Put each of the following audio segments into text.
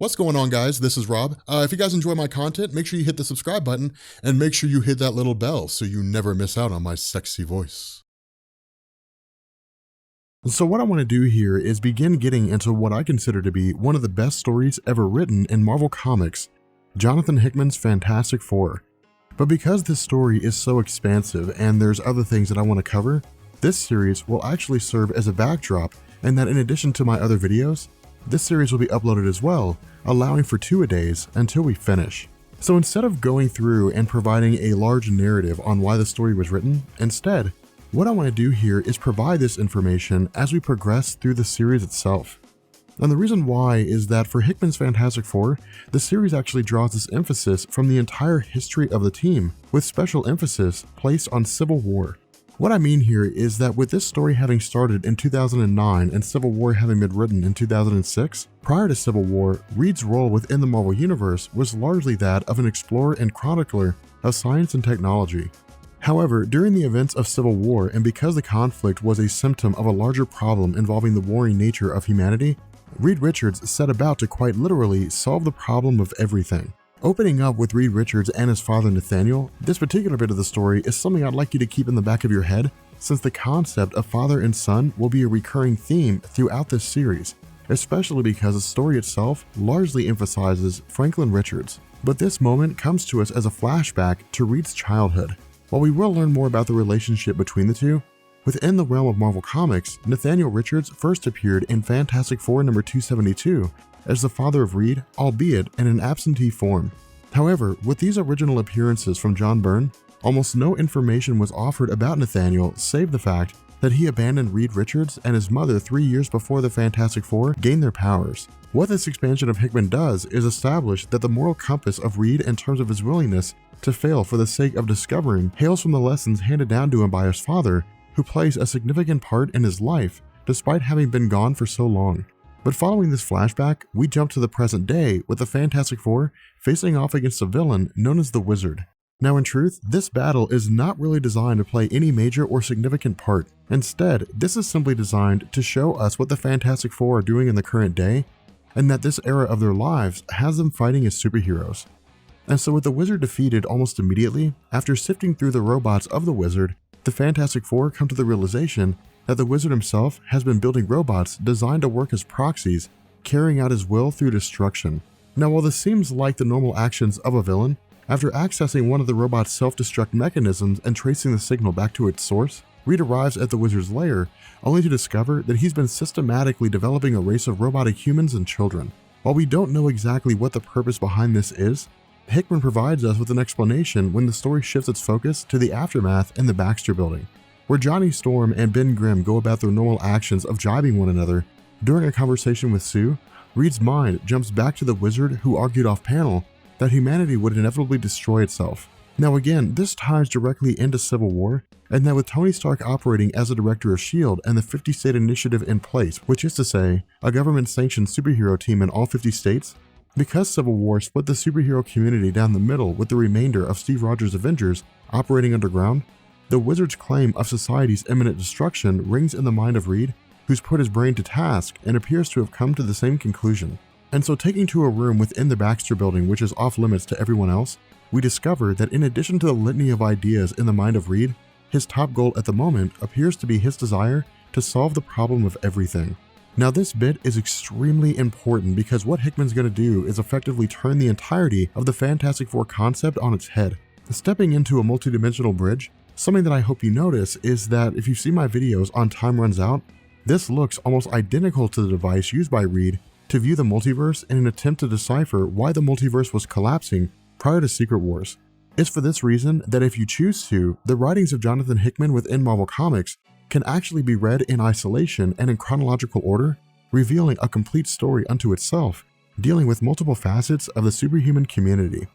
What's going on, guys? This is Rob. If you guys enjoy my content, make sure you hit the subscribe button and make sure you hit that little bell so you never miss out on my sexy voice. So what I want to do here is begin getting into what I consider to be one of the best stories ever written in Marvel Comics, Jonathan Hickman's Fantastic Four. But because this story is so expansive and there's other things that I want to cover, this series will actually serve as a backdrop, and that in addition to my other videos, this series will be uploaded as well, allowing for 2-a-days until we finish. So instead of going through and providing a large narrative on why the story was written, instead, what I want to do here is provide this information as we progress through the series itself. And the reason why is that for Hickman's Fantastic Four, the series actually draws this emphasis from the entire history of the team, with special emphasis placed on Civil War. What I mean here is that with this story having started in 2009 and Civil War having been written in 2006, prior to Civil War, Reed's role within the Marvel Universe was largely that of an explorer and chronicler of science and technology. However, during the events of Civil War, and because the conflict was a symptom of a larger problem involving the warring nature of humanity, Reed Richards set about to quite literally solve the problem of everything. Opening up with Reed Richards and his father Nathaniel, this particular bit of the story is something I'd like you to keep in the back of your head, since the concept of father and son will be a recurring theme throughout this series, especially because the story itself largely emphasizes Franklin Richards. But this moment comes to us as a flashback to Reed's childhood. While we will learn more about the relationship between the two, within the realm of Marvel Comics, Nathaniel Richards first appeared in Fantastic Four number 272 as the father of Reed, albeit in an absentee form. However, with these original appearances from John Byrne, almost no information was offered about Nathaniel save the fact that he abandoned Reed Richards and his mother 3 years before the Fantastic Four gained their powers. What this expansion of Hickman does is establish that the moral compass of Reed in terms of his willingness to fail for the sake of discovering hails from the lessons handed down to him by his father, who plays a significant part in his life despite having been gone for so long. But following this flashback, we jump to the present day with the Fantastic Four facing off against a villain known as the Wizard. Now in truth, this battle is not really designed to play any major or significant part. Instead, this is simply designed to show us what the Fantastic Four are doing in the current day, and that this era of their lives has them fighting as superheroes. And so with the Wizard defeated almost immediately, after sifting through the robots of the Wizard, the Fantastic Four come to the realization that the Wizard himself has been building robots designed to work as proxies, carrying out his will through destruction. Now while this seems like the normal actions of a villain, after accessing one of the robot's self-destruct mechanisms and tracing the signal back to its source, Reed arrives at the Wizard's lair, only to discover that he's been systematically developing a race of robotic humans and children. While we don't know exactly what the purpose behind this is, Hickman provides us with an explanation when the story shifts its focus to the aftermath in the Baxter building, where Johnny Storm and Ben Grimm go about their normal actions of jibing one another. During a conversation with Sue, Reed's mind jumps back to the Wizard who argued off-panel that humanity would inevitably destroy itself. Now again, this ties directly into Civil War, and that with Tony Stark operating as a director of S.H.I.E.L.D. and the 50-state initiative in place, which is to say, a government-sanctioned superhero team in all 50 states, because Civil War split the superhero community down the middle with the remainder of Steve Rogers' Avengers operating underground, the Wizard's claim of society's imminent destruction rings in the mind of Reed, who's put his brain to task and appears to have come to the same conclusion. And so taking to a room within the Baxter building which is off limits to everyone else, we discover that in addition to the litany of ideas in the mind of Reed, his top goal at the moment appears to be his desire to solve the problem of everything. Now this bit is extremely important because what Hickman's going to do is effectively turn the entirety of the Fantastic Four concept on its head. Stepping into a multidimensional bridge, something that I hope you notice is that if you see my videos on Time Runs Out, this looks almost identical to the device used by Reed to view the multiverse in an attempt to decipher why the multiverse was collapsing prior to Secret Wars. It's for this reason that if you choose to, the writings of Jonathan Hickman within Marvel Comics can actually be read in isolation and in chronological order, revealing a complete story unto itself, dealing with multiple facets of the superhuman community.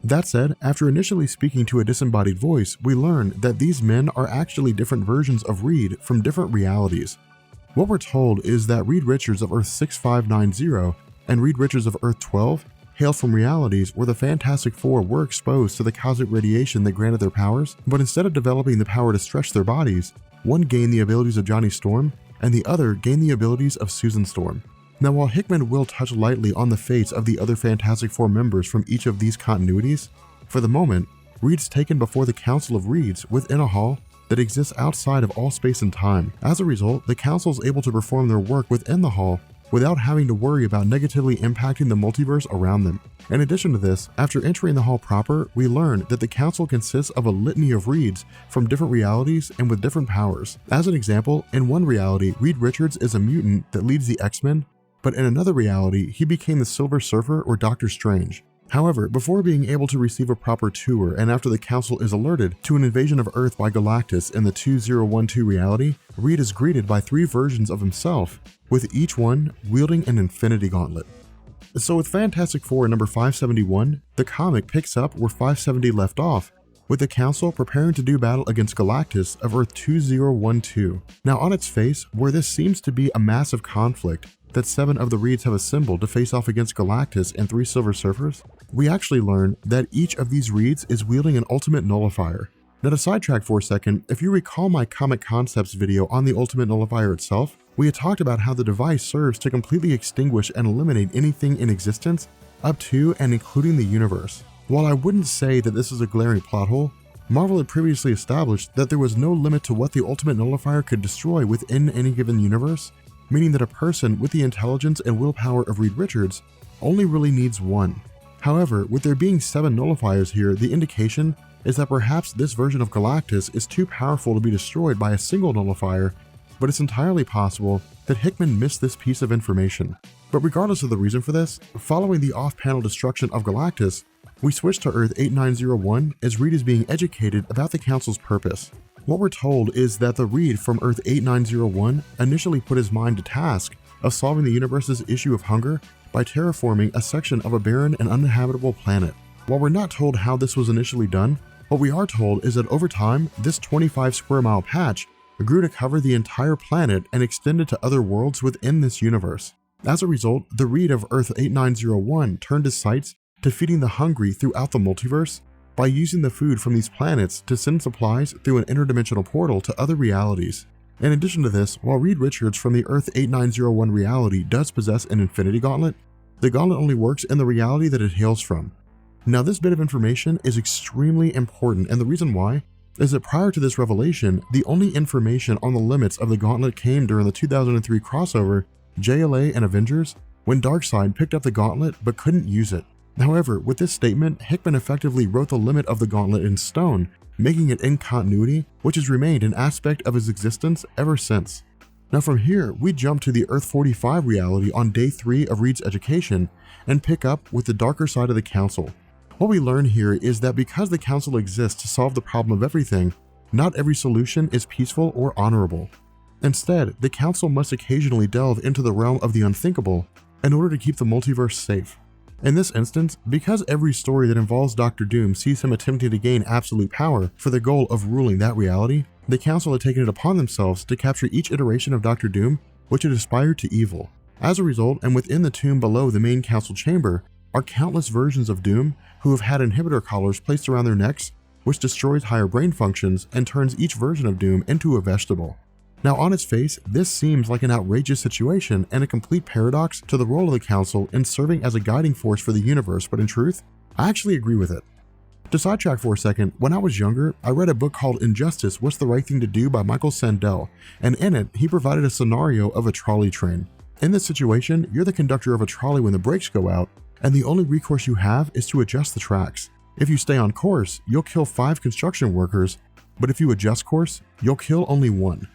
That said, after initially speaking to a disembodied voice, we learn that these men are actually different versions of Reed from different realities. What we're told is that Reed Richards of Earth 6590 and Reed Richards of Earth 12 hail from realities where the Fantastic Four were exposed to the cosmic radiation that granted their powers, but instead of developing the power to stretch their bodies, one gained the abilities of Johnny Storm, and the other gained the abilities of Susan Storm. Now, while Hickman will touch lightly on the fates of the other Fantastic Four members from each of these continuities, for the moment, Reed's taken before the Council of Reeds within a hall that exists outside of all space and time. As a result, the Council is able to perform their work within the hall without having to worry about negatively impacting the multiverse around them. In addition to this, after entering the hall proper, we learn that the Council consists of a litany of Reeds from different realities and with different powers. As an example, in one reality, Reed Richards is a mutant that leads the X-Men, but in another reality, he became the Silver Surfer or Doctor Strange. However, before being able to receive a proper tour and after the Council is alerted to an invasion of Earth by Galactus in the 2012 reality, Reed is greeted by 3 versions of himself, with each one wielding an Infinity Gauntlet. So with Fantastic Four number 571, the comic picks up where 570 left off, with the Council preparing to do battle against Galactus of Earth 2012. Now on its face, where this seems to be a massive conflict that 7 of the Reeds have assembled to face off against Galactus and 3 Silver Surfers, we actually learn that each of these Reeds is wielding an ultimate nullifier. Now to sidetrack for a second, if you recall my comic concepts video on the ultimate nullifier itself, we had talked about how the device serves to completely extinguish and eliminate anything in existence up to and including the universe. While I wouldn't say that this is a glaring plot hole, Marvel had previously established that there was no limit to what the ultimate nullifier could destroy within any given universe, meaning that a person with the intelligence and willpower of Reed Richards only really needs one. However, with there being 7 nullifiers here, the indication is that perhaps this version of Galactus is too powerful to be destroyed by a single nullifier, but it's entirely possible that Hickman missed this piece of information. But regardless of the reason for this, following the off-panel destruction of Galactus, we switch to Earth 8901 as Reed is being educated about the Council's purpose. What we're told is that the Reed from Earth 8901 initially put his mind to task of solving the universe's issue of hunger by terraforming a section of a barren and uninhabitable planet. While we're not told how this was initially done, what we are told is that over time, this 25 square mile patch grew to cover the entire planet and extended to other worlds within this universe. As a result, the Reed of Earth 8901 turned his sights to feeding the hungry throughout the multiverse by using the food from these planets to send supplies through an interdimensional portal to other realities. In addition to this, while Reed Richards from the Earth 8901 reality does possess an Infinity Gauntlet, the gauntlet only works in the reality that it hails from. Now this bit of information is extremely important, and the reason why is that prior to this revelation, the only information on the limits of the gauntlet came during the 2003 crossover JLA and Avengers, when Darkseid picked up the gauntlet but couldn't use it. However, with this statement, Hickman effectively wrote the limit of the gauntlet in stone, making it in continuity, which has remained an aspect of his existence ever since. Now from here, we jump to the Earth 45 reality on day 3 of Reed's education and pick up with the darker side of the Council. What we learn here is that because the Council exists to solve the problem of everything, not every solution is peaceful or honorable. Instead, the Council must occasionally delve into the realm of the unthinkable in order to keep the multiverse safe. In this instance, because every story that involves Doctor Doom sees him attempting to gain absolute power for the goal of ruling that reality, the Council had taken it upon themselves to capture each iteration of Doctor Doom which had aspired to evil. As a result, and within the tomb below the main Council chamber, are countless versions of Doom who have had inhibitor collars placed around their necks, which destroys higher brain functions and turns each version of Doom into a vegetable. Now on its face, this seems like an outrageous situation and a complete paradox to the role of the Council in serving as a guiding force for the universe, but in truth, I actually agree with it. To sidetrack for a second, when I was younger, I read a book called Injustice, What's the Right Thing to Do by Michael Sandel, and in it, he provided a scenario of a trolley train. In this situation, you're the conductor of a trolley when the brakes go out, and the only recourse you have is to adjust the tracks. If you stay on course, you'll kill 5 construction workers, but if you adjust course, you'll kill only 1.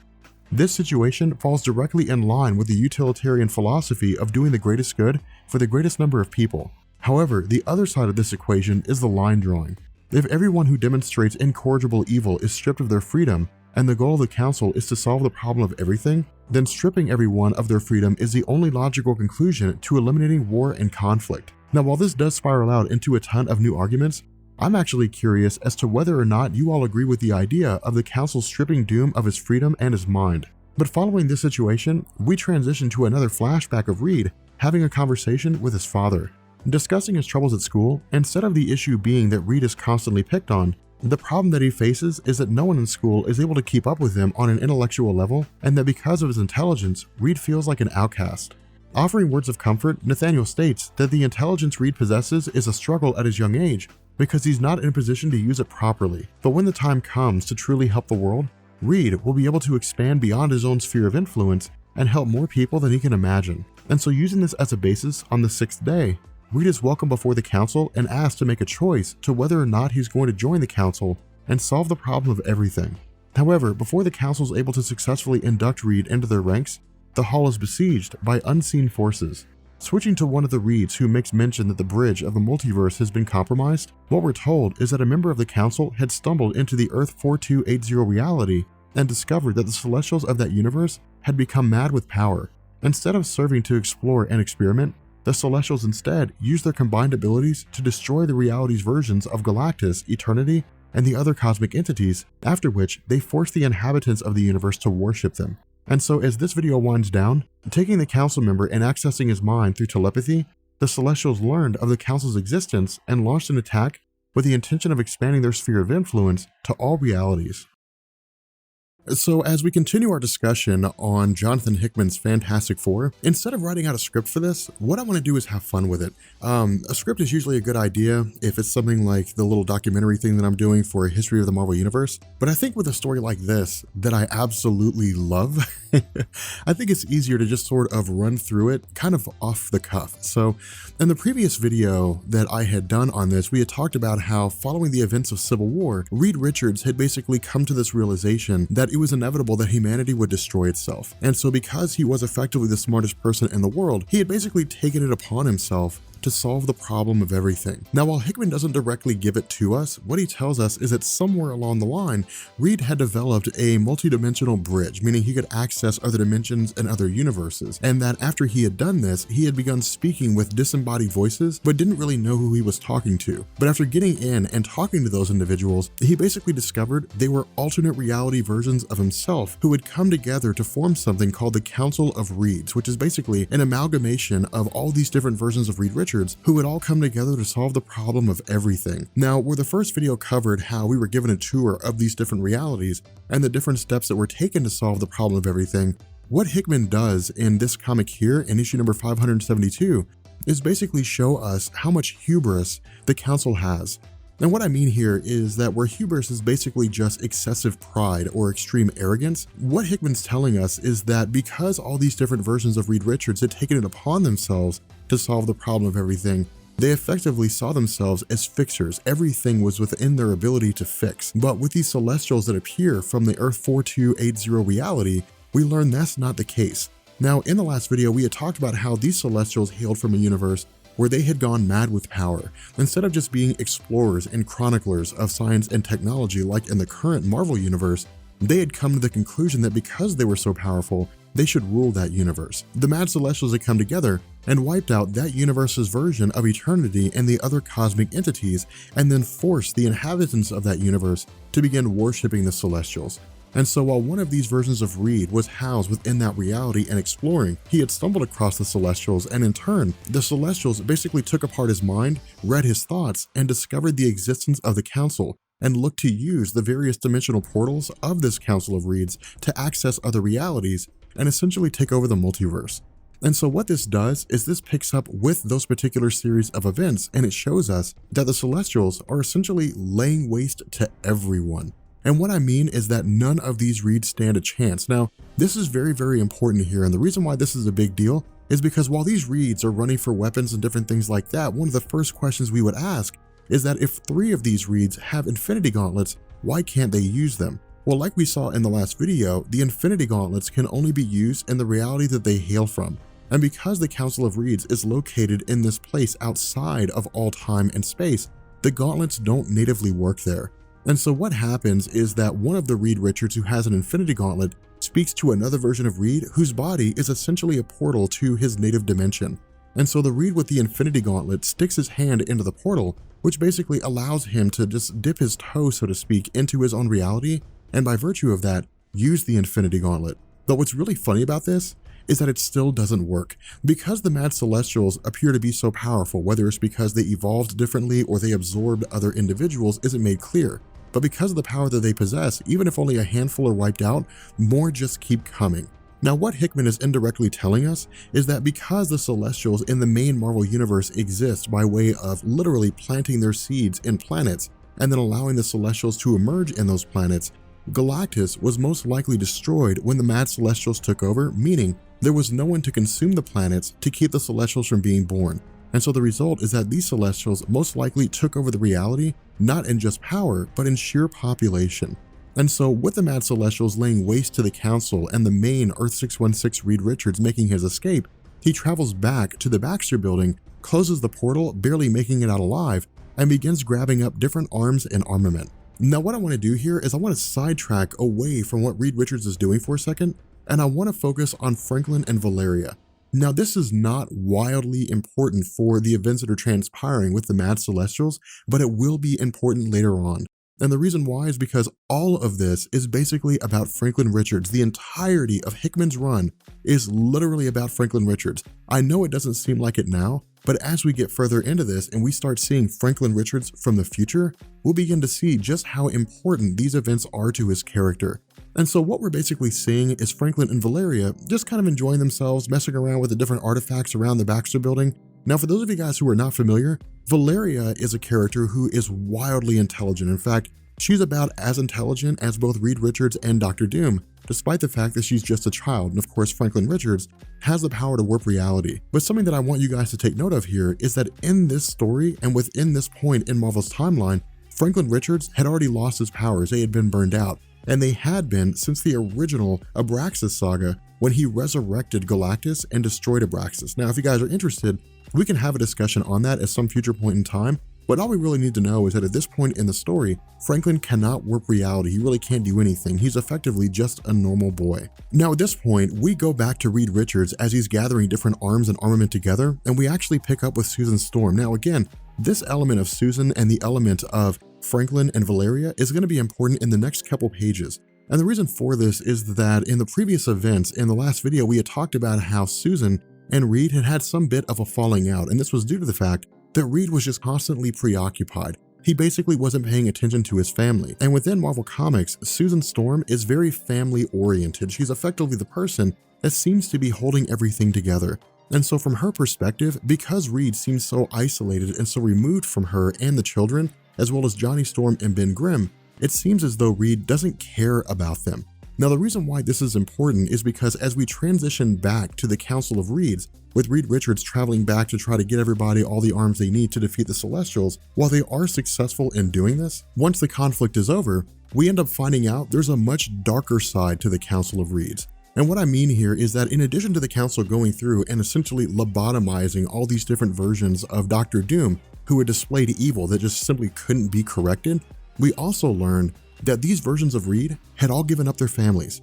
This situation falls directly in line with the utilitarian philosophy of doing the greatest good for the greatest number of people. However, the other side of this equation is the line drawing. If everyone who demonstrates incorrigible evil is stripped of their freedom, and the goal of the Council is to solve the problem of everything, then stripping everyone of their freedom is the only logical conclusion to eliminating war and conflict. Now, while this does spiral out into a ton of new arguments, I'm actually curious as to whether or not you all agree with the idea of the Council stripping Doom of his freedom and his mind. But following this situation, we transition to another flashback of Reed having a conversation with his father. Discussing his troubles at school, instead of the issue being that Reed is constantly picked on, the problem that he faces is that no one in school is able to keep up with him on an intellectual level, and that because of his intelligence, Reed feels like an outcast. Offering words of comfort, Nathaniel states that the intelligence Reed possesses is a struggle at his young age because he's not in a position to use it properly. But when the time comes to truly help the world, Reed will be able to expand beyond his own sphere of influence and help more people than he can imagine. And so, using this as a basis, on the 6th day, Reed is welcomed before the council and asked to make a choice to whether or not he's going to join the council and solve the problem of everything. However, before the council is able to successfully induct Reed into their ranks, the hall is besieged by unseen forces. Switching to one of the Reeds who makes mention that the bridge of the multiverse has been compromised, what we're told is that a member of the council had stumbled into the Earth 4280 reality and discovered that the Celestials of that universe had become mad with power. Instead of serving to explore and experiment, the Celestials instead used their combined abilities to destroy the reality's versions of Galactus, Eternity, and the other cosmic entities, after which they forced the inhabitants of the universe to worship them. And so as this video winds down, taking the council member and accessing his mind through telepathy, the Celestials learned of the council's existence and launched an attack with the intention of expanding their sphere of influence to all realities. So as we continue our discussion on Jonathan Hickman's Fantastic Four, instead of writing out a script for this, what I want to do is have fun with it. A script is usually a good idea if it's something like the little documentary thing that I'm doing for a history of the Marvel Universe, but I think with a story like this that I absolutely love, I think it's easier to just sort of run through it kind of off the cuff. So in the previous video that I had done on this, we had talked about how following the events of Civil War, Reed Richards had basically come to this realization that it was inevitable that humanity would destroy itself. And so because he was effectively the smartest person in the world, he had basically taken it upon himself to solve the problem of everything. Now, while Hickman doesn't directly give it to us, what he tells us is that somewhere along the line, Reed had developed a multi-dimensional bridge, meaning he could access other dimensions and other universes, and that after he had done this, he had begun speaking with disembodied voices, but didn't really know who he was talking to. But after getting in and talking to those individuals, he basically discovered they were alternate reality versions of himself who had come together to form something called the Council of Reeds, which is basically an amalgamation of all these different versions of Reed Richards who would all come together to solve the problem of everything. Now, where the first video covered how we were given a tour of these different realities and the different steps that were taken to solve the problem of everything, what Hickman does in this comic here in issue number 572 is basically show us how much hubris the council has. And what I mean here is that where hubris is basically just excessive pride or extreme arrogance, what Hickman's telling us is that because all these different versions of Reed Richards had taken it upon themselves to solve the problem of everything, they effectively saw themselves as fixers. Everything was within their ability to fix. But with these Celestials that appear from the Earth 4280 reality, we learn that's not the case. Now, in the last video, we had talked about how these Celestials hailed from a universe where they had gone mad with power. Instead of just being explorers and chroniclers of science and technology like in the current Marvel universe, they had come to the conclusion that because they were so powerful, they should rule that universe. The Mad Celestials had come together and wiped out that universe's version of Eternity and the other cosmic entities, and then forced the inhabitants of that universe to begin worshipping the Celestials. And so while one of these versions of Reed was housed within that reality and exploring, he had stumbled across the Celestials, and in turn, the Celestials basically took apart his mind, read his thoughts, and discovered the existence of the Council, and looked to use the various dimensional portals of this Council of Reeds to access other realities and essentially take over the multiverse. And so what this does is this picks up with those particular series of events, and it shows us that the Celestials are essentially laying waste to everyone. And what I mean is that none of these Reeds stand a chance. Now, this is very, very important here, and the reason why this is a big deal is because while these Reeds are running for weapons and different things like that, one of the first questions we would ask is that if 3 of these Reeds have Infinity Gauntlets, why can't they use them? Well, like we saw in the last video, the Infinity Gauntlets can only be used in the reality that they hail from. And because the Council of Reeds is located in this place outside of all time and space, the gauntlets don't natively work there. And so what happens is that one of the Reed Richards who has an Infinity Gauntlet speaks to another version of Reed whose body is essentially a portal to his native dimension. And so the Reed with the Infinity Gauntlet sticks his hand into the portal, which basically allows him to just dip his toe, so to speak, into his own reality, and by virtue of that, use the Infinity Gauntlet. But what's really funny about this is that it still doesn't work. Because the Mad Celestials appear to be so powerful, whether it's because they evolved differently or they absorbed other individuals isn't made clear. But because of the power that they possess, even if only a handful are wiped out, more just keep coming. Now, what Hickman is indirectly telling us is that because the Celestials in the main Marvel universe exist by way of literally planting their seeds in planets and then allowing the Celestials to emerge in those planets, Galactus was most likely destroyed when the Mad Celestials took over, meaning there was no one to consume the planets to keep the Celestials from being born. And so the result is that these Celestials most likely took over the reality, not in just power, but in sheer population. And so with the Mad Celestials laying waste to the Council and the main Earth-616 Reed Richards making his escape, he travels back to the Baxter building, closes the portal, barely making it out alive, and begins grabbing up different arms and armament. Now what I want to do here is I want to sidetrack away from what Reed Richards is doing for a second, and I want to focus on Franklin and Valeria. Now this is not wildly important for the events that are transpiring with the Mad Celestials, but it will be important later on. And the reason why is because all of this is basically about Franklin Richards. The entirety of Hickman's run is literally about Franklin Richards. I know it doesn't seem like it now, but as we get further into this and we start seeing Franklin Richards from the future, we'll begin to see just how important these events are to his character. And so what we're basically seeing is Franklin and Valeria just kind of enjoying themselves, messing around with the different artifacts around the Baxter building. Now, for those of you guys who are not familiar, Valeria is a character who is wildly intelligent. In fact, she's about as intelligent as both Reed Richards and Dr. Doom, despite the fact that she's just a child. And of course, Franklin Richards has the power to warp reality. But something that I want you guys to take note of here is that in this story and within this point in Marvel's timeline, Franklin Richards had already lost his powers. They had been burned out. And they had been since the original Abraxas saga when he resurrected Galactus and destroyed Abraxas. Now, if you guys are interested, we can have a discussion on that at some future point in time, but all we really need to know is that at this point in the story, Franklin cannot warp reality. He really can't do anything. He's effectively just a normal boy. Now, at this point, we go back to Reed Richards as he's gathering different arms and armament together, and we actually pick up with Susan Storm. Now, again, this element of Susan and the element of Franklin and Valeria is going to be important in the next couple pages. And the reason for this is that in the previous events, in the last video, we had talked about how Susan and Reed had had some bit of a falling out, and this was due to the fact that Reed was just constantly preoccupied. He basically wasn't paying attention to his family. And within Marvel Comics, Susan Storm is very family-oriented. She's effectively the person that seems to be holding everything together. And so from her perspective, because Reed seems so isolated and so removed from her and the children, as well as Johnny Storm and Ben Grimm, it seems as though Reed doesn't care about them. Now, the reason why this is important is because as we transition back to the Council of Reeds, with Reed Richards traveling back to try to get everybody all the arms they need to defeat the Celestials, while they are successful in doing this, once the conflict is over, we end up finding out there's a much darker side to the Council of Reeds. And what I mean here is that in addition to the Council going through and essentially lobotomizing all these different versions of Dr. Doom, who had displayed evil that just simply couldn't be corrected, we also learned that these versions of Reed had all given up their families.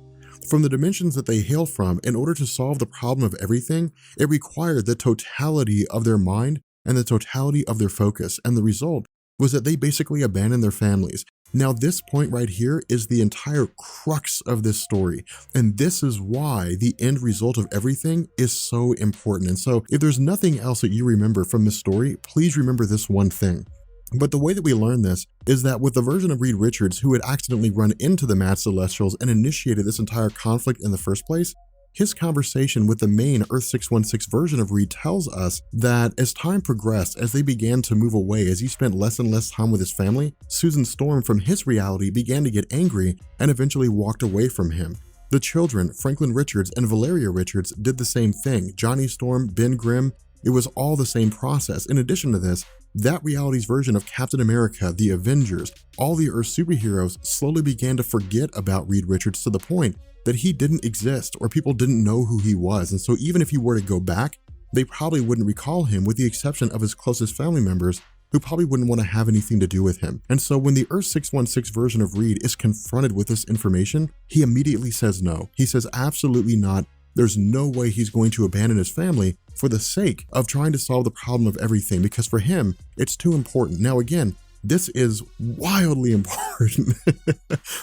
From the dimensions that they hail from, in order to solve the problem of everything, it required the totality of their mind and the totality of their focus, and the result was that they basically abandoned their families. Now, this point right here is the entire crux of this story, and this is why the end result of everything is so important. And so, if there's nothing else that you remember from this story, please remember this one thing. But the way that we learn this is that with the version of Reed Richards who had accidentally run into the Mad Celestials and initiated this entire conflict in the first place, his conversation with the main Earth-616 version of Reed tells us that as time progressed, as they began to move away, as he spent less and less time with his family, Susan Storm from his reality began to get angry and eventually walked away from him. The children, Franklin Richards and Valeria Richards, did the same thing. Johnny Storm, Ben Grimm, it was all the same process. In addition to this, that reality's version of Captain America, the Avengers, all the Earth superheroes slowly began to forget about Reed Richards to the point that he didn't exist or people didn't know who he was. And so even if he were to go back, they probably wouldn't recall him, with the exception of his closest family members who probably wouldn't want to have anything to do with him. And so when the Earth-616 version of Reed is confronted with this information, he immediately says no. He says absolutely not. There's no way he's going to abandon his family for the sake of trying to solve the problem of everything, because for him, it's too important. Now, again, this is wildly important.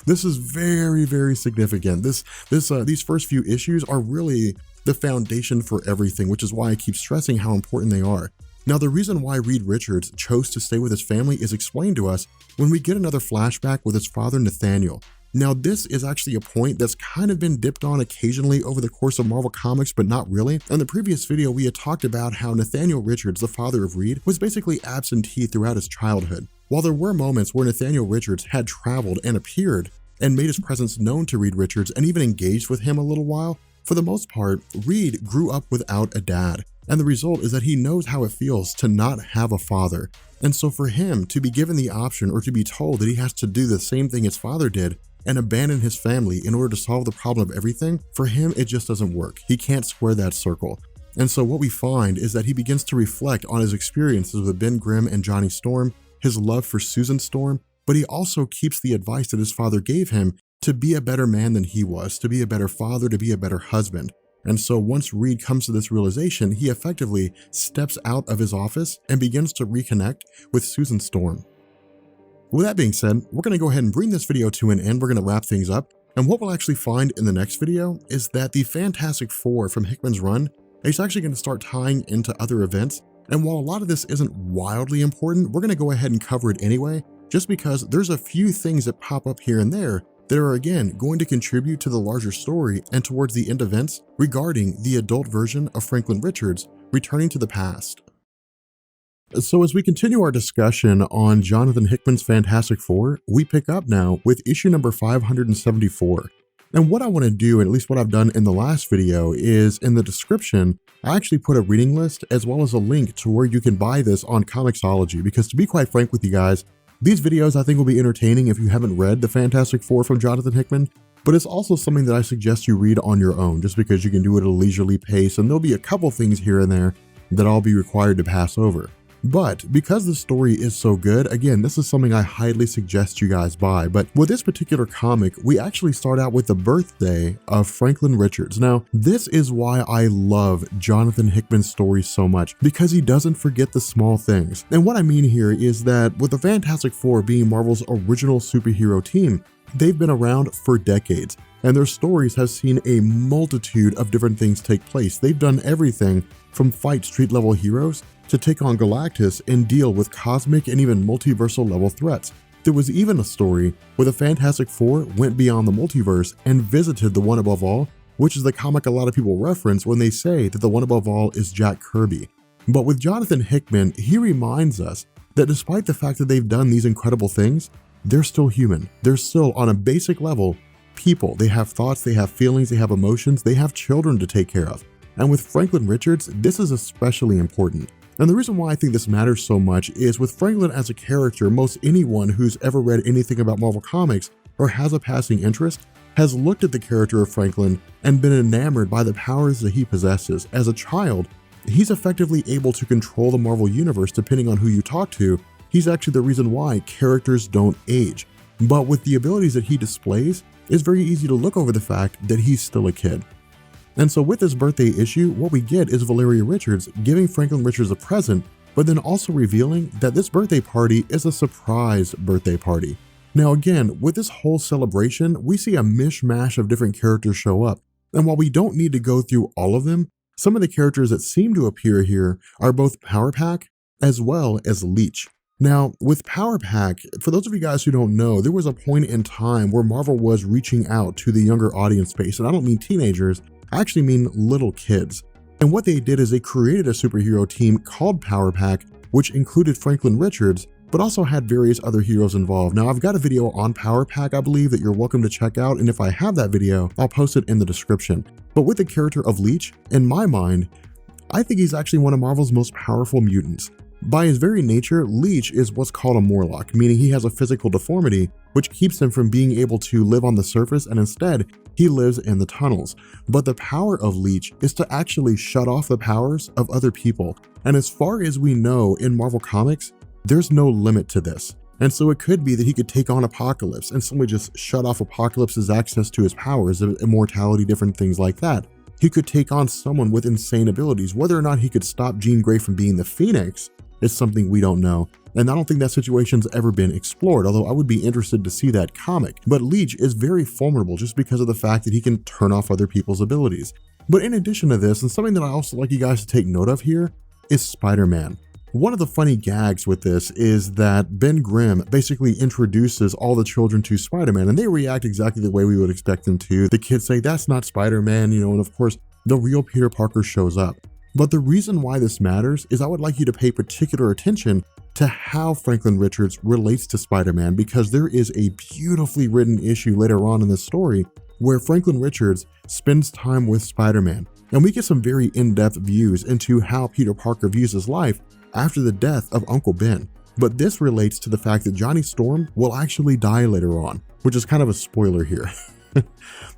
This is very, very significant. These first few issues are really the foundation for everything, which is why I keep stressing how important they are. Now, the reason why Reed Richards chose to stay with his family is explained to us when we get another flashback with his father, Nathaniel. Now, this is actually a point that's kind of been dipped on occasionally over the course of Marvel Comics, but not really. In the previous video, we had talked about how Nathaniel Richards, the father of Reed, was basically absentee throughout his childhood. While there were moments where Nathaniel Richards had traveled and appeared and made his presence known to Reed Richards and even engaged with him a little while, for the most part, Reed grew up without a dad. And the result is that he knows how it feels to not have a father. And so for him to be given the option or to be told that he has to do the same thing his father did and abandon his family in order to solve the problem of everything, for him, it just doesn't work. He can't square that circle. And so what we find is that he begins to reflect on his experiences with Ben Grimm and Johnny Storm, his love for Susan Storm, but he also keeps the advice that his father gave him to be a better man than he was, to be a better father, to be a better husband. And so once Reed comes to this realization, he effectively steps out of his office and begins to reconnect with Susan Storm. With that being said, we're going to go ahead and bring this video to an end. We're going to wrap things up. And what we'll actually find in the next video is that the Fantastic Four from Hickman's run is actually going to start tying into other events. And while a lot of this isn't wildly important, we're going to go ahead and cover it anyway, just because there's a few things that pop up here and there that are again going to contribute to the larger story and towards the end events regarding the adult version of Franklin Richards returning to the past. So as we continue our discussion on Jonathan Hickman's Fantastic Four, we pick up now with issue number 574. And what I want to do, and at least what I've done in the last video, is in the description, I actually put a reading list as well as a link to where you can buy this on Comixology, because to be quite frank with you guys, these videos I think will be entertaining if you haven't read the Fantastic Four from Jonathan Hickman, but it's also something that I suggest you read on your own, just because you can do it at a leisurely pace, and there'll be a couple things here and there that I'll be required to pass over. But because the story is so good, again, this is something I highly suggest you guys buy. But with this particular comic, we actually start out with the birthday of Franklin Richards. Now, this is why I love Jonathan Hickman's stories so much, because he doesn't forget the small things. And what I mean here is that with the Fantastic Four being Marvel's original superhero team, they've been around for decades, and their stories have seen a multitude of different things take place. They've done everything from fight street-level heroes to take on Galactus and deal with cosmic and even multiversal level threats. There was even a story where the Fantastic Four went beyond the multiverse and visited the One Above All, which is the comic a lot of people reference when they say that the One Above All is Jack Kirby. But with Jonathan Hickman, he reminds us that despite the fact that they've done these incredible things, they're still human. They're still, on a basic level, people. They have thoughts, they have feelings, they have emotions, they have children to take care of. And with Franklin Richards, this is especially important. And the reason why I think this matters so much is with Franklin as a character, most anyone who's ever read anything about Marvel Comics or has a passing interest has looked at the character of Franklin and been enamored by the powers that he possesses. As a child, he's effectively able to control the Marvel Universe depending on who you talk to. He's actually the reason why characters don't age. But with the abilities that he displays, it's very easy to look over the fact that he's still a kid. And so with this birthday issue, what we get is Valeria Richards giving Franklin Richards a present, but then also revealing that this birthday party is a surprise birthday party. Now again, with this whole celebration, we see a mishmash of different characters show up. And while we don't need to go through all of them, some of the characters that seem to appear here are both Power Pack as well as Leech. Now, with Power Pack, for those of you guys who don't know, there was a point in time where Marvel was reaching out to the younger audience base, and I don't mean teenagers, I actually mean little kids. And what they did is they created a superhero team called Power Pack, which included Franklin Richards, but also had various other heroes involved. Now, I've got a video on Power Pack, I believe, that you're welcome to check out, and if I have that video, I'll post it in the description. But with the character of Leech, in my mind, I think he's actually one of Marvel's most powerful mutants. By his very nature, Leech is what's called a Morlock, meaning he has a physical deformity, which keeps him from being able to live on the surface, and instead, he lives in the tunnels. But the power of Leech is to actually shut off the powers of other people. And as far as we know in Marvel Comics, there's no limit to this. And so it could be that he could take on Apocalypse and simply just shut off Apocalypse's access to his powers, immortality, different things like that. He could take on someone with insane abilities. Whether or not he could stop Jean Grey from being the Phoenix is something we don't know. And I don't think that situation's ever been explored, although I would be interested to see that comic. But Leech is very formidable just because of the fact that he can turn off other people's abilities. But in addition to this, and something that I also like you guys to take note of here, is Spider-Man. One of the funny gags with this is that Ben Grimm basically introduces all the children to Spider-Man, and they react exactly the way we would expect them to. The kids say, "That's not Spider-Man," and of course, the real Peter Parker shows up. But the reason why this matters is I would like you to pay particular attention to how Franklin Richards relates to Spider-Man, because there is a beautifully written issue later on in the story where Franklin Richards spends time with Spider-Man, and we get some very in-depth views into how Peter Parker views his life after the death of Uncle Ben. But this relates to the fact that Johnny Storm will actually die later on, which is kind of a spoiler here.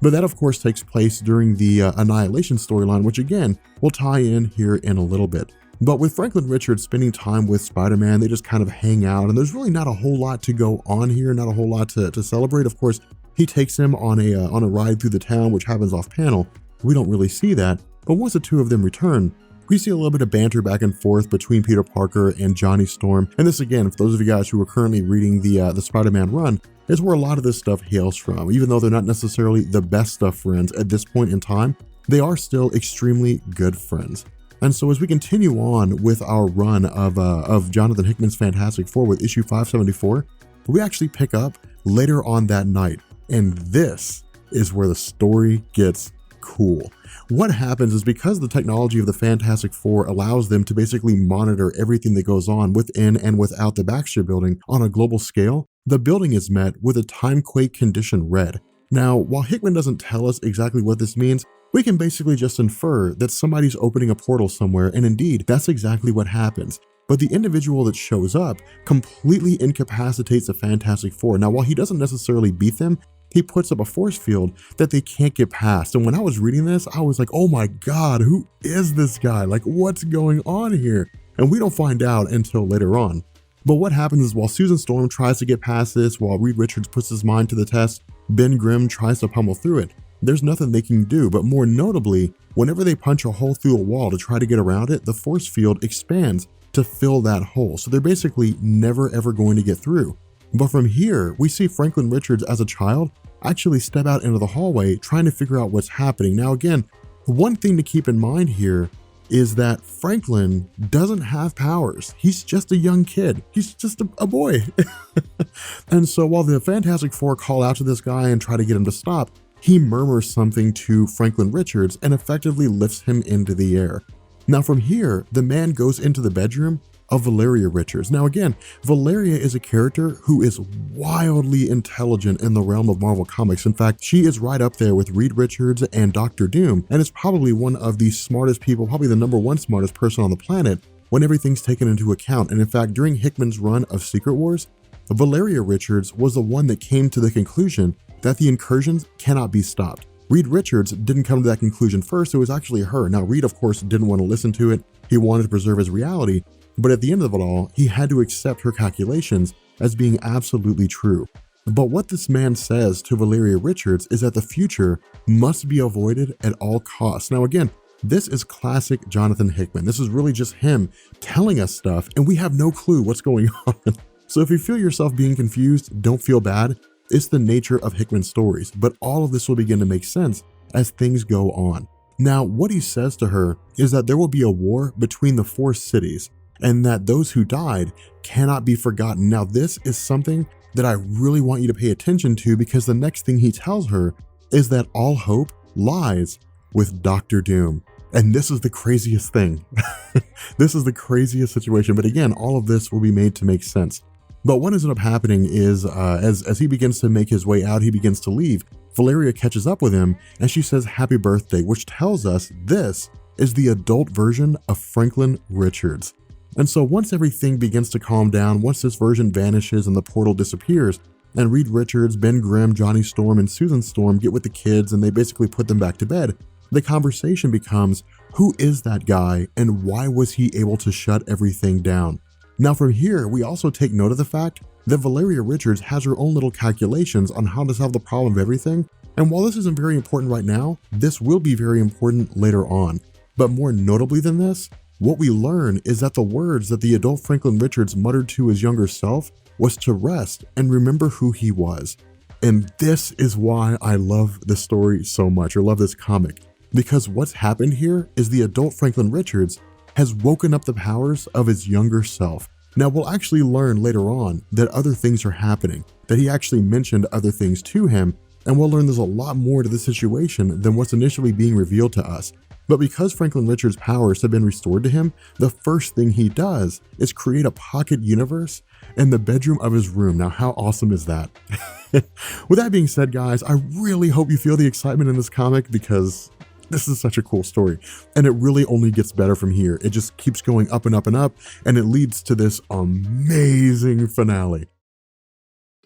But that of course takes place during the Annihilation storyline, which again, will tie in here in a little bit. But with Franklin Richards spending time with Spider-Man, they just kind of hang out, and there's really not a whole lot to go on here, not a whole lot to celebrate. Of course, he takes him on a ride through the town, which happens off panel. We don't really see that, but once the two of them return, we see a little bit of banter back and forth between Peter Parker and Johnny Storm. And this again, for those of you guys who are currently reading the Spider-Man run, is where a lot of this stuff hails from. Even though they're not necessarily the best of friends at this point in time, they are still extremely good friends. And so as we continue on with our run of Jonathan Hickman's Fantastic Four with issue 574, we actually pick up later on that night. And this is where the story gets cool. What happens is, because the technology of the Fantastic Four allows them to basically monitor everything that goes on within and without the Baxter building on a global scale, the building is met with a timequake condition red. Now, while Hickman doesn't tell us exactly what this means, we can basically just infer that somebody's opening a portal somewhere, and indeed, that's exactly what happens. But the individual that shows up completely incapacitates the Fantastic Four. Now, while he doesn't necessarily beat them, he puts up a force field that they can't get past. And when I was reading this, I was like, oh my God, who is this guy? Like, what's going on here? And we don't find out until later on. But what happens is, while Susan Storm tries to get past this, while Reed Richards puts his mind to the test, Ben Grimm tries to pummel through it. There's nothing they can do, but more notably, whenever they punch a hole through a wall to try to get around it, the force field expands to fill that hole. So they're basically never ever going to get through. But from here, we see Franklin Richards as a child actually step out into the hallway trying to figure out what's happening. Now again, one thing to keep in mind here is that Franklin doesn't have powers. He's just a young kid. He's just a boy. And so while the Fantastic Four call out to this guy and try to get him to stop, he murmurs something to Franklin Richards and effectively lifts him into the air. Now from here, the man goes into the bedroom of Valeria Richards. Now again, Valeria is a character who is wildly intelligent in the realm of Marvel Comics. In fact, she is right up there with Reed Richards and Dr. Doom, and is probably one of the smartest people, probably the #1 smartest person on the planet when everything's taken into account. And in fact, during Hickman's run of Secret Wars, Valeria Richards was the one that came to the conclusion that the incursions cannot be stopped. Reed Richards didn't come to that conclusion first, it was actually her. Now Reed, of course, didn't want to listen to it. He wanted to preserve his reality, but at the end of it all, he had to accept her calculations as being absolutely true. But what this man says to Valeria Richards is that the future must be avoided at all costs. Now again, this is classic Jonathan Hickman. This is really just him telling us stuff, and we have no clue what's going on. So if you feel yourself being confused, don't feel bad. It's the nature of Hickman's stories, but all of this will begin to make sense as things go on. Now, what he says to her is that there will be a war between the 4 cities, and that those who died cannot be forgotten. Now, this is something that I really want you to pay attention to, because the next thing he tells her is that all hope lies with Dr. Doom. And this is the craziest thing. This is the craziest situation. But again, all of this will be made to make sense. But what ends up happening is, as he begins to make his way out, he begins to leave. Valeria catches up with him, and she says, "Happy birthday," which tells us this is the adult version of Franklin Richards. And so once everything begins to calm down, once this version vanishes and the portal disappears, and Reed Richards, Ben Grimm, Johnny Storm, and Susan Storm get with the kids and they basically put them back to bed, the conversation becomes, who is that guy and why was he able to shut everything down? Now from here, we also take note of the fact that Valeria Richards has her own little calculations on how to solve the problem of everything. And while this isn't very important right now, this will be very important later on. But more notably than this, what we learn is that the words that the adult Franklin Richards muttered to his younger self was to rest and remember who he was. And this is why I love this story so much, or love this comic, because what's happened here is the adult Franklin Richards has woken up the powers of his younger self. Now, we'll actually learn later on that other things are happening, that he actually mentioned other things to him, and we'll learn there's a lot more to the situation than what's initially being revealed to us. But because Franklin Richards' powers have been restored to him, the first thing he does is create a pocket universe in the bedroom of his room. Now, how awesome is that? With that being said, guys, I really hope you feel the excitement in this comic because this is such a cool story, and it really only gets better from here. It just keeps going up and up and up, and it leads to this amazing finale.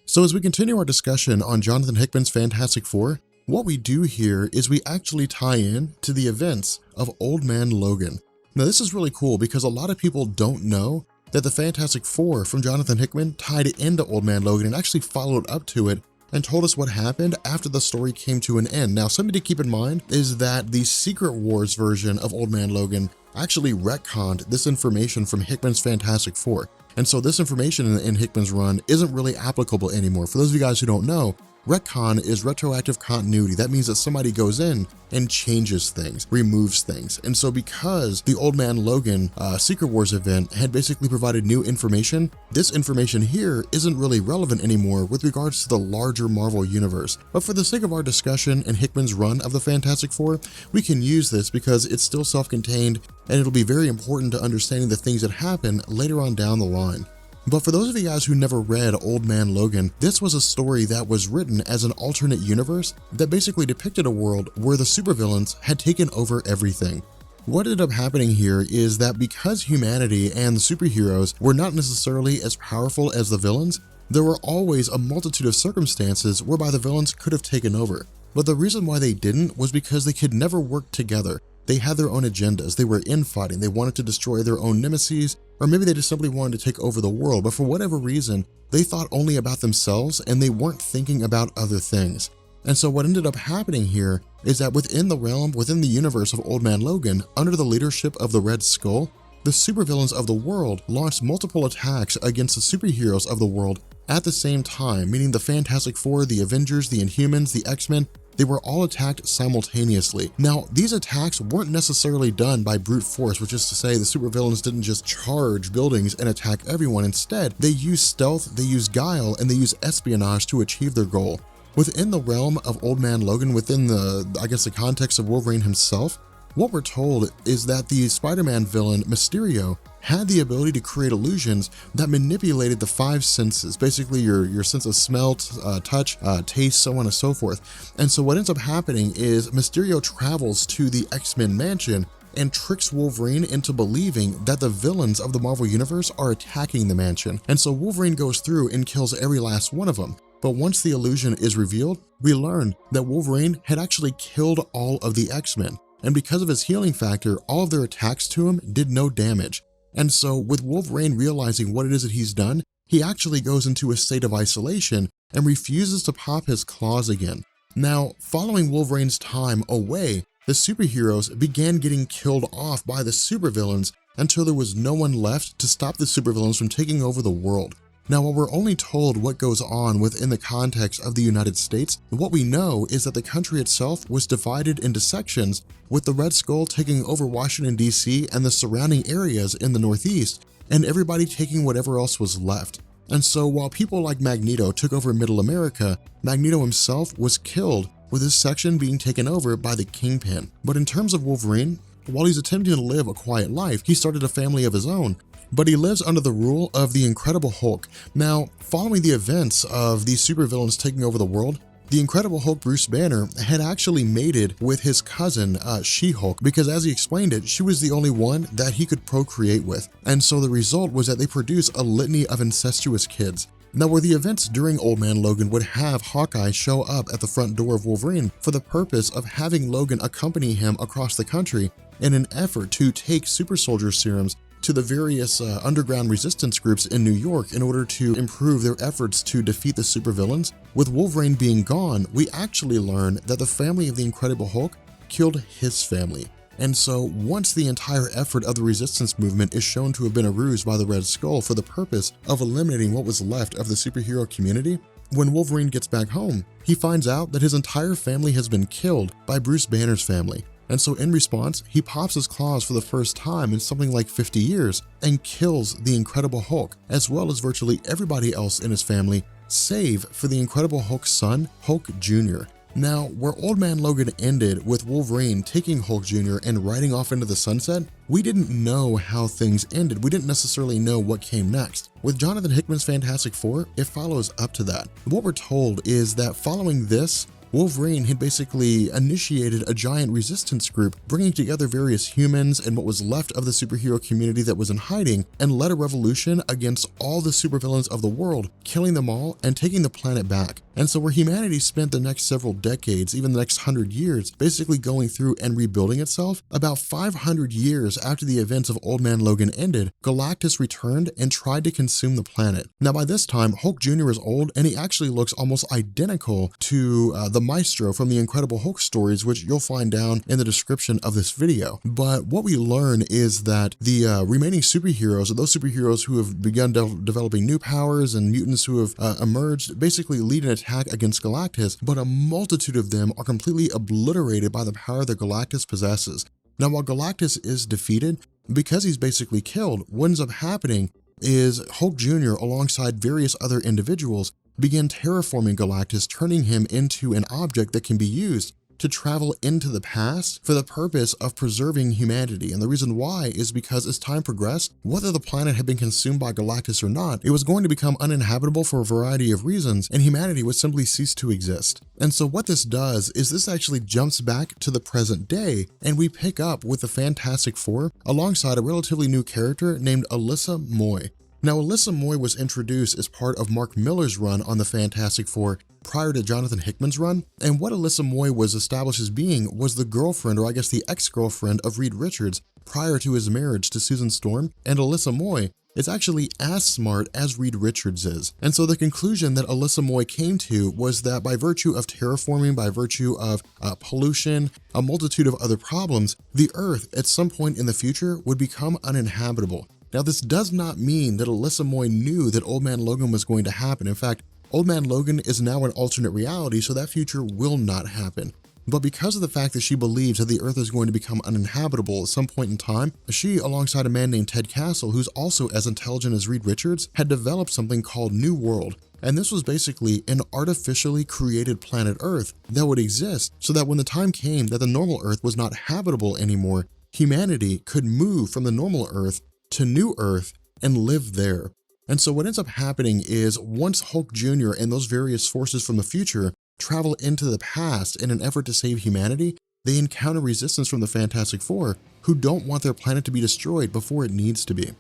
So as we continue our discussion on Jonathan Hickman's Fantastic Four, what we do here is we actually tie in to the events of Old Man Logan. Now this is really cool because a lot of people don't know that the Fantastic Four from Jonathan Hickman tied into Old Man Logan and actually followed up to it and told us what happened after the story came to an end. Now, something to keep in mind is that the Secret Wars version of Old Man Logan actually retconned this information from Hickman's Fantastic Four. And so this information in Hickman's run isn't really applicable anymore. For those of you guys who don't know, retcon is retroactive continuity. That means that somebody goes in and changes things, removes things. And so because the Old Man Logan Secret Wars event had basically provided new information, this information here isn't really relevant anymore with regards to the larger Marvel universe. But for the sake of our discussion and Hickman's run of the Fantastic Four, we can use this because it's still self-contained and it'll be very important to understanding the things that happen later on down the line. But for those of you guys who never read Old Man Logan, this was a story that was written as an alternate universe that basically depicted a world where the supervillains had taken over everything. What ended up happening here is that because humanity and the superheroes were not necessarily as powerful as the villains, there were always a multitude of circumstances whereby the villains could have taken over. But the reason why they didn't was because they could never work together. They had their own agendas, they were infighting, they wanted to destroy their own nemesis, or maybe they just simply wanted to take over the world, but for whatever reason, they thought only about themselves and they weren't thinking about other things. And so what ended up happening here is that within the realm, within the universe of Old Man Logan, under the leadership of the Red Skull, the supervillains of the world launched multiple attacks against the superheroes of the world at the same time, meaning the Fantastic Four, the Avengers, the Inhumans, the X-Men. They were all attacked simultaneously. Now, these attacks weren't necessarily done by brute force, which is to say the supervillains didn't just charge buildings and attack everyone. Instead, they used stealth, they used guile, and they used espionage to achieve their goal. Within the realm of Old Man Logan, within the context of Wolverine himself, what we're told is that the Spider-Man villain Mysterio had the ability to create illusions that manipulated the five senses, basically your sense of smell, touch, taste, so on and so forth. And so what ends up happening is Mysterio travels to the X-Men mansion and tricks Wolverine into believing that the villains of the Marvel Universe are attacking the mansion. And so Wolverine goes through and kills every last one of them. But once the illusion is revealed, we learn that Wolverine had actually killed all of the X-Men. And because of his healing factor, all of their attacks to him did no damage. And so with Wolverine realizing what it is that he's done, he actually goes into a state of isolation and refuses to pop his claws again. Now, following Wolverine's time away, the superheroes began getting killed off by the supervillains until there was no one left to stop the supervillains from taking over the world. Now, while we're only told what goes on within the context of the United States, what we know is that the country itself was divided into sections, with the Red Skull taking over Washington, D.C. and the surrounding areas in the Northeast, and everybody taking whatever else was left. And so while people like Magneto took over Middle America, Magneto himself was killed, with his section being taken over by the Kingpin. But in terms of Wolverine, while he's attempting to live a quiet life, he started a family of his own, but he lives under the rule of the Incredible Hulk. Now, following the events of these supervillains taking over the world, the Incredible Hulk Bruce Banner had actually mated with his cousin, She-Hulk, because as he explained it, she was the only one that he could procreate with. And so the result was that they produced a litany of incestuous kids. Now, where the events during Old Man Logan would have Hawkeye show up at the front door of Wolverine for the purpose of having Logan accompany him across the country in an effort to take super soldier serums to the various underground resistance groups in New York in order to improve their efforts to defeat the supervillains. With Wolverine being gone, we actually learn that the family of the Incredible Hulk killed his family. And so once the entire effort of the resistance movement is shown to have been a ruse by the Red Skull for the purpose of eliminating what was left of the superhero community, when Wolverine gets back home, he finds out that his entire family has been killed by Bruce Banner's family. And so in response, he pops his claws for the first time in something like 50 years and kills the Incredible Hulk, as well as virtually everybody else in his family, save for the Incredible Hulk's son, Hulk Jr. Now, where Old Man Logan ended with Wolverine taking Hulk Jr. and riding off into the sunset, we didn't know how things ended. We didn't necessarily know what came next. With Jonathan Hickman's Fantastic Four, it follows up to that. What we're told is that following this, Wolverine had basically initiated a giant resistance group, bringing together various humans and what was left of the superhero community that was in hiding, and led a revolution against all the supervillains of the world, killing them all and taking the planet back. And so where humanity spent the next several decades, even the next 100 years, basically going through and rebuilding itself, about 500 years after the events of Old Man Logan ended, Galactus returned and tried to consume the planet. Now by this time, Hulk Jr. is old and he actually looks almost identical to the Maestro from the Incredible Hulk stories, which you'll find down in the description of this video. But what we learn is that the remaining superheroes, or those superheroes who have begun developing new powers and mutants who have emerged, basically lead an attack against Galactus, but a multitude of them are completely obliterated by the power that Galactus possesses. Now, while Galactus is defeated, because he's basically killed, what ends up happening is Hulk Jr., alongside various other individuals, begin terraforming Galactus, turning him into an object that can be used to travel into the past for the purpose of preserving humanity. And the reason why is because as time progressed, whether the planet had been consumed by Galactus or not, it was going to become uninhabitable for a variety of reasons, and humanity would simply cease to exist. And so what this does is this actually jumps back to the present day, and we pick up with the Fantastic Four alongside a relatively new character named Alyssa Moy. Now, Alyssa Moy was introduced as part of Mark Millar's run on the Fantastic Four prior to Jonathan Hickman's run, and what Alyssa Moy was established as being was the girlfriend, or I guess the ex-girlfriend, of Reed Richards prior to his marriage to Susan Storm, and Alyssa Moy is actually as smart as Reed Richards is. And so the conclusion that Alyssa Moy came to was that by virtue of terraforming, by virtue of pollution, a multitude of other problems, the Earth at some point in the future would become uninhabitable. Now, this does not mean that Alyssa Moy knew that Old Man Logan was going to happen. In fact, Old Man Logan is now an alternate reality, so that future will not happen. But because of the fact that she believes that the Earth is going to become uninhabitable at some point in time, she, alongside a man named Ted Castle, who's also as intelligent as Reed Richards, had developed something called New World. And this was basically an artificially created planet Earth that would exist so that when the time came that the normal Earth was not habitable anymore, humanity could move from the normal Earth to New Earth and live there. And so what ends up happening is once Hulk Jr. and those various forces from the future travel into the past in an effort to save humanity, they encounter resistance from the Fantastic Four, who don't want their planet to be destroyed before it needs to be.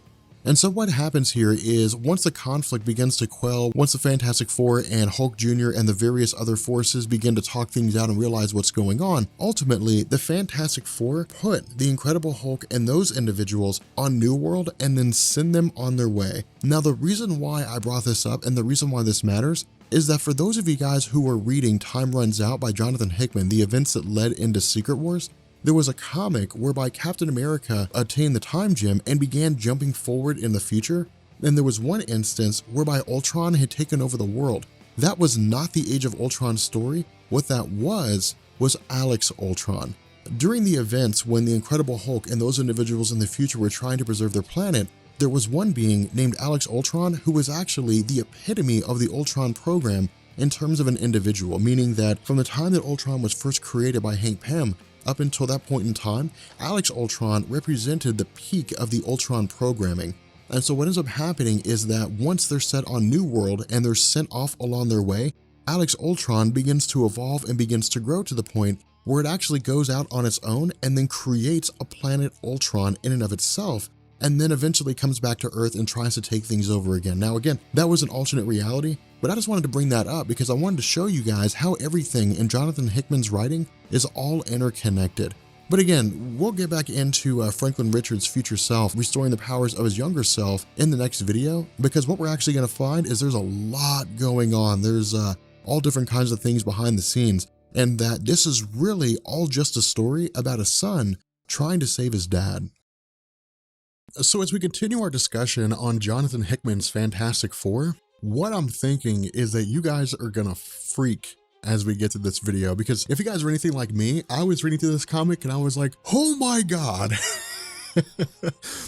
And so what happens here is once the conflict begins to quell, once the Fantastic Four and Hulk Jr. and the various other forces begin to talk things out and realize what's going on, ultimately the Fantastic Four put the Incredible Hulk and those individuals on New World and then send them on their way. Now, the reason why I brought this up and the reason why this matters is that for those of you guys who are reading Time Runs Out by Jonathan Hickman, the events that led into Secret Wars, there was a comic whereby Captain America attained the time gem and began jumping forward in the future, and there was one instance whereby Ultron had taken over the world. That was not the Age of Ultron story. What that was Alex Ultron. During the events when the Incredible Hulk and those individuals in the future were trying to preserve their planet, there was one being named Alex Ultron who was actually the epitome of the Ultron program in terms of an individual, meaning that from the time that Ultron was first created by Hank Pym, up until that point in time, Alex Ultron represented the peak of the Ultron programming. And so what ends up happening is that once they're set on New World and they're sent off along their way, Alex Ultron begins to evolve and begins to grow to the point where it actually goes out on its own and then creates a planet Ultron in and of itself, and then eventually comes back to Earth and tries to take things over again. Now again, that was an alternate reality, but I just wanted to bring that up because I wanted to show you guys how everything in Jonathan Hickman's writing is all interconnected. But again, we'll get back into Franklin Richards' future self, restoring the powers of his younger self in the next video, because what we're actually going to find is there's a lot going on. There's all different kinds of things behind the scenes, and that this is really all just a story about a son trying to save his dad. So as we continue our discussion on Jonathan Hickman's Fantastic Four, what I'm thinking is that you guys are gonna freak as we get to this video, because if you guys are anything like me, I was reading through this comic and I was like, oh my God.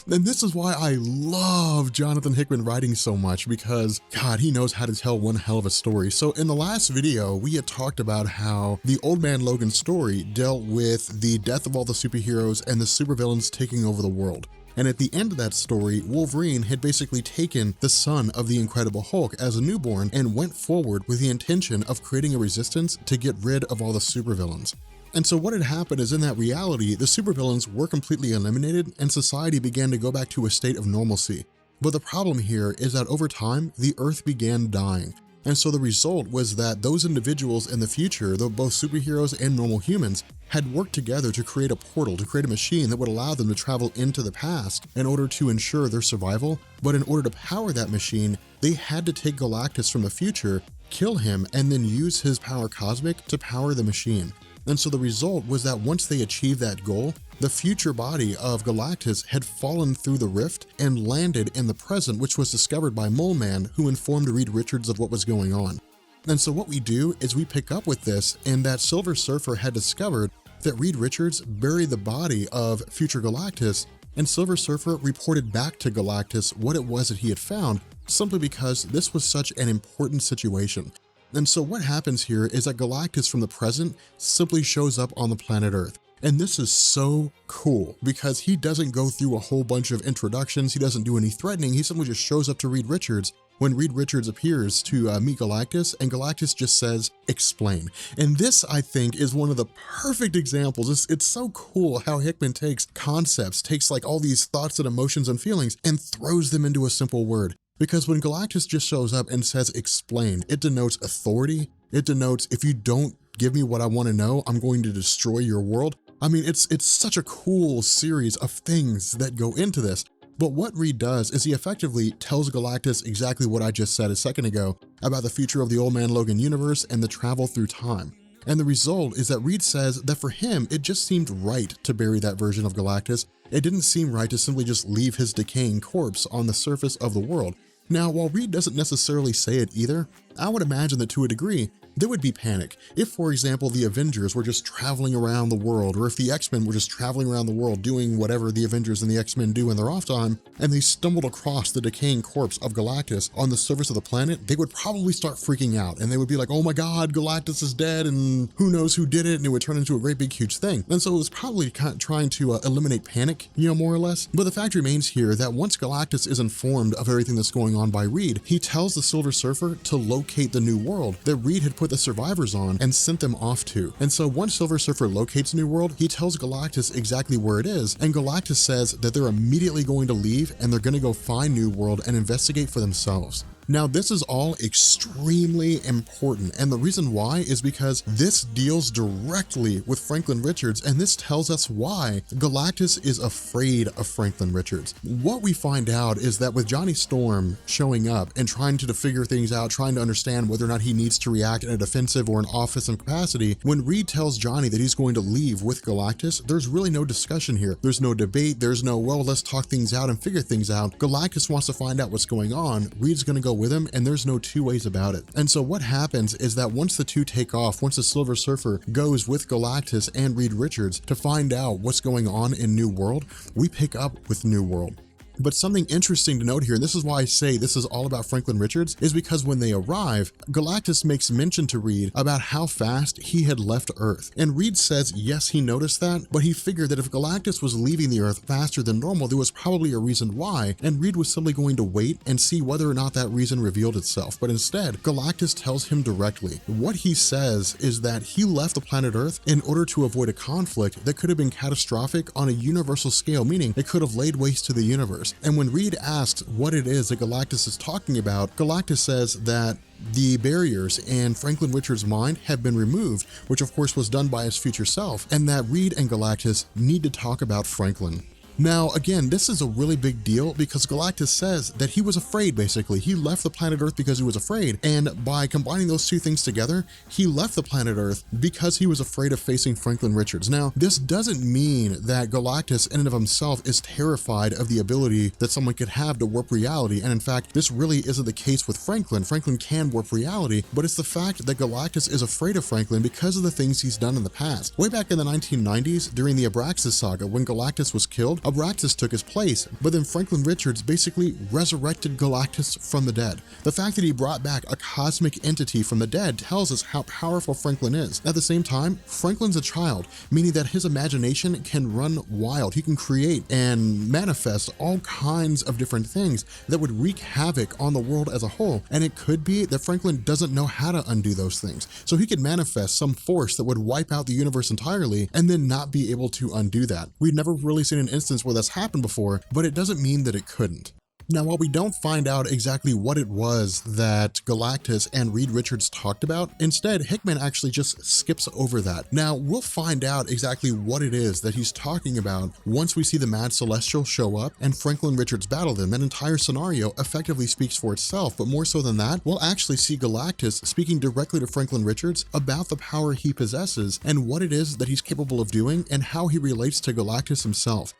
And this is why I love Jonathan Hickman writing so much, because God, he knows how to tell one hell of a story. So in the last video, we had talked about how the Old Man Logan story dealt with the death of all the superheroes and the supervillains taking over the world. And at the end of that story, Wolverine had basically taken the son of the Incredible Hulk as a newborn and went forward with the intention of creating a resistance to get rid of all the supervillains. And so what had happened is, in that reality, the supervillains were completely eliminated and society began to go back to a state of normalcy. But the problem here is that over time, the Earth began dying. And so the result was that those individuals in the future, though both superheroes and normal humans, had worked together to create a portal, to create a machine that would allow them to travel into the past in order to ensure their survival. But in order to power that machine, they had to take Galactus from the future, kill him, and then use his power cosmic to power the machine. And so the result was that once they achieved that goal, the future body of Galactus had fallen through the rift and landed in the present, which was discovered by Mole Man, who informed Reed Richards of what was going on. And so what we do is we pick up with this, and that Silver Surfer had discovered that Reed Richards buried the body of future Galactus, and Silver Surfer reported back to Galactus what it was that he had found, simply because this was such an important situation. And so what happens here is that Galactus from the present simply shows up on the planet Earth. And this is so cool because he doesn't go through a whole bunch of introductions. He doesn't do any threatening. He simply just shows up to Reed Richards when Reed Richards appears to meet Galactus, and Galactus just says, explain. And this, I think, is one of the perfect examples. It's so cool how Hickman takes concepts, takes like all these thoughts and emotions and feelings and throws them into a simple word. Because when Galactus just shows up and says explain, it denotes authority. It denotes, if you don't give me what I want to know, I'm going to destroy your world. I mean, it's such a cool series of things that go into this. But what Reed does is he effectively tells Galactus exactly what I just said a second ago about the future of the Old Man Logan universe and the travel through time. And the result is that Reed says that for him, it just seemed right to bury that version of Galactus. It didn't seem right to simply just leave his decaying corpse on the surface of the world. Now, while Reed doesn't necessarily say it either, I would imagine that to a degree, there would be panic. If, for example, the Avengers were just traveling around the world, or if the X-Men were just traveling around the world doing whatever the Avengers and the X-Men do in their off time, and they stumbled across the decaying corpse of Galactus on the surface of the planet, they would probably start freaking out, and they would be like, oh my God, Galactus is dead, and who knows who did it, and it would turn into a great big huge thing. And so it was probably kind of trying to eliminate panic, more or less. But the fact remains here that once Galactus is informed of everything that's going on by Reed, he tells the Silver Surfer to locate the new world that Reed had put the survivors on and sent them off to. And so once Silver Surfer locates New World, he tells Galactus exactly where it is, and Galactus says that they're immediately going to leave and they're going to go find New World and investigate for themselves. Now, this is all extremely important, and the reason why is because this deals directly with Franklin Richards, and this tells us why Galactus is afraid of Franklin Richards. What we find out is that with Johnny Storm showing up and trying to figure things out, trying to understand whether or not he needs to react in a defensive or an offensive capacity, when Reed tells Johnny that he's going to leave with Galactus, there's really no discussion here. There's no debate. There's no, well, let's talk things out and figure things out. Galactus wants to find out what's going on. Reed's going to go with him, and there's no two ways about it. And so what happens is that once the two take off, once the Silver Surfer goes with Galactus and Reed Richards to find out what's going on in New World, we pick up with New World. But something interesting to note here, and this is why I say this is all about Franklin Richards, is because when they arrive, Galactus makes mention to Reed about how fast he had left Earth. And Reed says, yes, he noticed that, but he figured that if Galactus was leaving the Earth faster than normal, there was probably a reason why, and Reed was simply going to wait and see whether or not that reason revealed itself. But instead, Galactus tells him directly. What he says is that he left the planet Earth in order to avoid a conflict that could have been catastrophic on a universal scale, meaning it could have laid waste to the universe. And when Reed asks what it is that Galactus is talking about, Galactus says that the barriers in Franklin Richards' mind have been removed, which of course was done by his future self, and that Reed and Galactus need to talk about Franklin. Now, again, this is a really big deal because Galactus says that he was afraid, basically. He left the planet Earth because he was afraid, and by combining those two things together, he left the planet Earth because he was afraid of facing Franklin Richards. Now, this doesn't mean that Galactus in and of himself is terrified of the ability that someone could have to warp reality, and in fact, this really isn't the case with Franklin. Franklin can warp reality, but it's the fact that Galactus is afraid of Franklin because of the things he's done in the past. Way back in the 1990s, during the Abraxas saga, when Galactus was killed, Abraxas took his place, but then Franklin Richards basically resurrected Galactus from the dead. The fact that he brought back a cosmic entity from the dead tells us how powerful Franklin is. At the same time, Franklin's a child, meaning that his imagination can run wild. He can create and manifest all kinds of different things that would wreak havoc on the world as a whole, and it could be that Franklin doesn't know how to undo those things. So he could manifest some force that would wipe out the universe entirely and then not be able to undo that. We've never really seen an instance where that's happened before, but it doesn't mean that it couldn't. Now, while we don't find out exactly what it was that Galactus and Reed Richards talked about, instead, Hickman actually just skips over that. Now, we'll find out exactly what it is that he's talking about once we see the Mad Celestial show up and Franklin Richards battle them. That entire scenario effectively speaks for itself, but more so than that, we'll actually see Galactus speaking directly to Franklin Richards about the power he possesses and what it is that he's capable of doing and how he relates to Galactus himself.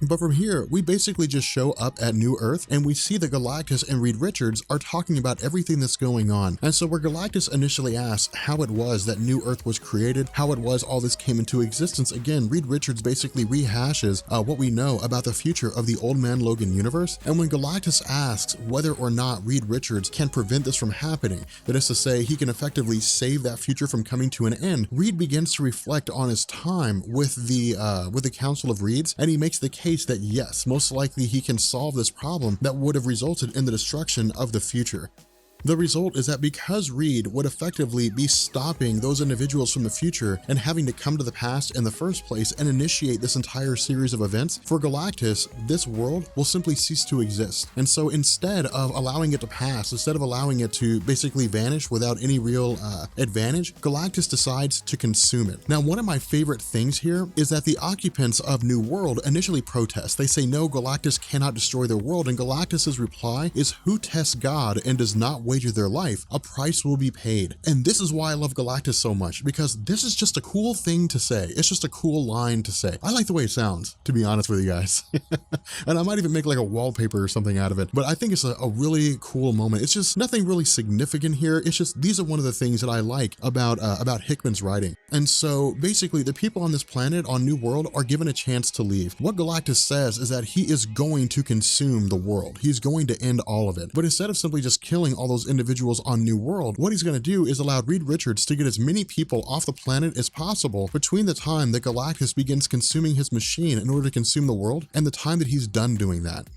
But from here, we basically just show up at New Earth and we see that Galactus and Reed Richards are talking about everything that's going on. And so where Galactus initially asks how it was that New Earth was created, how it was all this came into existence, again, Reed Richards basically rehashes what we know about the future of the old Man Logan universe. And when Galactus asks whether or not Reed Richards can prevent this from happening, that is to say, he can effectively save that future from coming to an end, Reed begins to reflect on his time with the Council of Reeds, and he makes the case that yes, most likely he can solve this problem that would have resulted in the destruction of the future. The result is that because Reed would effectively be stopping those individuals from the future and having to come to the past in the first place and initiate this entire series of events, for Galactus, this world will simply cease to exist. And so instead of allowing it to pass, instead of allowing it to basically vanish without any real advantage, Galactus decides to consume it. Now, one of my favorite things here is that the occupants of New World initially protest. They say, no, Galactus cannot destroy their world, and Galactus's reply is, who tests God and does not wager their life, a price will be paid. And this is why I love Galactus so much, because this is just a cool thing to say. It's just a cool line to say. I like the way it sounds, to be honest with you guys. And I might even make like a wallpaper or something out of it, but I think it's a really cool moment. It's just nothing really significant here. It's just, these are one of the things that I like about Hickman's writing. And so basically the people on this planet, on New World, are given a chance to leave. What Galactus says is that he is going to consume the world. He's going to end all of it. But instead of simply just killing all those individuals on New World, what he's going to do is allow Reed Richards to get as many people off the planet as possible between the time that Galactus begins consuming his machine in order to consume the world and the time that he's done doing that.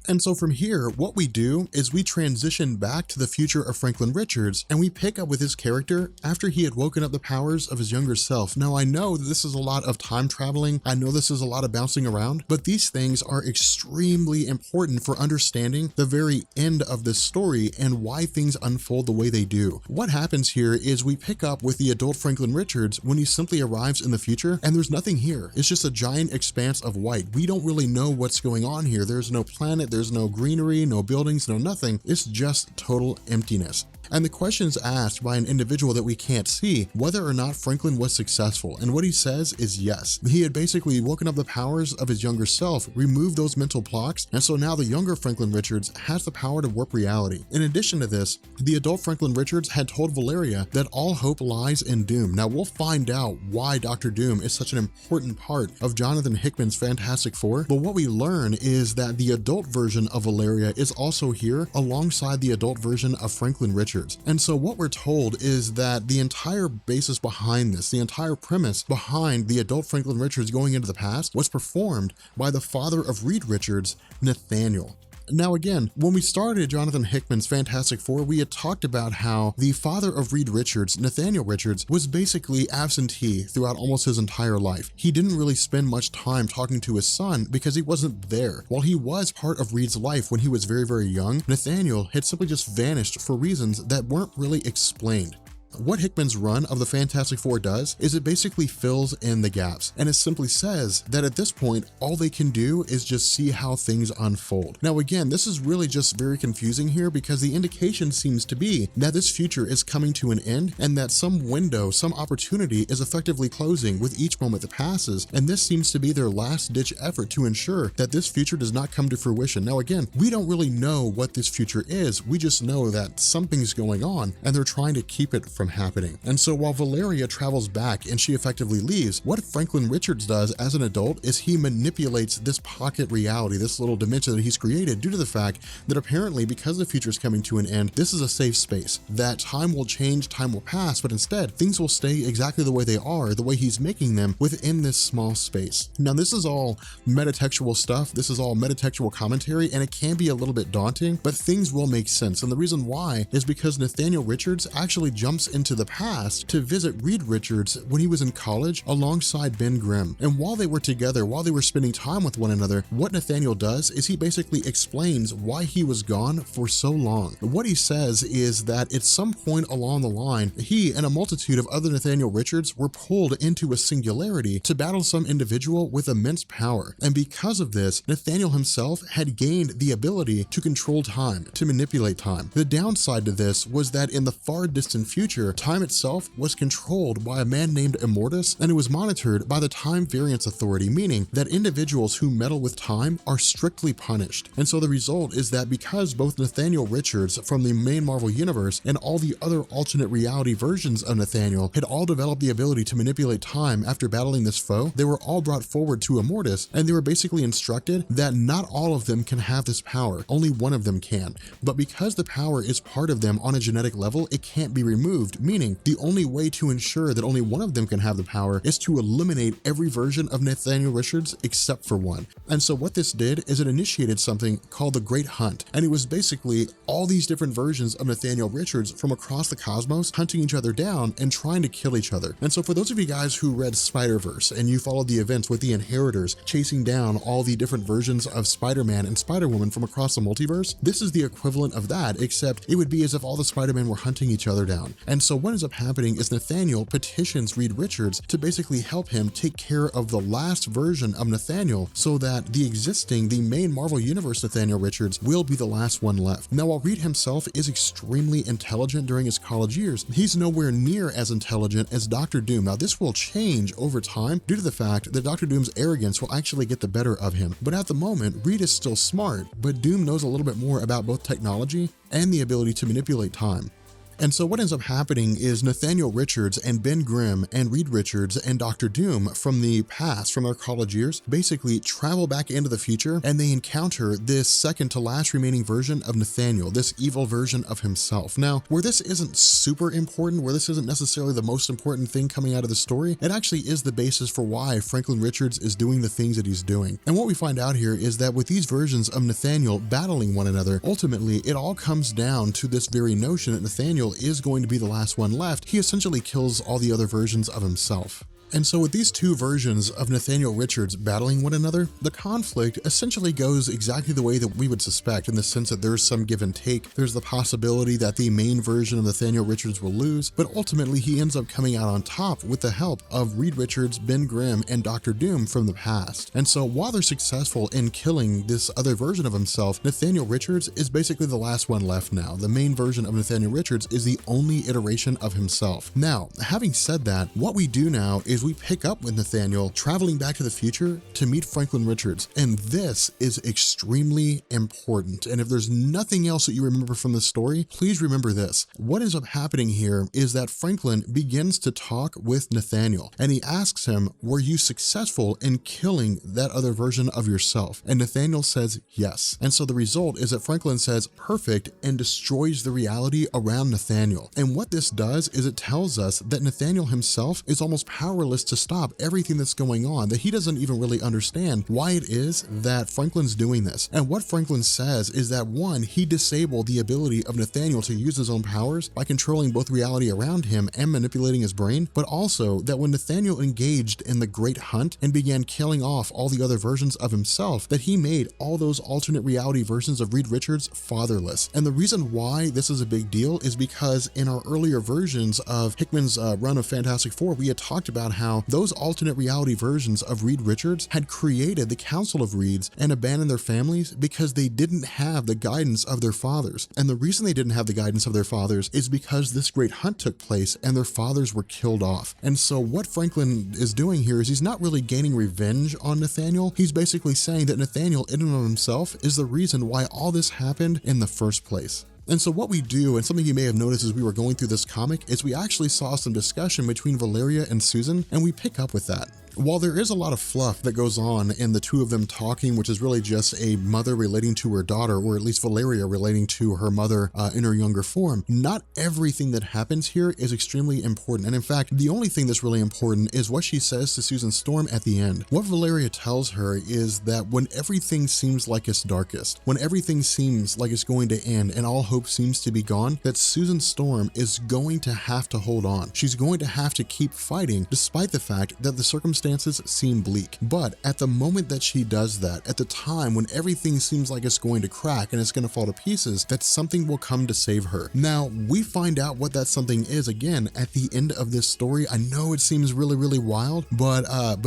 And so from here, what we do is we transition back to the future of Franklin Richards, and we pick up with his character after he had woken up the powers of his younger self. Now, I know that this is a lot of time traveling. I know this is a lot of bouncing around, but these things are extremely important for understanding the very end of this story and why things unfold the way they do. What happens here is we pick up with the adult Franklin Richards when he simply arrives in the future, and there's nothing here. It's just a giant expanse of white. We don't really know what's going on here. There's no planet, there's no greenery, no buildings, no nothing. It's just total emptiness. And the question is asked by an individual that we can't see whether or not Franklin was successful. And what he says is yes. He had basically woken up the powers of his younger self, removed those mental blocks, and so now the younger Franklin Richards has the power to warp reality. In addition to this, the adult Franklin Richards had told Valeria that all hope lies in Doom. Now we'll find out why Dr. Doom is such an important part of Jonathan Hickman's Fantastic Four, but what we learn is that the adult version of Valeria is also here alongside the adult version of Franklin Richards. And so what we're told is that the entire basis behind this, the entire premise behind the adult Franklin Richards going into the past was performed by the father of Reed Richards, Nathaniel. Now again, when we started Jonathan Hickman's Fantastic Four, we had talked about how the father of Reed Richards, Nathaniel Richards, was basically absentee throughout almost his entire life. He didn't really spend much time talking to his son because he wasn't there. While he was part of Reed's life when he was very, very young, Nathaniel had simply just vanished for reasons that weren't really explained. What Hickman's run of the Fantastic Four does is it basically fills in the gaps, and it simply says that at this point, all they can do is just see how things unfold. Now again, this is really just very confusing here because the indication seems to be that this future is coming to an end and that some window, some opportunity is effectively closing with each moment that passes, and this seems to be their last-ditch effort to ensure that this future does not come to fruition. Now again, we don't really know what this future is, we just know that something's going on and they're trying to keep it from happening. And so while Valeria travels back and she effectively leaves, what Franklin Richards does as an adult is he manipulates this pocket reality, this little dimension that he's created, due to the fact that apparently because the future is coming to an end, this is a safe space, that time will change, time will pass, but instead things will stay exactly the way they are, the way he's making them within this small space. Now this is all metatextual stuff, this is all metatextual commentary, and it can be a little bit daunting, but things will make sense. And the reason why is because Nathaniel Richards actually jumps into the past to visit Reed Richards when he was in college alongside Ben Grimm. And while they were together, while they were spending time with one another, what Nathaniel does is he basically explains why he was gone for so long. What he says is that at some point along the line, he and a multitude of other Nathaniel Richards were pulled into a singularity to battle some individual with immense power. And because of this, Nathaniel himself had gained the ability to control time, to manipulate time. The downside to this was that in the far distant future, time itself was controlled by a man named Immortus, and it was monitored by the Time Variance Authority, meaning that individuals who meddle with time are strictly punished. And so the result is that because both Nathaniel Richards from the main Marvel universe and all the other alternate reality versions of Nathaniel had all developed the ability to manipulate time after battling this foe, they were all brought forward to Immortus, and they were basically instructed that not all of them can have this power, only one of them can. But because the power is part of them on a genetic level, it can't be removed, meaning the only way to ensure that only one of them can have the power is to eliminate every version of Nathaniel Richards except for one. And so what this did is it initiated something called the Great Hunt, and it was basically all these different versions of Nathaniel Richards from across the cosmos hunting each other down and trying to kill each other. And so for those of you guys who read Spider-Verse and you followed the events with the Inheritors chasing down all the different versions of Spider-Man and Spider-Woman from across the multiverse, this is the equivalent of that, except it would be as if all the Spider-Man were hunting each other down. And so what ends up happening is Nathaniel petitions Reed Richards to basically help him take care of the last version of Nathaniel so that the main Marvel Universe Nathaniel Richards will be the last one left. Now, while Reed himself is extremely intelligent during his college years, he's nowhere near as intelligent as Dr. Doom. Now, this will change over time due to the fact that Dr. Doom's arrogance will actually get the better of him. But at the moment, Reed is still smart, but Doom knows a little bit more about both technology and the ability to manipulate time. And so what ends up happening is Nathaniel Richards and Ben Grimm and Reed Richards and Dr. Doom from the past, from their college years, basically travel back into the future, and they encounter this second to last remaining version of Nathaniel, this evil version of himself. Now, where this isn't super important, where this isn't necessarily the most important thing coming out of the story, it actually is the basis for why Franklin Richards is doing the things that he's doing. And what we find out here is that with these versions of Nathaniel battling one another, ultimately it all comes down to this very notion that Nathaniel is going to be the last one left. He essentially kills all the other versions of himself. And so with these two versions of Nathaniel Richards battling one another, the conflict essentially goes exactly the way that we would suspect, in the sense that there's some give and take. There's the possibility that the main version of Nathaniel Richards will lose, but ultimately he ends up coming out on top with the help of Reed Richards, Ben Grimm, and Dr. Doom from the past. And so while they're successful in killing this other version of himself, Nathaniel Richards is basically the last one left now. The main version of Nathaniel Richards is the only iteration of himself. Now, having said that, what we do now is we pick up with Nathaniel traveling back to the future to meet Franklin Richards. And this is extremely important. And if there's nothing else that you remember from this story, please remember this. What ends up happening here is that Franklin begins to talk with Nathaniel, and he asks him, were you successful in killing that other version of yourself? And Nathaniel says yes. And so the result is that Franklin says perfect and destroys the reality around Nathaniel. And what this does is it tells us that Nathaniel himself is almost powerless powerless to stop everything that's going on, that he doesn't even really understand why it is that Franklin's doing this. And what Franklin says is that, one, he disabled the ability of Nathaniel to use his own powers by controlling both reality around him and manipulating his brain, but also that when Nathaniel engaged in the Great Hunt and began killing off all the other versions of himself, that he made all those alternate reality versions of Reed Richards fatherless. And the reason why this is a big deal is because in our earlier versions of Hickman's run of Fantastic Four, we had talked about how those alternate reality versions of Reed Richards had created the Council of Reeds and abandoned their families because they didn't have the guidance of their fathers. And the reason they didn't have the guidance of their fathers is because this great hunt took place and their fathers were killed off. And so what Franklin is doing here is he's not really gaining revenge on Nathaniel. He's basically saying that Nathaniel in and of himself is the reason why all this happened in the first place. And so what we do, and something you may have noticed as we were going through this comic, is we actually saw some discussion between Valeria and Susan, and we pick up with that. While there is a lot of fluff that goes on in the two of them talking, which is really just a mother relating to her daughter, or at least Valeria relating to her mother in her younger form, not everything that happens here is extremely important. And in fact, the only thing that's really important is what she says to Susan Storm at the end. What Valeria tells her is that when everything seems like it's darkest, when everything seems like it's going to end and all hope seems to be gone, that Susan Storm is going to have to hold on. She's going to have to keep fighting despite the fact that the circumstances seem bleak. But at the moment that she does that, at the time when everything seems like it's going to crack and it's going to fall to pieces, that something will come to save her. Now, we find out what that something is again at the end of this story. I know it seems really wild, but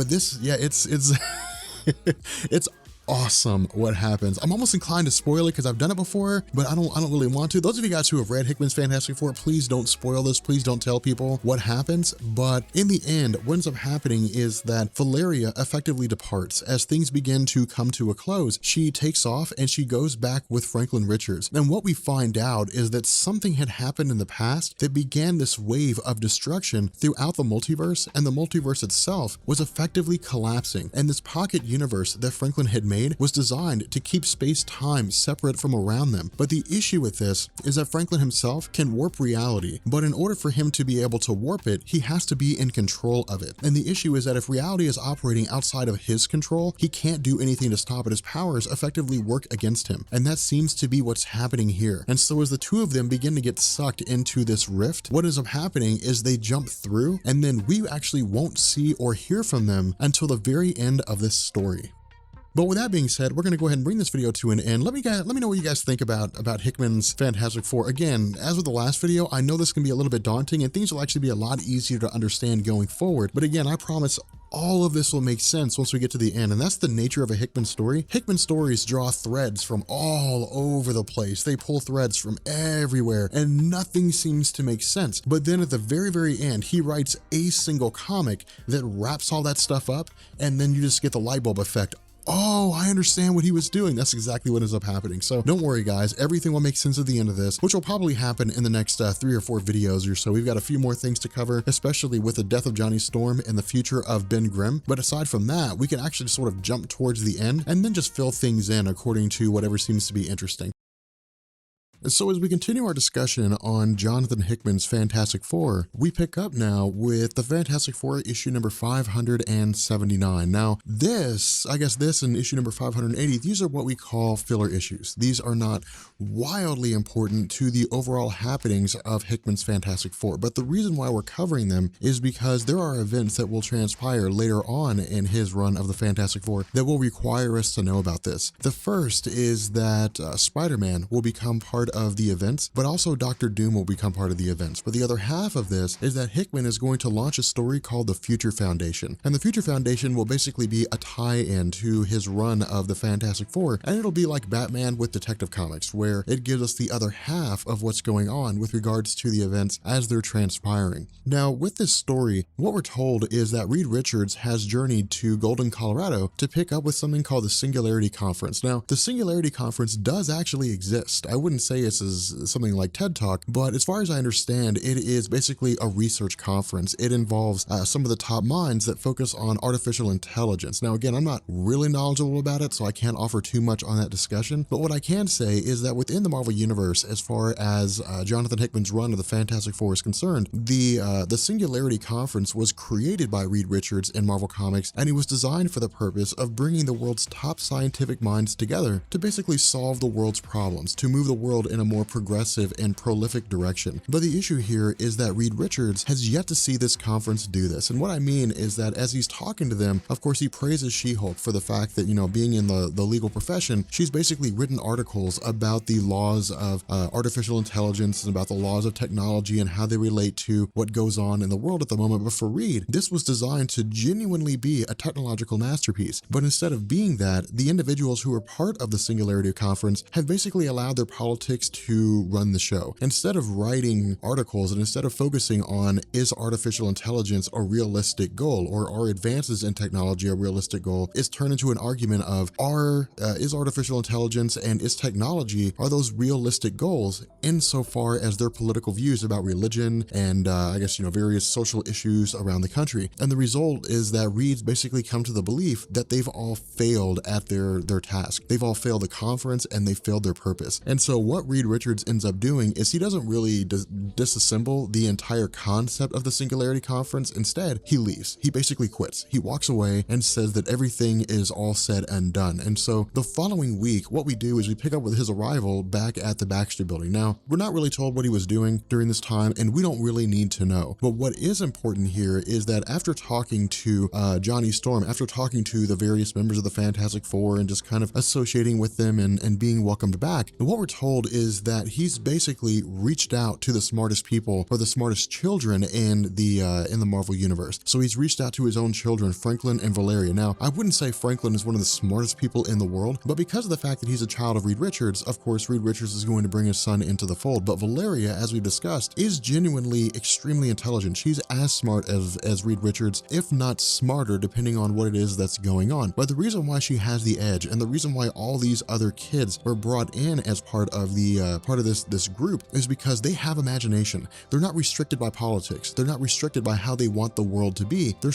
this, yeah, it's it's awesome what happens. I'm almost inclined to spoil it because I've done it before, but I don't really want to. Those of you guys who have read Hickman's Fantastic Four, please don't spoil this. Please don't tell people what happens. But in the end, what ends up happening is that Valeria effectively departs. As things begin to come to a close, she takes off and she goes back with Franklin Richards. And what we find out is that something had happened in the past that began this wave of destruction throughout the multiverse, and the multiverse itself was effectively collapsing. And this pocket universe that Franklin had made was designed to keep space-time separate from around them. But the issue with this is that Franklin himself can warp reality, but in order for him to be able to warp it, he has to be in control of it. And the issue is that if reality is operating outside of his control, he can't do anything to stop it. His powers effectively work against him. And that seems to be what's happening here. And so as the two of them begin to get sucked into this rift, what ends up happening is they jump through, and then we actually won't see or hear from them until the very end of this story. But with that being said, we're going to go ahead and bring this video to an end. Let me know what you guys think about Hickman's Fantastic Four. Again, as with the last video, I know this can be a little bit daunting and things will actually be a lot easier to understand going forward. But again, I promise all of this will make sense once we get to the end, and that's the nature of a Hickman story. Hickman stories draw threads from all over the place. They pull threads from everywhere, and nothing seems to make sense. But then at the very end, he writes a single comic that wraps all that stuff up, and then you just get the light bulb effect. Oh, I understand what he was doing. That's exactly what ends up happening. So don't worry, guys. Everything will make sense at the end of this, which will probably happen in the next 3 or 4 videos or so. We've got a few more things to cover, especially with the death of Johnny Storm and the future of Ben Grimm. But aside from that, we can actually sort of jump towards the end and then just fill things in according to whatever seems to be interesting. So as we continue our discussion on Jonathan Hickman's Fantastic Four, we pick up now with the Fantastic Four issue number 579. Now this and issue number 580, these are what we call filler issues. These are not wildly important to the overall happenings of Hickman's Fantastic Four, but the reason why we're covering them is because there are events that will transpire later on in his run of the Fantastic Four that will require us to know about this. The first is that Spider-Man will become part of the events, but also Dr. Doom will become part of the events. But the other half of this is that Hickman is going to launch a story called the Future Foundation. And the Future Foundation will basically be a tie-in to his run of the Fantastic Four, and it'll be like Batman with Detective Comics, where it gives us the other half of what's going on with regards to the events as they're transpiring. Now, with this story, what we're told is that Reed Richards has journeyed to Golden, Colorado to pick up with something called the Singularity Conference. Now, the Singularity Conference does actually exist. I wouldn't say say this is something like TED Talk, but as far as I understand, it is basically a research conference. It involves some of the top minds that focus on artificial intelligence. Now, again, I'm not really knowledgeable about it, so I can't offer too much on that discussion, but what I can say is that within the Marvel Universe, as far as Jonathan Hickman's run of the Fantastic Four is concerned, the Singularity Conference was created by Reed Richards in Marvel Comics, and it was designed for the purpose of bringing the world's top scientific minds together to basically solve the world's problems, to move the world in a more progressive and prolific direction. But the issue here is that Reed Richards has yet to see this conference do this. And what I mean is that as he's talking to them, of course, he praises She-Hulk for the fact that, being in the legal profession, she's basically written articles about the laws of artificial intelligence and about the laws of technology and how they relate to what goes on in the world at the moment. But for Reed, this was designed to genuinely be a technological masterpiece. But instead of being that, the individuals who were part of the Singularity Conference have basically allowed their politics to run the show. Instead of writing articles and instead of focusing on, is artificial intelligence a realistic goal, or are advances in technology a realistic goal, it's turned into an argument of is artificial intelligence and is technology, are those realistic goals insofar as their political views about religion and I guess various social issues around the country. And the result is that Reed's basically come to the belief that they've all failed at their task. They've all failed the conference and they failed their purpose. And so what Reed Richards ends up doing is he doesn't really disassemble the entire concept of the Singularity Conference. Instead, he leaves. He basically quits. He walks away and says that everything is all said and done. And so the following week, what we do is we pick up with his arrival back at the Baxter building. Now, we're not really told what he was doing during this time, and we don't really need to know. But what is important here is that after talking to Johnny Storm, after talking to the various members of the Fantastic Four and just kind of associating with them and being welcomed back, what we're told is that he's basically reached out to the smartest people or the smartest children in the Marvel Universe. So he's reached out to his own children, Franklin and Valeria. Now, I wouldn't say Franklin is one of the smartest people in the world, but because of the fact that he's a child of Reed Richards, of course, Reed Richards is going to bring his son into the fold. But Valeria, as we've discussed, is genuinely extremely intelligent. She's as smart as Reed Richards, if not smarter, depending on what it is that's going on. But the reason why she has the edge and the reason why all these other kids were brought in as part of this group is because they have imagination. They're not restricted by politics. They're not restricted by how they want the world to be. They're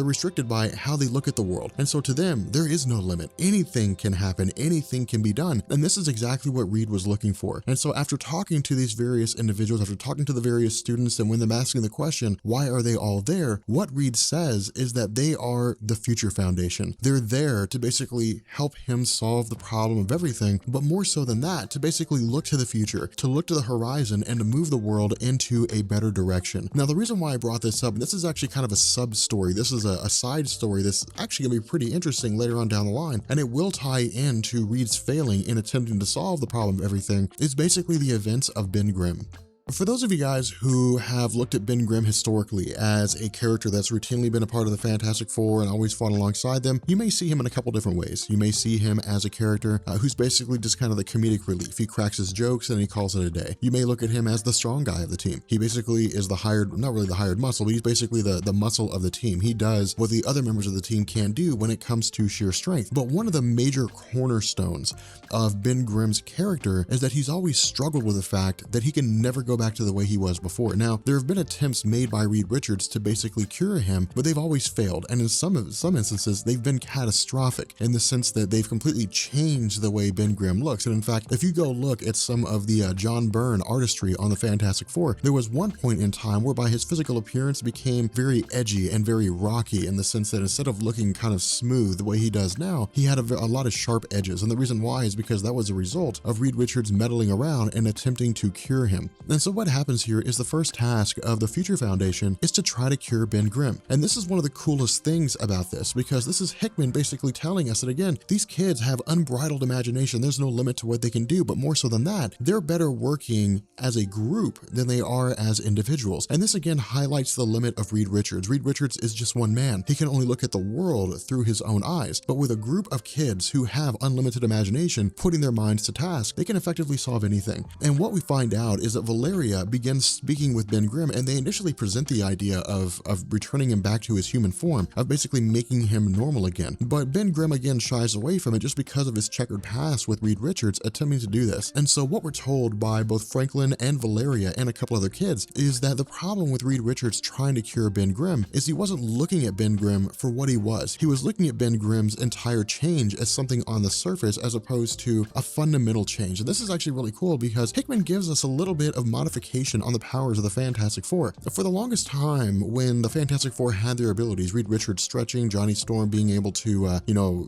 restricted by how they look at the world. And so to them, there is no limit. Anything can happen. Anything can be done. And this is exactly what Reed was looking for. And so after talking to these various individuals, after talking to the various students, and when them asking the question, why are they all there? What Reed says is that they are the Future Foundation. They're there to basically help him solve the problem of everything, but more so than that, to basically look to the future, to look to the horizon, and to move the world into a better direction. Now, the reason why I brought this up, and this is actually kind of a sub-story, this is a side story that's actually going to be pretty interesting later on down the line, and it will tie into Reed's failing in attempting to solve the problem of everything, is basically the events of Ben Grimm. For those of you guys who have looked at Ben Grimm historically as a character that's routinely been a part of the Fantastic Four and always fought alongside them, you may see him in a couple different ways. You may see him as a character who's basically just kind of the comedic relief. He cracks his jokes and he calls it a day. You may look at him as the strong guy of the team. He basically is the hired, not really the hired muscle, but he's basically the muscle of the team. He does what the other members of the team can't do when it comes to sheer strength. But one of the major cornerstones of Ben Grimm's character is that he's always struggled with the fact that he can never go back to the way he was before. Now, there have been attempts made by Reed Richards to basically cure him, but they've always failed. And in some instances, they've been catastrophic in the sense that they've completely changed the way Ben Grimm looks. And in fact, if you go look at some of the John Byrne artistry on the Fantastic Four, there was one point in time whereby his physical appearance became very edgy and very rocky in the sense that instead of looking kind of smooth the way he does now, he had a lot of sharp edges. And the reason why is because that was a result of Reed Richards meddling around and attempting to cure him. And so what happens here is the first task of the Future Foundation is to try to cure Ben Grimm. And this is one of the coolest things about this, because this is Hickman basically telling us that, again, these kids have unbridled imagination. There's no limit to what they can do, but more so than that, they're better working as a group than they are as individuals. And this again highlights the limit of Reed Richards. Reed Richards is just one man. He can only look at the world through his own eyes. But with a group of kids who have unlimited imagination, putting their minds to task, they can effectively solve anything. And what we find out is that Valeria Valeria begins speaking with Ben Grimm, and they initially present the idea of returning him back to his human form, of basically making him normal again. But Ben Grimm again shies away from it just because of his checkered past with Reed Richards attempting to do this. And so what we're told by both Franklin and Valeria and a couple other kids is that the problem with Reed Richards trying to cure Ben Grimm is he wasn't looking at Ben Grimm for what he was. He was looking at Ben Grimm's entire change as something on the surface as opposed to a fundamental change. And this is actually really cool because Hickman gives us a little bit of modification on the powers of the Fantastic Four. For the longest time, when the Fantastic Four had their abilities, Reed Richards stretching, Johnny Storm being able to,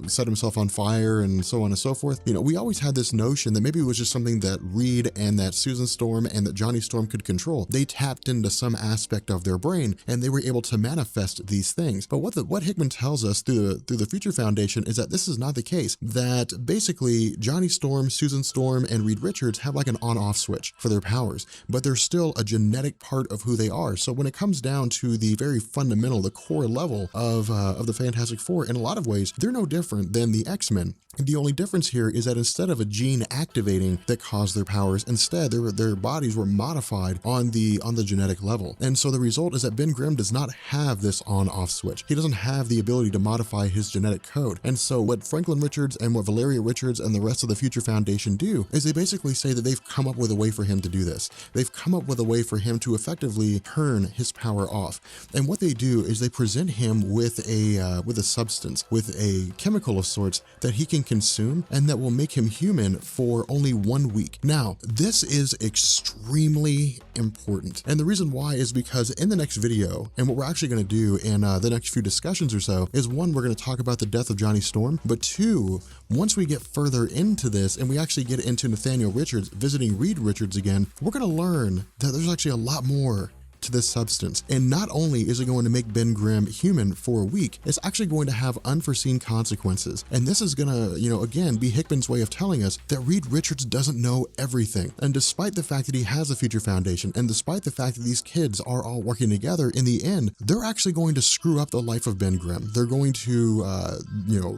set himself on fire and so on and so forth, we always had this notion that maybe it was just something that Reed and that Susan Storm and that Johnny Storm could control. They tapped into some aspect of their brain and they were able to manifest these things. But what Hickman tells us through the Future Foundation is that this is not the case, that basically Johnny Storm, Susan Storm, and Reed Richards have like an on-off switch for their powers, but they're still a genetic part of who they are. So when it comes down to the very fundamental, the core level of the Fantastic Four, in a lot of ways, they're no different than the X-Men. The only difference here is that instead of a gene activating that caused their powers, instead their bodies were modified on the genetic level. And so the result is that Ben Grimm does not have this on-off switch. He doesn't have the ability to modify his genetic code. And so what Franklin Richards and what Valeria Richards and the rest of the Future Foundation do is they basically say that they've come up with a way for him to do this. They've come up with a way for him to effectively turn his power off. And what they do is they present him with a substance, with a chemical of sorts that he can consume and that will make him human for only 1 week. Now, this is extremely important. And the reason why is because in the next video, and what we're actually going to do in the next few discussions or so, is one, we're going to talk about the death of Johnny Storm, but two, once we get further into this and we actually get into Nathaniel Richards visiting Reed Richards again, we're going to learn that there's actually a lot more to this substance. And not only is it going to make Ben Grimm human for a week, it's actually going to have unforeseen consequences. And this is gonna, again, be Hickman's way of telling us that Reed Richards doesn't know everything. And despite the fact that he has a Future Foundation, and despite the fact that these kids are all working together, in the end, they're actually going to screw up the life of Ben Grimm. They're going to,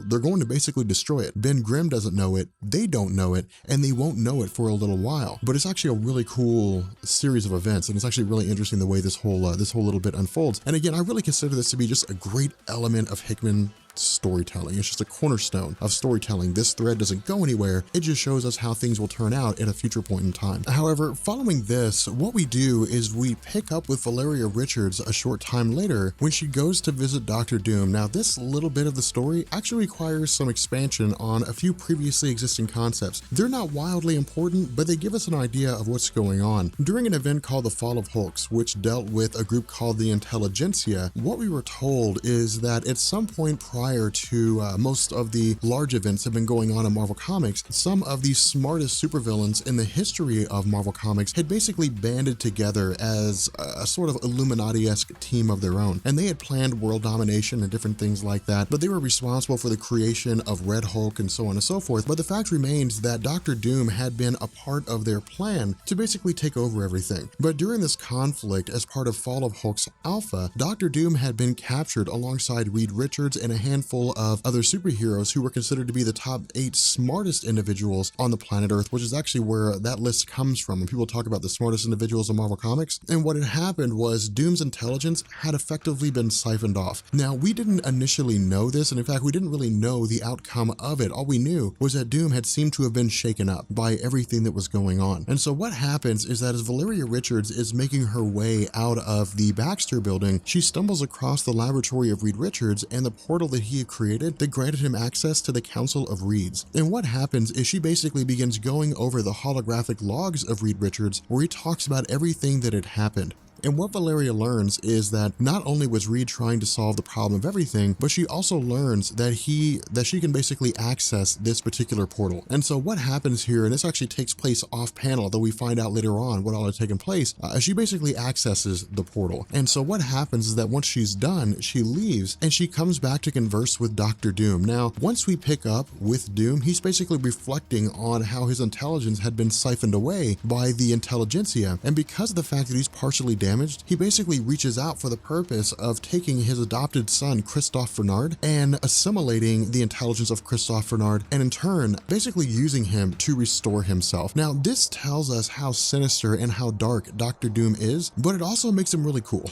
they're going to basically destroy it. Ben Grimm doesn't know it, they don't know it, and they won't know it for a little while. But it's actually a really cool series of events, and it's actually really interesting the way this whole little bit unfolds. And again, I really consider this to be just a great element of Hickman storytelling. It's just a cornerstone of storytelling. This thread doesn't go anywhere. It just shows us how things will turn out at a future point in time. However, following this, what we do is we pick up with Valeria Richards a short time later when she goes to visit Dr. Doom. Now, this little bit of the story actually requires some expansion on a few previously existing concepts. They're not wildly important, but they give us an idea of what's going on. During an event called the Fall of Hulks, which dealt with a group called the Intelligentsia, what we were told is that at some point prior to most of the large events have been going on in Marvel Comics, some of the smartest supervillains in the history of Marvel Comics had basically banded together as a sort of Illuminati-esque team of their own. And they had planned world domination and different things like that, but they were responsible for the creation of Red Hulk and so on and so forth. But the fact remains that Dr. Doom had been a part of their plan to basically take over everything. But during this conflict, as part of Fall of Hulks Alpha, Dr. Doom had been captured alongside Reed Richards and a handful of other superheroes who were considered to be the top 8 smartest individuals on the planet Earth, which is actually where that list comes from when people talk about the smartest individuals in Marvel Comics. And what had happened was Doom's intelligence had effectively been siphoned off. Now, we didn't initially know this, and in fact, we didn't really know the outcome of it. All we knew was that Doom had seemed to have been shaken up by everything that was going on. And so what happens is that as Valeria Richards is making her way out of the Baxter building, she stumbles across the laboratory of Reed Richards and the portal that he had created that granted him access to the Council of Reeds. And what happens is she basically begins going over the holographic logs of Reed Richards where he talks about everything that had happened. And what Valeria learns is that not only was Reed trying to solve the problem of everything, but she also learns that she can basically access this particular portal. And so what happens here, and this actually takes place off panel, though we find out later on what all had taken place, she basically accesses the portal. And so what happens is that once she's done, she leaves and she comes back to converse with Dr. Doom. Now, once we pick up with Doom, he's basically reflecting on how his intelligence had been siphoned away by the Intelligentsia. And because of the fact that he's partially damaged damaged, he basically reaches out for the purpose of taking his adopted son, Christophe Bernard, and assimilating the intelligence of Christophe Bernard, and in turn, basically using him to restore himself. Now, this tells us how sinister and how dark Doctor Doom is, but it also makes him really cool.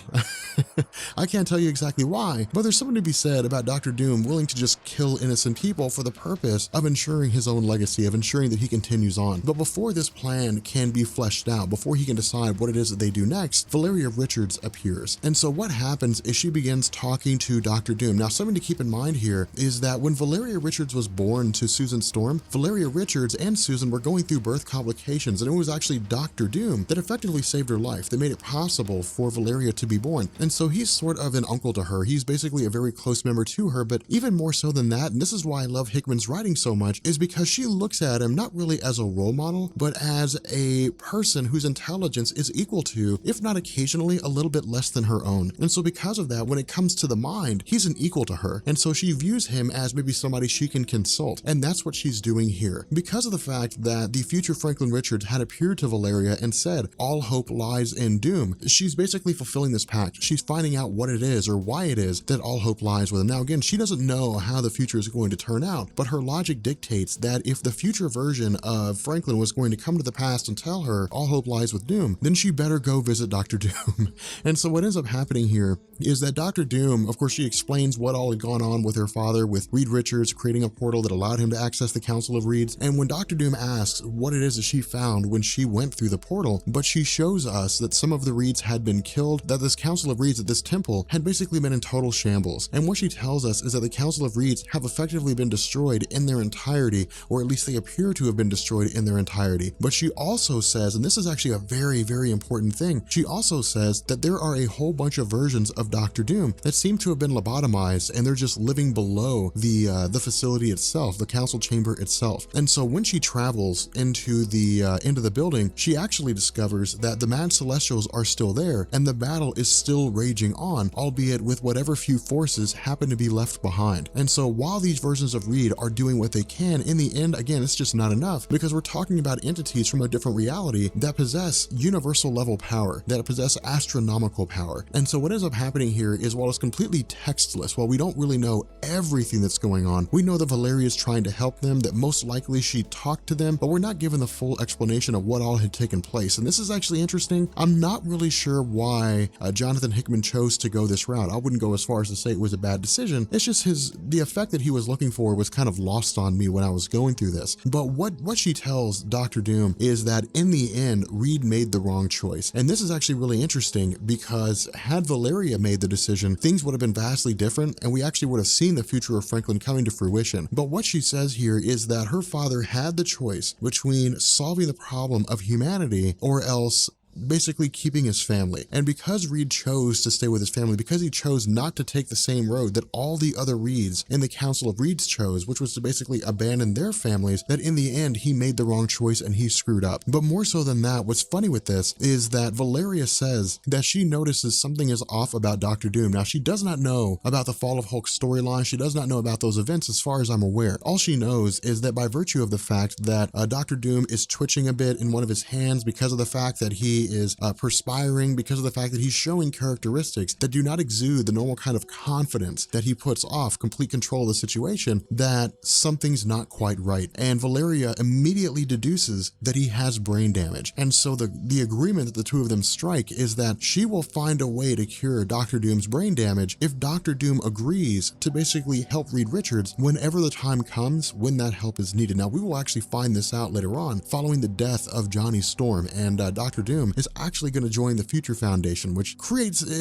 I can't tell you exactly why, but there's something to be said about Doctor Doom willing to just kill innocent people for the purpose of ensuring his own legacy, of ensuring that he continues on. But before this plan can be fleshed out, before he can decide what it is that they do next, Valeria Richards appears. And so what happens is she begins talking to Doctor Doom. Now, something to keep in mind here is that when Valeria Richards was born to Susan Storm, Valeria Richards and Susan were going through birth complications, and it was actually Doctor Doom that effectively saved her life, that made it possible for Valeria to be born. And so he's sort of an uncle to her. He's basically a very close member to her, but even more so than that, and this is why I love Hickman's writing so much, is because she looks at him not really as a role model, but as a person whose intelligence is equal to, if not occasionally, a little bit less than her own. And so because of that, when it comes to the mind, he's an equal to her. And so she views him as maybe somebody she can consult. And that's what she's doing here. Because of the fact that the future Franklin Richards had appeared to Valeria and said, all hope lies in Doom, she's basically fulfilling this pact. She's finding out what it is or why it is that all hope lies with him. Now again, she doesn't know how the future is going to turn out, but her logic dictates that if the future version of Franklin was going to come to the past and tell her all hope lies with Doom, then she better go visit Doctor Doom. And so what ends up happening here is that Doctor Doom, of course, she explains what all had gone on with her father, with Reed Richards creating a portal that allowed him to access the Council of Reeds. And when Doctor Doom asks what it is that she found when she went through the portal, but she shows us that some of the Reeds had been killed, that this Council of Reeds at this temple had basically been in total shambles. And what she tells us is that the Council of Reeds have effectively been destroyed in their entirety, or at least they appear to have been destroyed in their entirety. But she also says, and this is actually a very, very important thing, she also says that there are a whole bunch of versions of Doctor Doom that seem to have been lobotomized, and they're just living below the facility itself, the council chamber itself. And so when she travels into the building, she actually discovers that the Mad Celestials are still there, and the battle is still raging on, albeit with whatever few forces happen to be left behind. And so while these versions of Reed are doing what they can, in the end, again, it's just not enough, because we're talking about entities from a different reality that possess universal level power, that possess astronomical power. And so what ends up happening here is, while it's completely textless, while we don't really know everything that's going on, we know that Valeria is trying to help them, that most likely she talked to them, but we're not given the full explanation of what all had taken place. And this is actually interesting. I'm not really sure why Jonathan Hickman chose to go this route. I wouldn't go as far as to say it was a bad decision. It's just the effect that he was looking for was kind of lost on me when I was going through this. But what she tells Doctor Doom is that in the end, Reed made the wrong choice. And this is actually really interesting, because had Valeria made the decision, things would have been vastly different, and we actually would have seen the future of Franklin coming to fruition. But what she says here is that her father had the choice between solving the problem of humanity or else basically keeping his family. And because Reed chose to stay with his family, because he chose not to take the same road that all the other Reeds in the Council of Reeds chose, which was to basically abandon their families, that in the end he made the wrong choice and he screwed up. But more so than that, what's funny with this is that Valeria says that she notices something is off about Doctor Doom. Now, she does not know about the Fall of Hulk storyline. She does not know about those events as far as I'm aware. All she knows is that by virtue of the fact that Doctor Doom is twitching a bit in one of his hands because of the fact that he is perspiring, because of the fact that he's showing characteristics that do not exude the normal kind of confidence that he puts off complete control of the situation, that something's not quite right. And Valeria immediately deduces that he has brain damage. And so the agreement that the two of them strike is that she will find a way to cure Doctor Doom's brain damage if Doctor Doom agrees to basically help Reed Richards whenever the time comes when that help is needed. Now, we will actually find this out later on following the death of Johnny Storm, and Doctor Doom is actually going to join the Future Foundation, which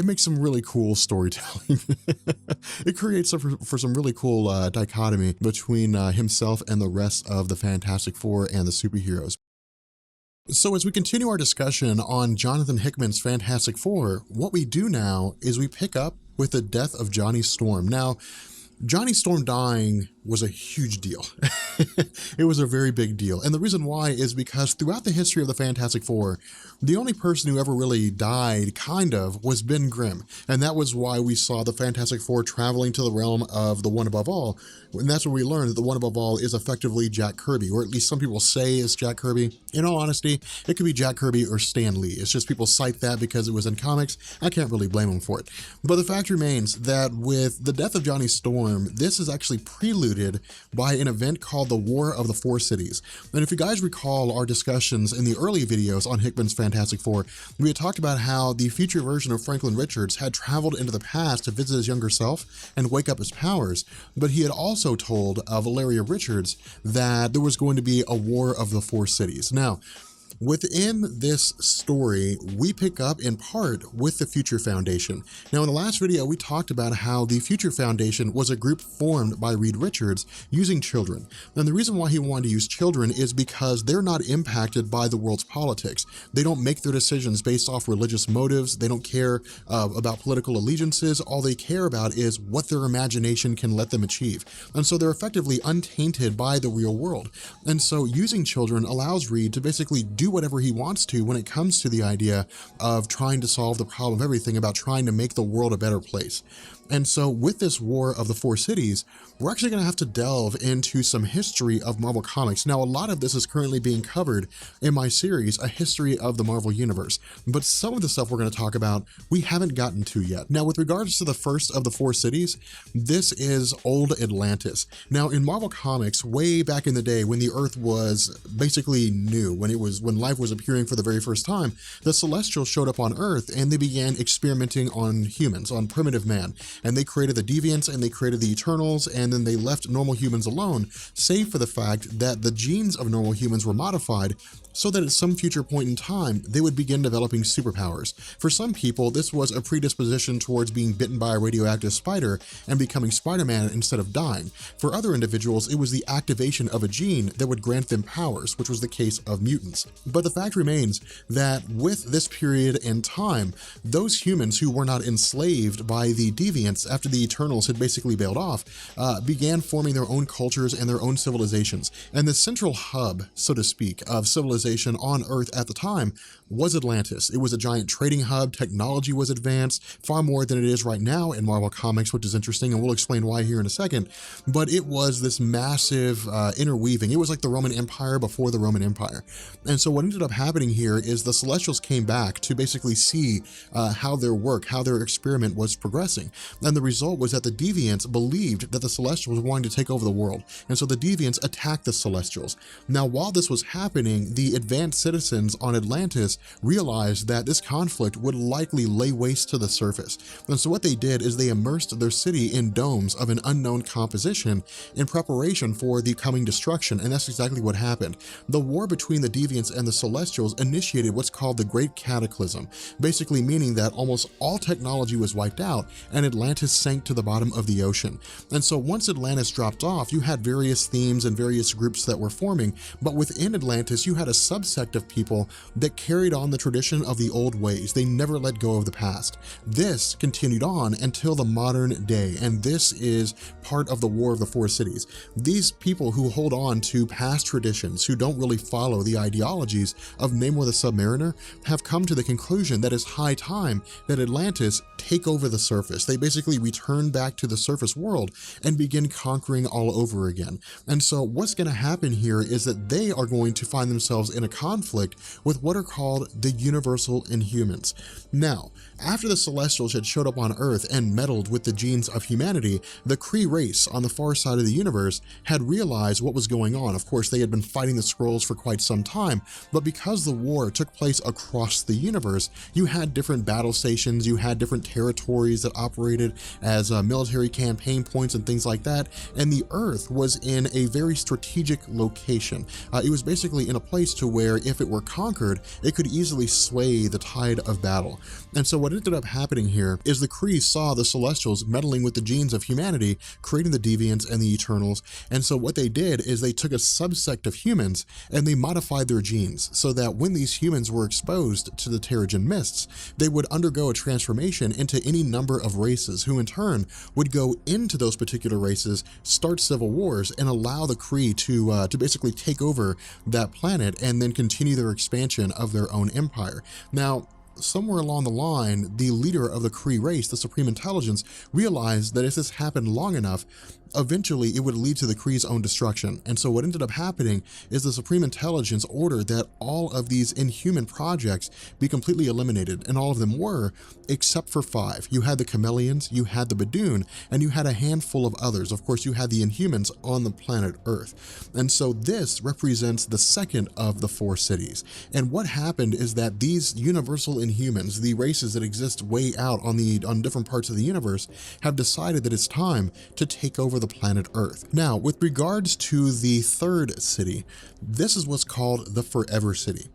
makes some really cool storytelling. It creates for some really cool dichotomy between himself and the rest of the Fantastic Four and the superheroes. So as we continue our discussion on Jonathan Hickman's Fantastic Four, what we do now is we pick up with the death of Johnny Storm. Now, Johnny Storm dying was a huge deal. It was a very big deal. And the reason why is because throughout the history of the Fantastic Four, the only person who ever really died, kind of, was Ben Grimm. And that was why we saw the Fantastic Four traveling to the realm of the One Above All. And that's where we learned that the One Above All is effectively Jack Kirby, or at least some people say it's Jack Kirby. In all honesty, it could be Jack Kirby or Stan Lee. It's just people cite that because it was in comics. I can't really blame them for it. But the fact remains that with the death of Johnny Storm, this is actually preluded by an event called the War of the Four Cities. And if you guys recall our discussions in the early videos on Hickman's Fantastic Four, we had talked about how the future version of Franklin Richards had traveled into the past to visit his younger self and wake up his powers, but he had also told Valeria Richards that there was going to be a War of the Four Cities. Now, within this story, we pick up in part with the Future Foundation. Now, in the last video, we talked about how the Future Foundation was a group formed by Reed Richards using children. And the reason why he wanted to use children is because they're not impacted by the world's politics. They don't make their decisions based off religious motives. They don't care about political allegiances. All they care about is what their imagination can let them achieve. And so they're effectively untainted by the real world. And so using children allows Reed to basically do whatever he wants to when it comes to the idea of trying to solve the problem of everything, about trying to make the world a better place. And so with this War of the Four Cities, we're actually going to have to delve into some history of Marvel Comics. Now, a lot of this is currently being covered in my series, A History of the Marvel Universe, but some of the stuff we're going to talk about, we haven't gotten to yet. Now, with regards to the first of the four cities, this is Old Atlantis. Now, in Marvel Comics, way back in the day when the Earth was basically new, when life was appearing for the very first time, the Celestials showed up on Earth and they began experimenting on humans, on primitive man. And they created the Deviants and they created the Eternals, and then they left normal humans alone, save for the fact that the genes of normal humans were modified so that at some future point in time, they would begin developing superpowers. For some people, this was a predisposition towards being bitten by a radioactive spider and becoming Spider-Man instead of dying. For other individuals, it was the activation of a gene that would grant them powers, which was the case of mutants. But the fact remains that with this period in time, those humans who were not enslaved by the Deviants after the Eternals had basically bailed off, began forming their own cultures and their own civilizations. And the central hub, so to speak, of civilization on Earth at the time was Atlantis. It was a giant trading hub. Technology was advanced far more than it is right now in Marvel Comics, which is interesting, and we'll explain why here in a second. But it was this massive interweaving. It was like the Roman Empire before the Roman Empire. And so what ended up happening here is the Celestials came back to basically see how their work, how their experiment was progressing. And the result was that the Deviants believed that the Celestials were wanting to take over the world. And so the Deviants attacked the Celestials. Now, while this was happening, the advanced citizens on Atlantis realized that this conflict would likely lay waste to the surface. And so what they did is they immersed their city in domes of an unknown composition in preparation for the coming destruction, and that's exactly what happened. The war between the Deviants and the Celestials initiated what's called the Great Cataclysm, basically meaning that almost all technology was wiped out and Atlantis sank to the bottom of the ocean. And so once Atlantis dropped off, you had various themes and various groups that were forming, but within Atlantis you had a subsect of people that carried on the tradition of the old ways. They never let go of the past. This continued on until the modern day, and this is part of the War of the Four Cities. These people who hold on to past traditions, who don't really follow the ideologies of Namor the Submariner, have come to the conclusion that it's high time that Atlantis take over the surface. They basically return back to the surface world and begin conquering all over again. And so what's going to happen here is that they are going to find themselves in a conflict with what are called the Universal Inhumans. Now, after the Celestials had showed up on Earth and meddled with the genes of humanity, the Kree race on the far side of the universe had realized what was going on. Of course, they had been fighting the Skrulls for quite some time, but because the war took place across the universe, you had different battle stations, you had different territories that operated as military campaign points and things like that, and the Earth was in a very strategic location. It was basically in a place to where if it were conquered, it could easily sway the tide of battle. And so what ended up happening here is the Kree saw the Celestials meddling with the genes of humanity, creating the Deviants and the Eternals, and so what they did is they took a subsect of humans and they modified their genes so that when these humans were exposed to the Terrigen mists, they would undergo a transformation into any number of races. races, who in turn would go into those particular races, start civil wars, and allow the Kree to basically take over that planet and then continue their expansion of their own empire. Now, somewhere along the line, the leader of the Kree race, the Supreme Intelligence, realized that if this happened long enough, eventually it would lead to the Kree's own destruction. And so what ended up happening is the Supreme Intelligence ordered that all of these Inhuman projects be completely eliminated, and all of them were, except for 5. You had the Chameleons, you had the Badoon, and you had a handful of others. Of course, you had the Inhumans on the planet Earth. And so this represents the second of the 4 cities. And what happened is that these universal Inhumans, the races that exist way out on different parts of the universe, have decided that it's time to take over the planet Earth. Now, with regards to the 3rd city, this is what's called the Forever City.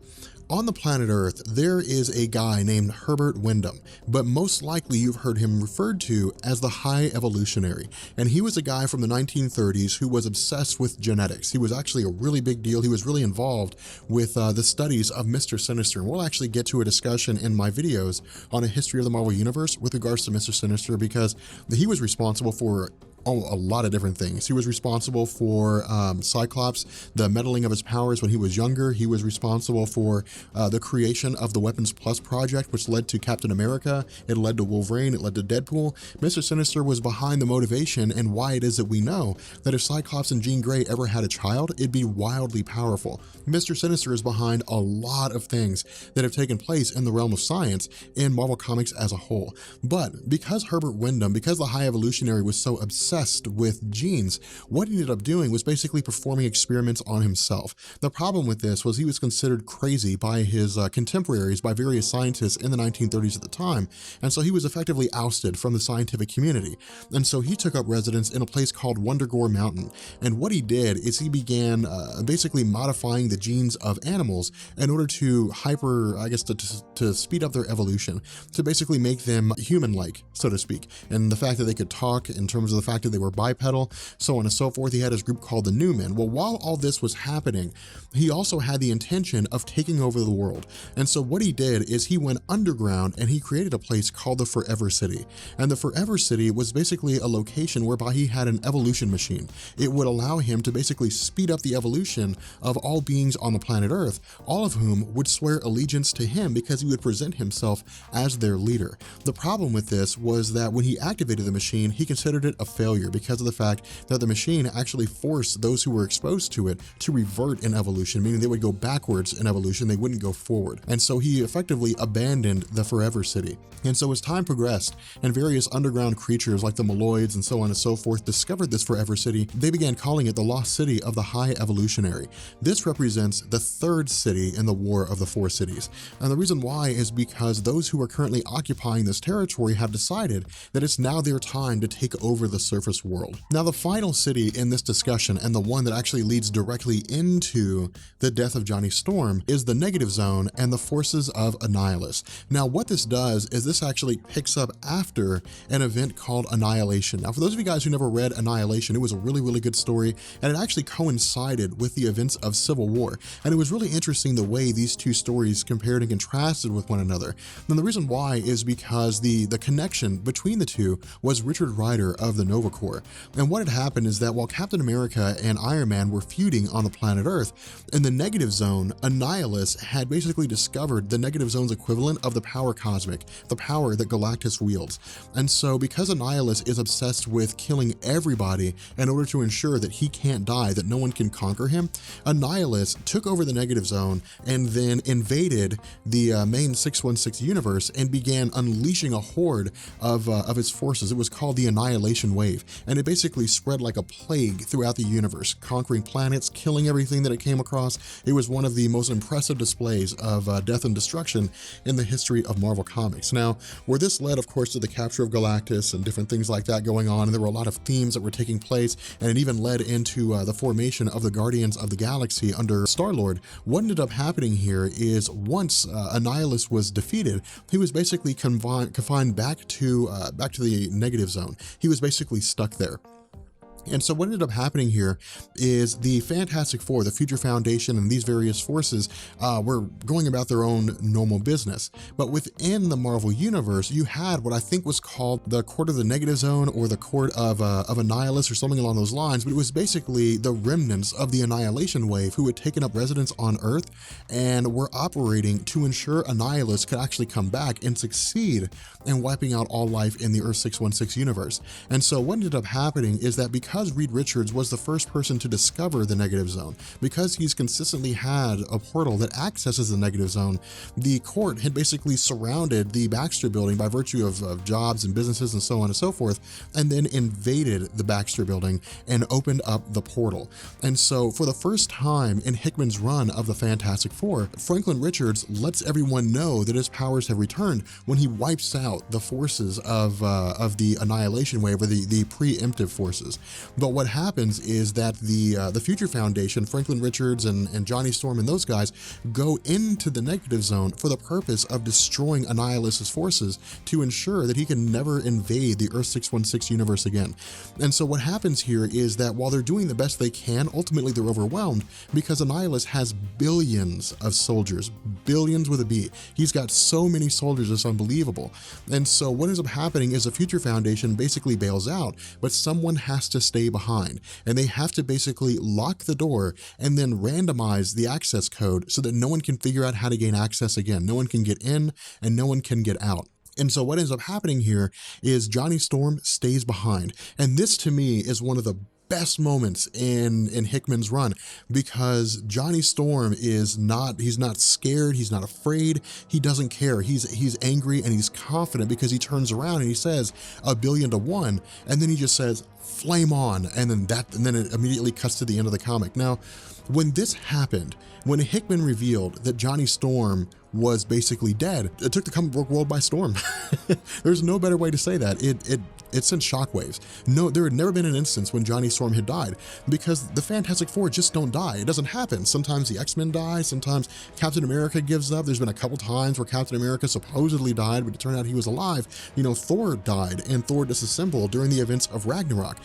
On the planet Earth, there is a guy named Herbert Wyndham, but most likely you've heard him referred to as the High Evolutionary. And he was a guy from the 1930s who was obsessed with genetics. He was actually a really big deal. He was really involved with the studies of Mr. Sinister. And we'll actually get to a discussion in my videos on a history of the Marvel Universe with regards to Mr. Sinister, because he was responsible for a lot of different things. He was responsible for Cyclops, the meddling of his powers when he was younger. He was responsible for the creation of the Weapons Plus project, which led to Captain America. It led to Wolverine. It led to Deadpool. Mr. Sinister was behind the motivation and why it is that we know that if Cyclops and Jean Grey ever had a child, it'd be wildly powerful. Mr. Sinister is behind a lot of things that have taken place in the realm of science in Marvel Comics as a whole. But because Herbert Wyndham, because the High Evolutionary was so obsessed with genes, what he ended up doing was basically performing experiments on himself. The problem with this was he was considered crazy by his contemporaries, by various scientists in the 1930s at the time, and so he was effectively ousted from the scientific community. And so he took up residence in a place called Wundagore Mountain, and what he did is he began basically modifying the genes of animals in order to to speed up their evolution, to basically make them human-like, so to speak. And the fact that they could talk, in terms of the fact that they were bipedal, so on and so forth. He had his group called the New Men. Well, while all this was happening, he also had the intention of taking over the world. And so what he did is he went underground and he created a place called the Forever City. And the Forever City was basically a location whereby he had an evolution machine. It would allow him to basically speed up the evolution of all beings on the planet Earth, all of whom would swear allegiance to him because he would present himself as their leader. The problem with this was that when he activated the machine, he considered it a failure because of the fact that the machine actually forced those who were exposed to it to revert in evolution, meaning they would go backwards in evolution, they wouldn't go forward. And so he effectively abandoned the Forever City. And so as time progressed and various underground creatures like the Maloids and so on and so forth discovered this Forever City, they began calling it the Lost City of the High Evolutionary. This represents the 3rd city in the War of the 4 Cities. And the reason why is because those who are currently occupying this territory have decided that it's now their time to take over the surface world. Now, the final city in this discussion, and the one that actually leads directly into the death of Johnny Storm, is the Negative Zone and the forces of Annihilus. Now, what this does is this actually picks up after an event called Annihilation. Now, for those of you guys who never read Annihilation, it was a really, really good story, and it actually coincided with the events of Civil War. And it was really interesting the way these two stories compared and contrasted with one another. And the reason why is because the connection between the two was Richard Rider of the Nova Corps. And what had happened is that while Captain America and Iron Man were feuding on the planet Earth, in the Negative Zone, Annihilus had basically discovered the Negative Zone's equivalent of the power cosmic, the power that Galactus wields. And so because Annihilus is obsessed with killing everybody in order to ensure that he can't die, that no one can conquer him, Annihilus took over the Negative Zone and then invaded the main 616 universe and began unleashing a horde of its forces. It was called the Annihilation Wave, and it basically spread like a plague throughout the universe, conquering planets, killing everything that it came across. It was one of the most impressive displays of death and destruction in the history of Marvel Comics. Now, where this led, of course, to the capture of Galactus and different things like that going on, and there were a lot of themes that were taking place, and it even led into the formation of the Guardians of the Galaxy under Star-Lord. What ended up happening here is once Annihilus was defeated, he was basically confined back to the Negative Zone. He was basically stuck there. And so what ended up happening here is the Fantastic Four, the Future Foundation, and these various forces were going about their own normal business. But within the Marvel Universe, you had what I think was called the Court of the Negative Zone, or the Court of Annihilus, or something along those lines. But it was basically the remnants of the Annihilation Wave who had taken up residence on Earth and were operating to ensure Annihilus could actually come back and succeed in wiping out all life in the Earth 616 universe. And so what ended up happening is that because Reed Richards was the first person to discover the Negative Zone, because he's consistently had a portal that accesses the Negative Zone, the court had basically surrounded the Baxter building by virtue of jobs and businesses and so on and so forth, and then invaded the Baxter building and opened up the portal. And so for the first time in Hickman's run of the Fantastic Four, Franklin Richards lets everyone know that his powers have returned when he wipes out the forces of the Annihilation Wave, or the preemptive forces. But what happens is that the Future Foundation, Franklin Richards and Johnny Storm and those guys, go into the Negative Zone for the purpose of destroying Annihilus's forces to ensure that he can never invade the Earth 616 universe again. And so what happens here is that while they're doing the best they can, ultimately they're overwhelmed because Annihilus has billions of soldiers, billions with a B. He's got so many soldiers, it's unbelievable. And so what ends up happening is the Future Foundation basically bails out, but someone has to stay behind, and they have to basically lock the door and then randomize the access code so that no one can figure out how to gain access again. No one can get in and no one can get out. And so what ends up happening here is Johnny Storm stays behind. And this to me is one of the best moments in Hickman's run, because Johnny Storm he's not scared, he's not afraid, he doesn't care. He's angry and he's confident because he turns around and he says 1,000,000,000 to 1, and then he just says flame on, and then it immediately cuts to the end of the comic. Now, when this happened, when Hickman revealed that Johnny Storm was basically dead, it took the comic book world by storm. There's no better way to say that. It sent shockwaves. No, there had never been an instance when Johnny Storm had died, because the Fantastic Four just don't die. It doesn't happen. Sometimes the X-Men die, sometimes Captain America gives up. There's been a couple times where Captain America supposedly died, but it turned out he was alive. Thor died, and Thor disassembled during the events of Ragnarok.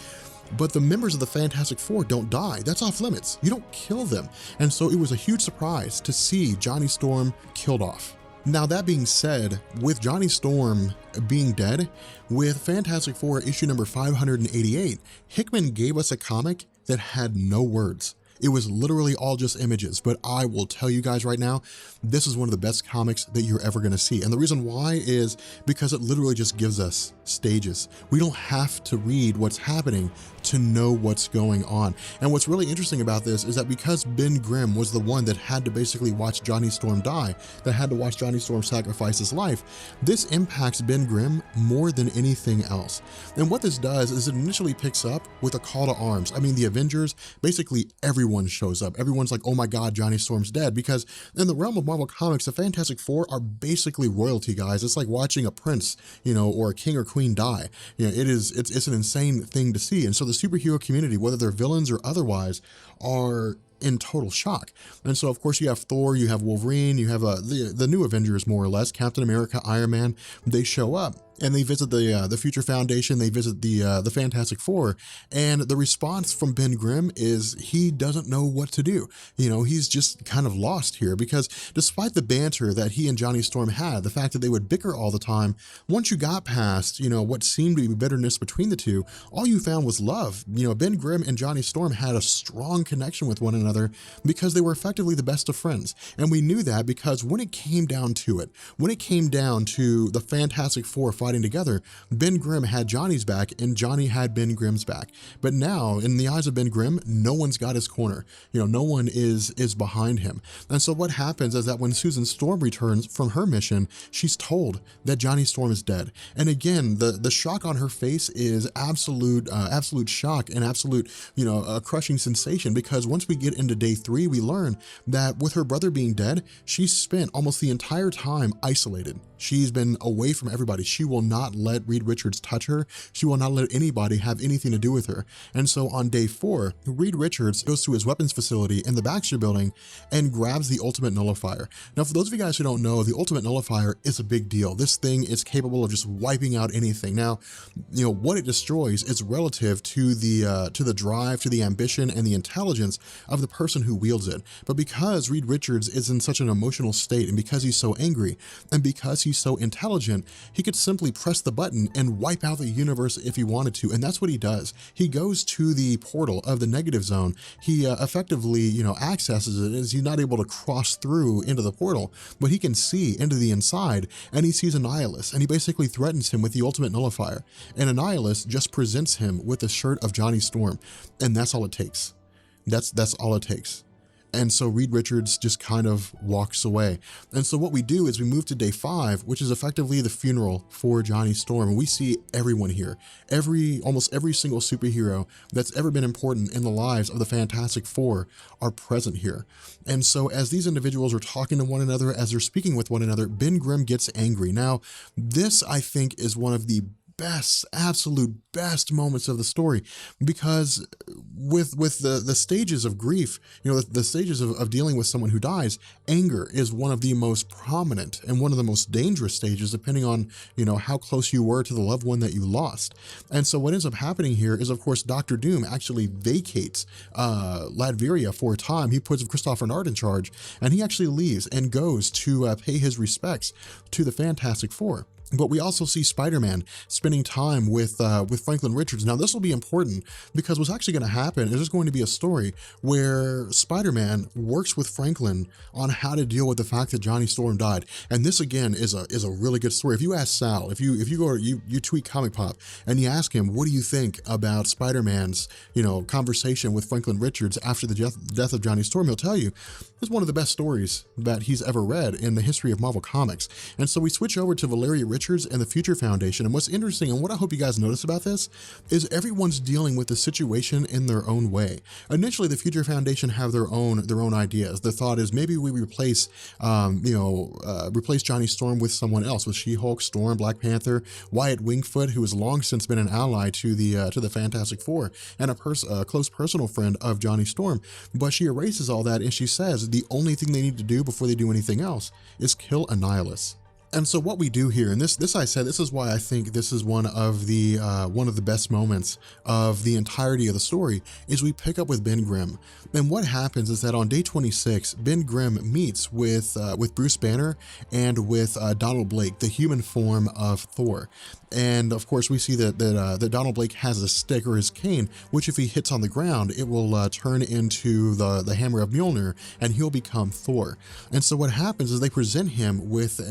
But the members of the Fantastic Four don't die. That's off limits. You don't kill them. And so it was a huge surprise to see Johnny Storm killed off. Now, that being said, with Johnny Storm being dead, with Fantastic Four issue number 588, Hickman gave us a comic that had no words. It was literally all just images, but I will tell you guys right now, this is one of the best comics that you're ever gonna see. And the reason why is because it literally just gives us stages. We don't have to read what's happening to know what's going on. And what's really interesting about this is that because Ben Grimm was the one that had to basically watch Johnny Storm die, that had to watch Johnny Storm sacrifice his life, this impacts Ben Grimm more than anything else. And what this does is it initially picks up with a call to arms. I mean, the Avengers, basically everyone shows up. Everyone's like, oh my God, Johnny Storm's dead. Because in the realm of Marvel Comics, the Fantastic Four are basically royalty, guys. It's like watching a prince, or a king or queen die. It's an insane thing to see. And so the superhero community, whether they're villains or otherwise, are in total shock. And so of course you have Thor, you have Wolverine, you have the new Avengers, more or less, Captain America, Iron Man. They show up and they visit the Future Foundation, they visit the Fantastic Four, and the response from Ben Grimm is he doesn't know what to do. He's just kind of lost here, because despite the banter that he and Johnny Storm had, the fact that they would bicker all the time, once you got past, what seemed to be bitterness between the two, all you found was love. Ben Grimm and Johnny Storm had a strong connection with one another because they were effectively the best of friends. And we knew that because when it came down to it, when it came down to the Fantastic Four fighting together, Ben Grimm had Johnny's back and Johnny had Ben Grimm's back. But now, in the eyes of Ben Grimm, no one's got his corner. No one is behind him. And so what happens is that when Susan Storm returns from her mission, she's told that Johnny Storm is dead. And again, the shock on her face is absolute shock and absolute, a crushing sensation, because once we get into day 3, we learn that with her brother being dead, she spent almost the entire time isolated. She's been away from everybody. She will not let Reed Richards touch her. She will not let anybody have anything to do with her. And so on day 4, Reed Richards goes to his weapons facility in the Baxter building and grabs the Ultimate Nullifier. Now, for those of you guys who don't know, the Ultimate Nullifier is a big deal. This thing is capable of just wiping out anything. Now, you know, what it destroys is relative to the drive, to the ambition, and the intelligence of the person who wields it. But because Reed Richards is in such an emotional state, and because he's so angry, and because he's so intelligent, he could simply press the button and wipe out the universe if he wanted to, and that's what he does. He goes to the portal of the negative zone. He effectively, you know, accesses it, as he's not able to cross through into the portal, but he can see into the inside, and he sees Annihilus, and he basically threatens him with the Ultimate Nullifier, and Annihilus just presents him with the shirt of Johnny Storm, and that's all it takes. That's all it takes. And so Reed Richards just kind of walks away. And so what we do is we move to day 5, which is effectively the funeral for Johnny Storm. And we see everyone here, almost every single superhero that's ever been important in the lives of the Fantastic Four are present here. And so as these individuals are talking to one another, as they're speaking with one another, Ben Grimm gets angry. Now, this I think is one of the absolute best moments of the story, because with the stages of grief, you know, the stages of dealing with someone who dies, anger is one of the most prominent and one of the most dangerous stages, depending on, you know, how close you were to the loved one that you lost. And so what ends up happening here is, of course, Dr. Doom actually vacates Latveria for a time. He puts Christopher Nard in charge, and he actually leaves and goes to pay his respects to the Fantastic Four. But we also see Spider-Man spending time with Franklin Richards. Now, this will be important because what's actually going to happen is there's going to be a story where Spider-Man works with Franklin on how to deal with the fact that Johnny Storm died. And this, again, is a really good story. If you ask Sal, if you go, you tweet Comic Pop and you ask him, what do you think about Spider-Man's, you know, conversation with Franklin Richards after the death of Johnny Storm, he'll tell you it's one of the best stories that he's ever read in the history of Marvel Comics. And so we switch over to Valeria Richards and the Future Foundation. And what's interesting, and what I hope you guys notice about this, is everyone's dealing with the situation in their own way. Initially, the Future Foundation have their own ideas. The thought is maybe we replace Johnny Storm with someone else, with She-Hulk, Storm, Black Panther, Wyatt Wingfoot, who has long since been an ally to the Fantastic Four and a close personal friend of Johnny Storm. But she erases all that, and she says the only thing they need to do before they do anything else is kill Annihilus. And so what we do here, and this I said, this is why I think this is one of the best moments of the entirety of the story, is we pick up with Ben Grimm. And what happens is that on day 26, Ben Grimm meets with Bruce Banner and with Donald Blake, the human form of Thor. And of course, we see that Donald Blake has a stick, or his cane, which if he hits on the ground, it will turn into the hammer of Mjolnir, and he'll become Thor. And so what happens is they present him with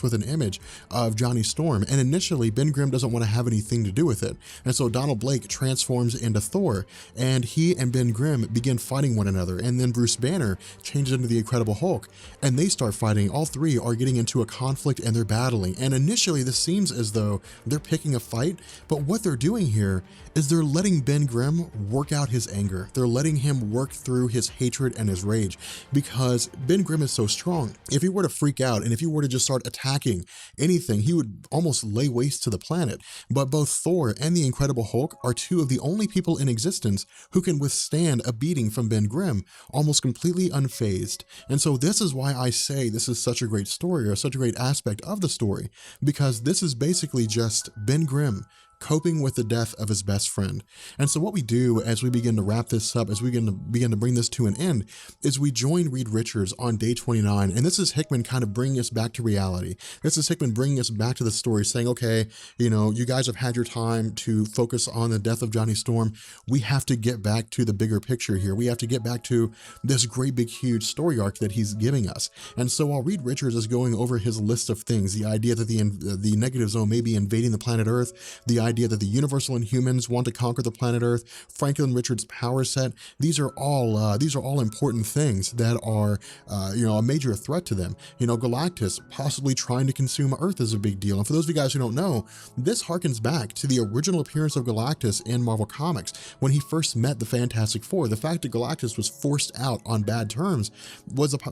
with an image of Johnny Storm. And initially, Ben Grimm doesn't want to have anything to do with it. And so Donald Blake transforms into Thor, and he and Ben Grimm begin fighting one another. And then Bruce Banner changes into the Incredible Hulk, and they start fighting. All three are getting into a conflict, and they're battling. And initially, this seems as though they're picking a fight, but what they're doing here is they're letting Ben Grimm work out his anger. They're letting him work through his hatred and his rage, because Ben Grimm is so strong. If he were to freak out, and if he were to just start attacking anything, he would almost lay waste to the planet. But both Thor and the Incredible Hulk are two of the only people in existence who can withstand a beating from Ben Grimm almost completely unfazed. And so this is why I say this is such a great story, or such a great aspect of the story, because this is basically just Ben Grimm coping with the death of his best friend. And so what we do as we begin to wrap this up, as we begin to bring this to an end, is we join Reed Richards on day 29. And this is Hickman kind of bringing us back to reality. This is Hickman bringing us back to the story, saying, okay, you know, you guys have had your time to focus on the death of Johnny Storm. We have to get back to the bigger picture here. We have to get back to this great big huge story arc that he's giving us. And so while Reed Richards is going over his list of things, the idea that the negative zone may be invading the planet Earth, the idea that the Universal Inhumans want to conquer the planet Earth, Franklin Richards' power set, these are all important things that are, a major threat to them. Galactus possibly trying to consume Earth is a big deal. And for those of you guys who don't know, this harkens back to the original appearance of Galactus in Marvel Comics when he first met the Fantastic Four. The fact that Galactus was forced out on bad terms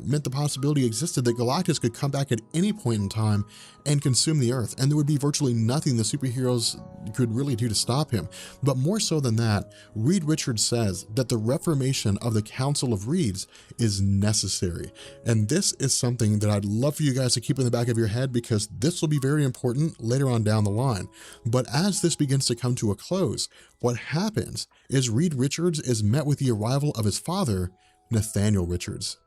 meant the possibility existed that Galactus could come back at any point in time and consume the Earth, and there would be virtually nothing the superheroes could really do to stop him. But more so than that, Reed Richards says that the reformation of the Council of Reeds is necessary. And this is something that I'd love for you guys to keep in the back of your head, because this will be very important later on down the line. But as this begins to come to a close, what happens is Reed Richards is met with the arrival of his father, Nathaniel Richards.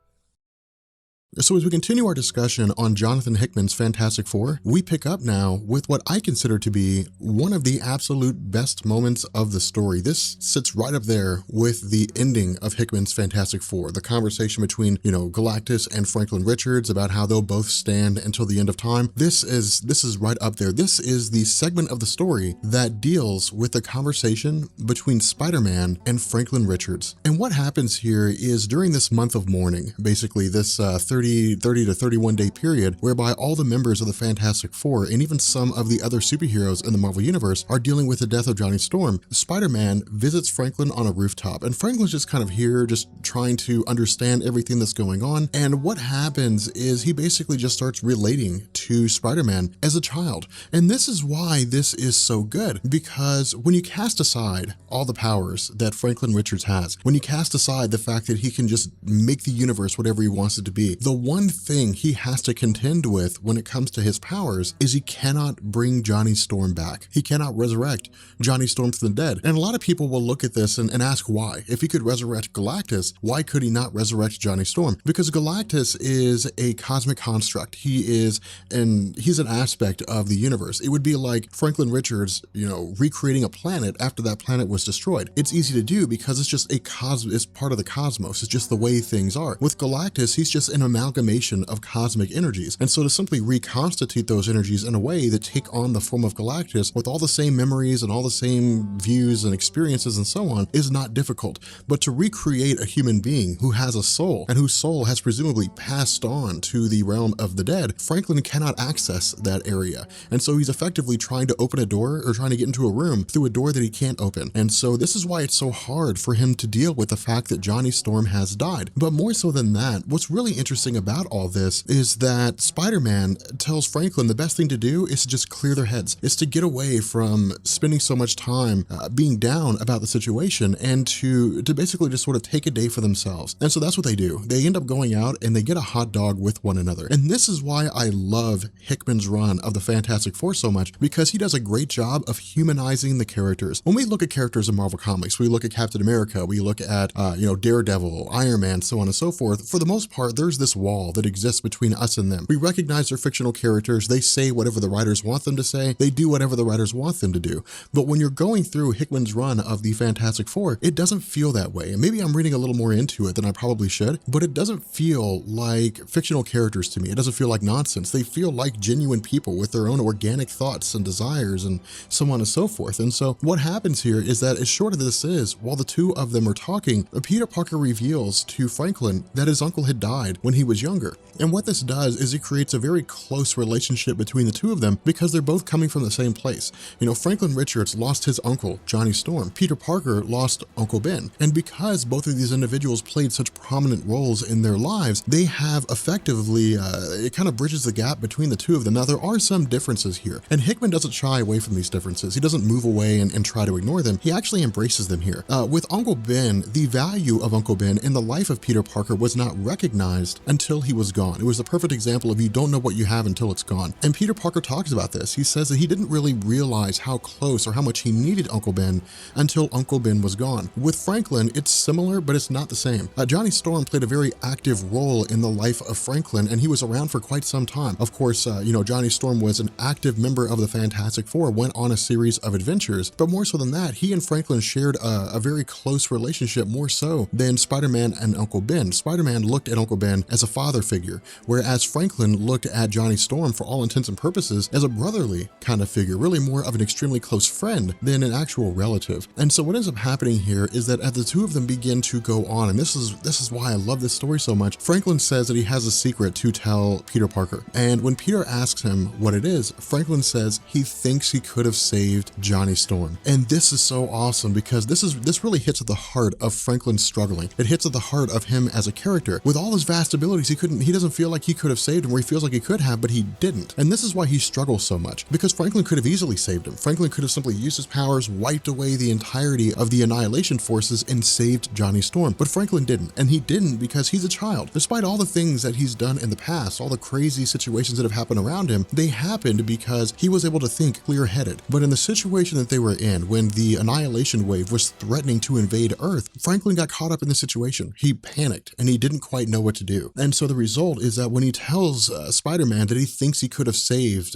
So as we continue our discussion on Jonathan Hickman's Fantastic Four, we pick up now with what I consider to be one of the absolute best moments of the story. This sits right up there with the ending of Hickman's Fantastic Four, the conversation between, Galactus and Franklin Richards about how they'll both stand until the end of time. This is right up there. This is the segment of the story that deals with the conversation between Spider-Man and Franklin Richards. And what happens here is during this month of mourning, basically this 30 to 31 day period whereby all the members of the Fantastic Four and even some of the other superheroes in the Marvel Universe are dealing with the death of Johnny Storm, Spider-Man visits Franklin on a rooftop, and Franklin's just kind of here just trying to understand everything that's going on. And what happens is he basically just starts relating to Spider-Man as a child. And this is why this is so good, because when you cast aside all the powers that Franklin Richards has, when you cast aside the fact that he can just make the universe whatever he wants it to be, the one thing he has to contend with when it comes to his powers is he cannot bring Johnny Storm back. He cannot resurrect Johnny Storm from the dead. And a lot of people will look at this and ask why. If he could resurrect Galactus, why could he not resurrect Johnny Storm? Because Galactus is a cosmic construct. He's an aspect of the universe. It would be like Franklin Richards, recreating a planet after that planet was destroyed. It's easy to do because it's just it's part of the cosmos. It's just the way things are. With Galactus, he's just an amalgamation of cosmic energies. And so to simply reconstitute those energies in a way that take on the form of Galactus with all the same memories and all the same views and experiences and so on is not difficult. But to recreate a human being who has a soul and whose soul has presumably passed on to the realm of the dead, Franklin cannot access that area. And so he's effectively trying to open a door or trying to get into a room through a door that he can't open. And so this is why it's so hard for him to deal with the fact that Johnny Storm has died. But more so than that, what's really interesting about all this is that Spider-Man tells Franklin the best thing to do is to just clear their heads, is to get away from spending so much time being down about the situation and to basically just sort of take a day for themselves. And so that's what they do. They end up going out and they get a hot dog with one another. And this is why I love Hickman's run of the Fantastic Four so much, because he does a great job of humanizing the characters. When we look at characters in Marvel Comics, we look at Captain America, we look at Daredevil, Iron Man, so on and so forth. For the most part, there's this wall that exists between us and them. We recognize they're fictional characters. They say whatever the writers want them to say. They do whatever the writers want them to do. But when you're going through Hickman's run of the Fantastic Four, it doesn't feel that way. And maybe I'm reading a little more into it than I probably should, but it doesn't feel like fictional characters to me. It doesn't feel like nonsense. They feel like genuine people with their own organic thoughts and desires and so on and so forth. And so what happens here is that as short as this is, while the two of them are talking, Peter Parker reveals to Franklin that his uncle had died when he was younger. And what this does is it creates a very close relationship between the two of them because they're both coming from the same place. Franklin Richards lost his uncle, Johnny Storm. Peter Parker lost Uncle Ben. And because both of these individuals played such prominent roles in their lives, they have effectively, it kind of bridges the gap between the two of them. Now, there are some differences here, and Hickman doesn't shy away from these differences. He doesn't move away and try to ignore them. He actually embraces them here. With Uncle Ben, the value of Uncle Ben in the life of Peter Parker was not recognized until he was gone. It was the perfect example of you don't know what you have until it's gone. And Peter Parker talks about this. He says that he didn't really realize how close or how much he needed Uncle Ben until Uncle Ben was gone. With Franklin, it's similar, but it's not the same. Johnny Storm played a very active role in the life of Franklin, and he was around for quite some time. Of course, Johnny Storm was an active member of the Fantastic Four, went on a series of adventures, but more so than that, he and Franklin shared a very close relationship, more so than Spider-Man and Uncle Ben. Spider-Man looked at Uncle Ben as a a father figure, whereas Franklin looked at Johnny Storm for all intents and purposes as a brotherly kind of figure, really more of an extremely close friend than an actual relative. And so what ends up happening here is that as the two of them begin to go on, and this is why I love this story so much, Franklin says that he has a secret to tell Peter Parker. And when Peter asks him what it is, Franklin says he thinks he could have saved Johnny Storm. And this is so awesome because this really hits at the heart of Franklin's struggling. It hits at the heart of him as a character. With all his vast abilities, he doesn't feel like he could have saved him, where he feels like he could have, but he didn't. And this is why he struggles so much, because Franklin could have easily saved him. Franklin could have simply used his powers, wiped away the entirety of the Annihilation forces, and saved Johnny Storm. But Franklin didn't. And he didn't because he's a child. Despite all the things that he's done in the past, all the crazy situations that have happened around him, they happened because he was able to think clear-headed. But in the situation that they were in, when the Annihilation wave was threatening to invade Earth, Franklin got caught up in the situation. He panicked and he didn't quite know what to do. And so the result is that when he tells Spider-Man that he thinks he could have saved,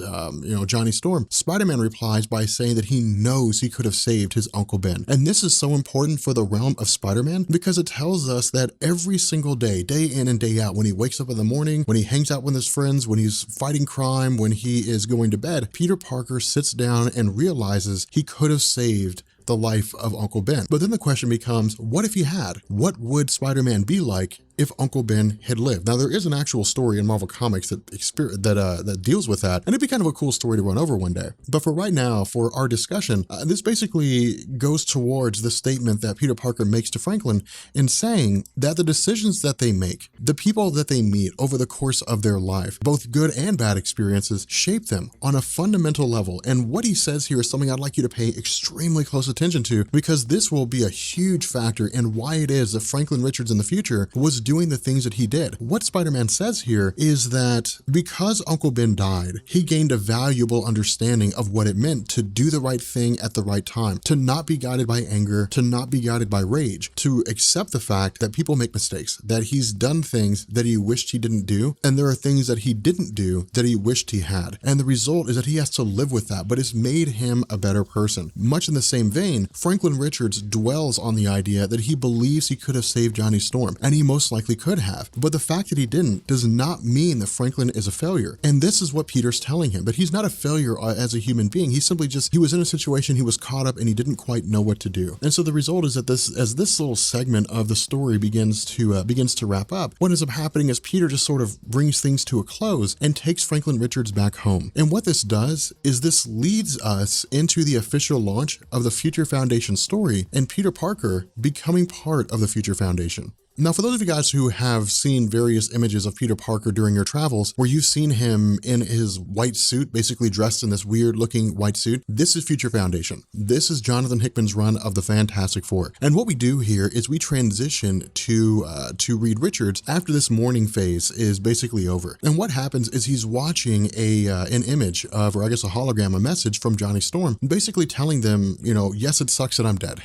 Johnny Storm, Spider-Man replies by saying that he knows he could have saved his Uncle Ben. And this is so important for the realm of Spider-Man because it tells us that every single day, day in and day out, when he wakes up in the morning, when he hangs out with his friends, when he's fighting crime, when he is going to bed, Peter Parker sits down and realizes he could have saved the life of Uncle Ben. But then the question becomes, what if he had? What would Spider-Man be like if Uncle Ben had lived? Now, there is an actual story in Marvel Comics that deals with that, and it'd be kind of a cool story to run over one day. But for right now, for our discussion, this basically goes towards the statement that Peter Parker makes to Franklin in saying that the decisions that they make, the people that they meet over the course of their life, both good and bad experiences, shape them on a fundamental level. And what he says here is something I'd like you to pay extremely close attention to, because this will be a huge factor in why it is that Franklin Richards in the future was doing the things that he did. What Spider-Man says here is that because Uncle Ben died, he gained a valuable understanding of what it meant to do the right thing at the right time, to not be guided by anger, to not be guided by rage, to accept the fact that people make mistakes, that he's done things that he wished he didn't do, and there are things that he didn't do that he wished he had. And the result is that he has to live with that, but it's made him a better person. Much in the same vein, Franklin Richards dwells on the idea that he believes he could have saved Johnny Storm, and he most likely could have. But the fact that he didn't does not mean that Franklin is a failure. And this is what Peter's telling him, that he's not a failure as a human being. He's simply he was in a situation, he was caught up, and he didn't quite know what to do. And so the result is that as this little segment of the story begins to wrap up, what ends up happening is Peter just sort of brings things to a close and takes Franklin Richards back home. And what this does is this leads us into the official launch of the Future Foundation story and Peter Parker becoming part of the Future Foundation. Now, for those of you guys who have seen various images of Peter Parker during your travels, where you've seen him in his white suit, basically dressed in this weird looking white suit, this is Future Foundation. This is Jonathan Hickman's run of the Fantastic Four. And what we do here is we transition to Reed Richards after this mourning phase is basically over. And what happens is he's watching an image of, or I guess a hologram, a message from Johnny Storm, basically telling them, yes, it sucks that I'm dead.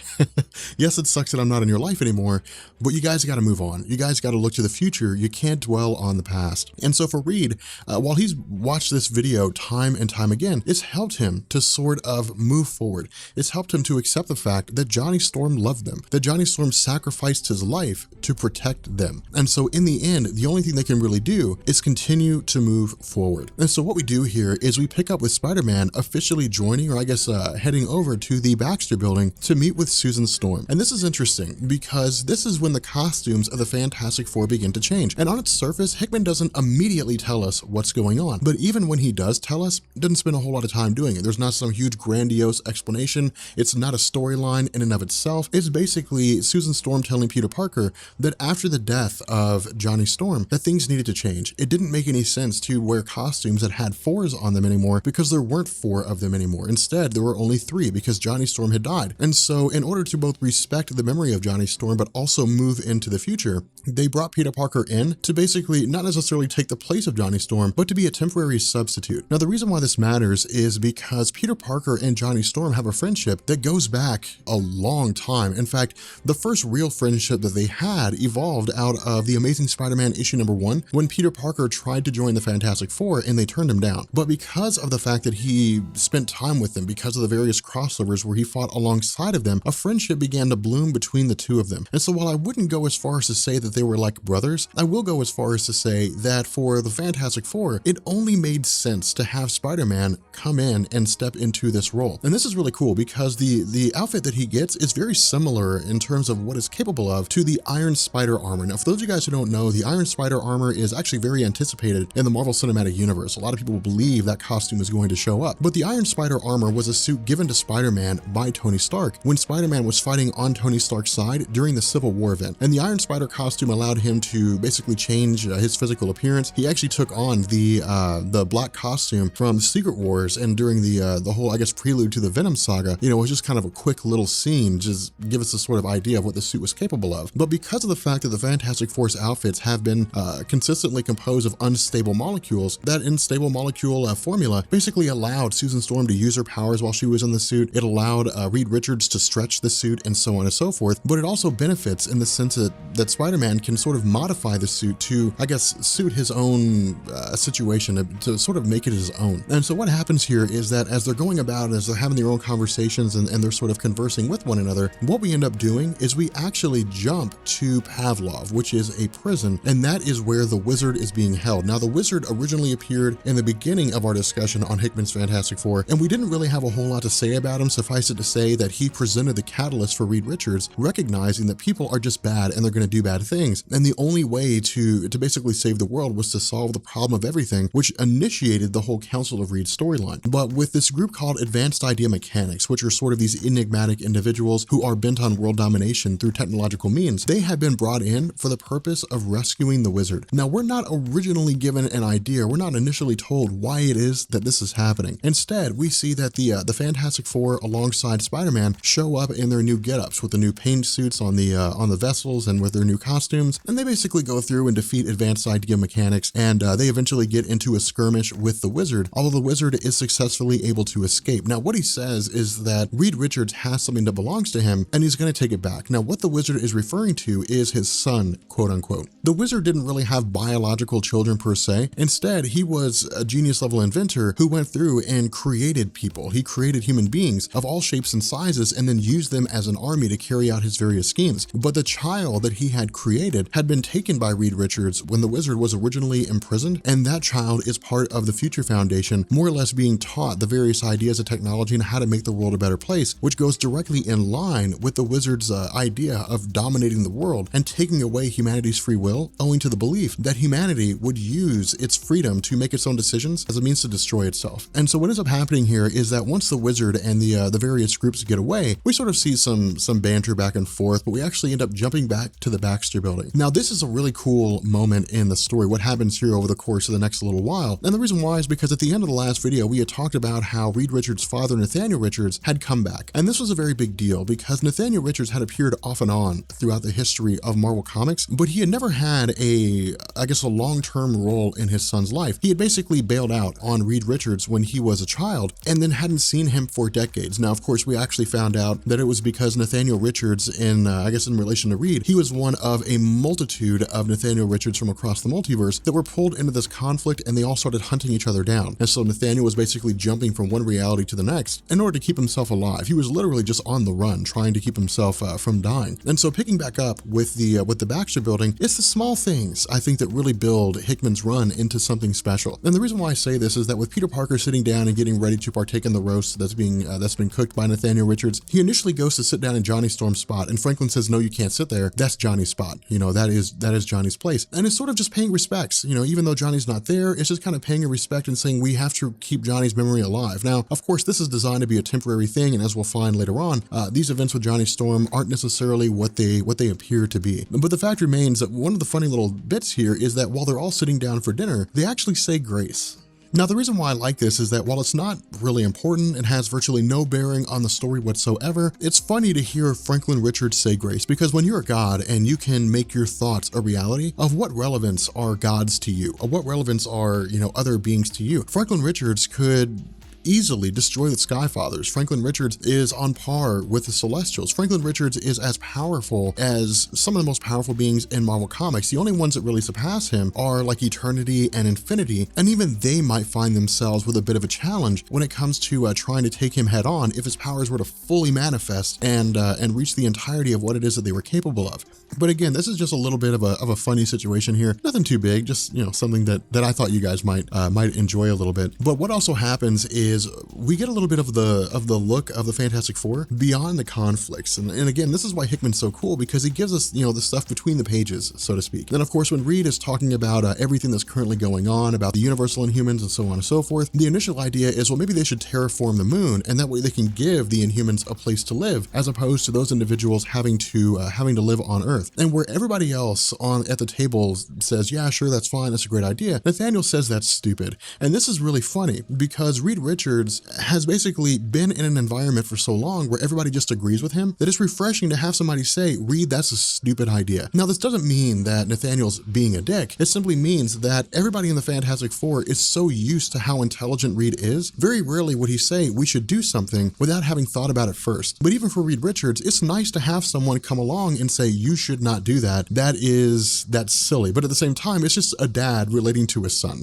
Yes, it sucks that I'm not in your life anymore, but you guys got to move on. You guys got to look to the future. You can't dwell on the past. And so for Reed, while he's watched this video time and time again, it's helped him to sort of move forward. It's helped him to accept the fact that Johnny Storm loved them, that Johnny Storm sacrificed his life to protect them. And so in the end, the only thing they can really do is continue to move forward. And so what we do here is we pick up with Spider-Man officially joining, or I guess heading over to the Baxter building to meet with Susan Storm. And this is interesting because this is when the costumes of the Fantastic Four begin to change. And on its surface, Hickman doesn't immediately tell us what's going on. But even when he does tell us, he doesn't spend a whole lot of time doing it. There's not some huge grandiose explanation. It's not a storyline in and of itself. It's basically Susan Storm telling Peter Parker that after the death of Johnny Storm, that things needed to change. It didn't make any sense to wear costumes that had fours on them anymore because there weren't four of them anymore. Instead, there were only three because Johnny Storm had died. And so in order to both respect the memory of Johnny Storm, but also move into the future, they brought Peter Parker in to basically not necessarily take the place of Johnny Storm, but to be a temporary substitute. Now, the reason why this matters is because Peter Parker and Johnny Storm have a friendship that goes back a long time. In fact, the first real friendship that they had evolved out of the Amazing Spider-Man issue #1, when Peter Parker tried to join the Fantastic Four and they turned him down. But because of the fact that he spent time with them, because of the various crossovers where he fought alongside of them, a friendship began to bloom between the two of them. And so while I wouldn't go as far far as to say that they were like brothers. I will go as far as to say that for the Fantastic Four, it only made sense to have Spider-Man come in and step into this role. And this is really cool because the outfit that he gets is very similar in terms of what it's capable of to the Iron Spider armor. Now, for those of you guys who don't know, the Iron Spider armor is actually very anticipated in the Marvel Cinematic Universe. A lot of people believe that costume is going to show up. But the Iron Spider armor was a suit given to Spider-Man by Tony Stark when Spider-Man was fighting on Tony Stark's side during the Civil War event. And the Iron Spider costume allowed him to basically change his physical appearance. He actually took on the black costume from Secret Wars, and during the whole, I guess, prelude to the Venom saga, you know, it was just kind of a quick little scene, just give us a sort of idea of what the suit was capable of. But because of the fact that the Fantastic Four's outfits have been consistently composed of unstable molecules, that unstable molecule formula basically allowed Susan Storm to use her powers while she was in the suit. It allowed Reed Richards to stretch the suit and so on and so forth. But it also benefits in the sense that Spider-Man can sort of modify the suit to, I guess, suit his own situation, to sort of make it his own. And so what happens here is that as they're going about, as they're having their own conversations and they're sort of conversing with one another, what we end up doing is we actually jump to Pavlov, which is a prison, and that is where the Wizard is being held. Now, the Wizard originally appeared in the beginning of our discussion on Hickman's Fantastic Four, and we didn't really have a whole lot to say about him. Suffice it to say that he presented the catalyst for Reed Richards, recognizing that people are just bad and they're going to do bad things. And the only way to basically save the world was to solve the problem of everything, which initiated the whole Council of Reed storyline. But with this group called Advanced Idea Mechanics, which are sort of these enigmatic individuals who are bent on world domination through technological means, they have been brought in for the purpose of rescuing the Wizard. Now, we're not originally given an idea, we're not initially told why it is that this is happening. Instead, we see that the Fantastic Four alongside Spider-Man show up in their new get-ups with the new paint suits on the vessels and with their new costumes, and they basically go through and defeat Advanced Idea Mechanics, and they eventually get into a skirmish with the Wizard, although the Wizard is successfully able to escape. Now, what he says is that Reed Richards has something that belongs to him, and he's going to take it back. Now, what the Wizard is referring to is his son, quote unquote. The Wizard didn't really have biological children per se. Instead, he was a genius-level inventor who went through and created people. He created human beings of all shapes and sizes and then used them as an army to carry out his various schemes. But the child that he had created had been taken by Reed Richards when the Wizard was originally imprisoned, and that child is part of the Future Foundation, more or less being taught the various ideas of technology and how to make the world a better place, which goes directly in line with the Wizard's idea of dominating the world and taking away humanity's free will, owing to the belief that humanity would use its freedom to make its own decisions as a means to destroy itself. And so what ends up happening here is that once the Wizard and the various groups get away, we sort of see some banter back and forth, but we actually end up jumping back to the Baxter building. Now, this is a really cool moment in the story, what happens here over the course of the next little while. And the reason why is because at the end of the last video, we had talked about how Reed Richards' father, Nathaniel Richards, had come back. And this was a very big deal because Nathaniel Richards had appeared off and on throughout the history of Marvel Comics, but he had never had a long-term role in his son's life. He had basically bailed out on Reed Richards when he was a child and then hadn't seen him for decades. Now, of course, we actually found out that it was because Nathaniel Richards, in relation to Reed, he was one of a multitude of Nathaniel Richards from across the multiverse that were pulled into this conflict, and they all started hunting each other down. And so Nathaniel was basically jumping from one reality to the next in order to keep himself alive. He was literally just on the run, trying to keep himself from dying. And so picking back up with the Baxter building, it's the small things, I think, that really build Hickman's run into something special. And the reason why I say this is that with Peter Parker sitting down and getting ready to partake in the roast that's been cooked by Nathaniel Richards, he initially goes to sit down in Johnny Storm's spot, and Franklin says, "No, you can't sit there. That's Johnny's spot. You know, that is Johnny's place." And it's sort of just paying respects. You know, even though Johnny's not there, it's just kind of paying a respect and saying we have to keep Johnny's memory alive. Now, of course, this is designed to be a temporary thing, and as we'll find later on, these events with Johnny Storm aren't necessarily what they appear to be. But the fact remains that one of the funny little bits here is that while they're all sitting down for dinner, they actually say grace. Now, the reason why I like this is that while it's not really important and has virtually no bearing on the story whatsoever, it's funny to hear Franklin Richards say grace, because when you're a god and you can make your thoughts a reality, of what relevance are gods to you? Of what relevance are, other beings to you? Franklin Richards could easily destroy the Skyfathers. Franklin Richards is on par with the Celestials. Franklin Richards is as powerful as some of the most powerful beings in Marvel Comics. The only ones that really surpass him are like Eternity and Infinity, and even they might find themselves with a bit of a challenge when it comes to trying to take him head on if his powers were to fully manifest and reach the entirety of what it is that they were capable of. But again, this is just a little bit of a funny situation here. Nothing too big, just something that I thought you guys might enjoy a little bit. But what also happens is we get a little bit of the look of the Fantastic Four beyond the conflicts. And again, this is why Hickman's so cool, because he gives us the stuff between the pages, so to speak. Then of course, when Reed is talking about everything that's currently going on, about the Universal Inhumans and so on and so forth, the initial idea is, well, maybe they should terraform the moon, and that way they can give the Inhumans a place to live, as opposed to those individuals having to live on Earth. And where everybody else at the table says, yeah, sure, that's fine, that's a great idea, Nathaniel says that's stupid. And this is really funny, because Reed Richards has basically been in an environment for so long where everybody just agrees with him that it's refreshing to have somebody say, Reed, that's a stupid idea. Now, this doesn't mean that Nathaniel's being a dick. It simply means that everybody in the Fantastic Four is so used to how intelligent Reed is, very rarely would he say we should do something without having thought about it first. But even for Reed Richards, it's nice to have someone come along and say, you should not do that. That's silly. But at the same time, it's just a dad relating to his son.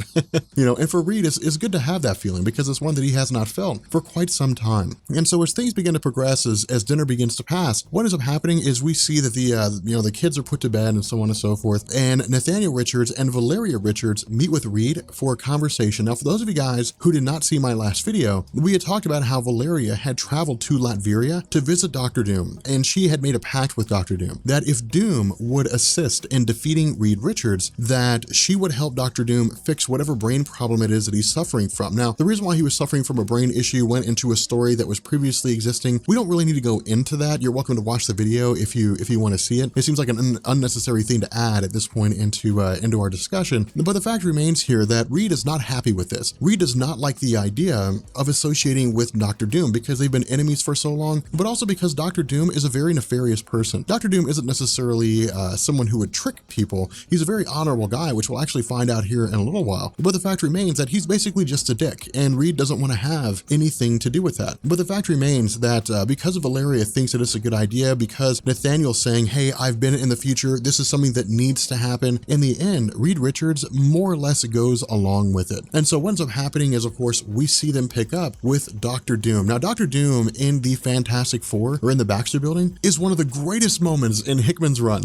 And for Reed, it's good to have that feeling, because it's one that he has not felt for quite some time. And so as things begin to progress, as dinner begins to pass, what ends up happening is we see that the kids are put to bed and so on and so forth, and Nathaniel Richards and Valeria Richards meet with Reed for a conversation. Now, for those of you guys who did not see my last video, we had talked about how Valeria had traveled to Latveria to visit Dr. Doom, and she had made a pact with Dr. Doom that if Doom would assist in defeating Reed Richards, that she would help Dr. Doom fix whatever brain problem it is that he's suffering from. Now, the reason why he was suffering from a brain issue went into a story that was previously existing. We don't really need to go into that. You're welcome to watch the video if you want to see it. It seems like an unnecessary thing to add at this point into our discussion. But the fact remains here that Reed is not happy with this. Reed does not like the idea of associating with Dr. Doom, because they've been enemies for so long, but also because Dr. Doom is a very nefarious person. Dr. Doom isn't necessarily someone who would trick people. He's a very honorable guy, which we'll actually find out here in a little while. But the fact remains that he's basically just a dick, and Reed doesn't want to have anything to do with that. But the fact remains that because Valeria thinks that it's a good idea, because Nathaniel's saying, hey, I've been in the future, this is something that needs to happen, in the end, Reed Richards more or less goes along with it. And so what ends up happening is, of course, we see them pick up with Dr. Doom. Now, Dr. Doom in the Fantastic Four, or in the Baxter building, is one of the greatest moments in Hickman's run.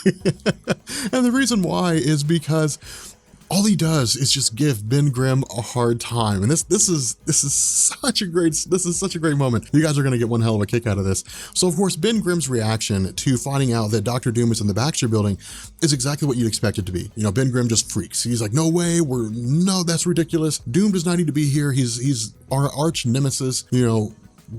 And the reason why is because all he does is just give Ben Grimm a hard time. And this is such a great moment. You guys are going to get one hell of a kick out of this. So of course, Ben Grimm's reaction to finding out that Dr. Doom is in the Baxter building is exactly what you'd expect it to be. Ben Grimm just freaks. He's like, no way, no, that's ridiculous. Doom does not need to be here. He's our arch nemesis,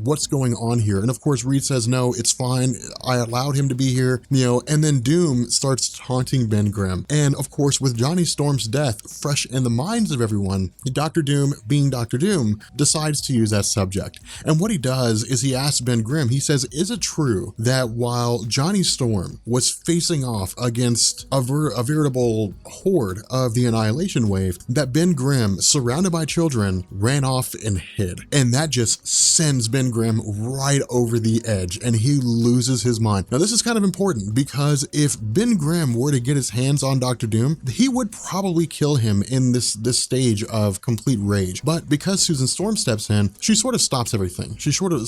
what's going on here? And of course, Reed says, no, it's fine. I allowed him to be here, and then Doom starts taunting Ben Grimm. And of course, with Johnny Storm's death fresh in the minds of everyone, Dr. Doom, being Dr. Doom, decides to use that subject. And what he does is he asks Ben Grimm, he says, is it true that while Johnny Storm was facing off against a veritable horde of the Annihilation Wave, that Ben Grimm, surrounded by children, ran off and hid? And that just sends Ben Grimm right over the edge, and he loses his mind. Now, this is kind of important, because if Ben Grimm were to get his hands on Dr. Doom, he would probably kill him in this stage of complete rage. But because Susan Storm steps in, she sort of stops everything. She sort of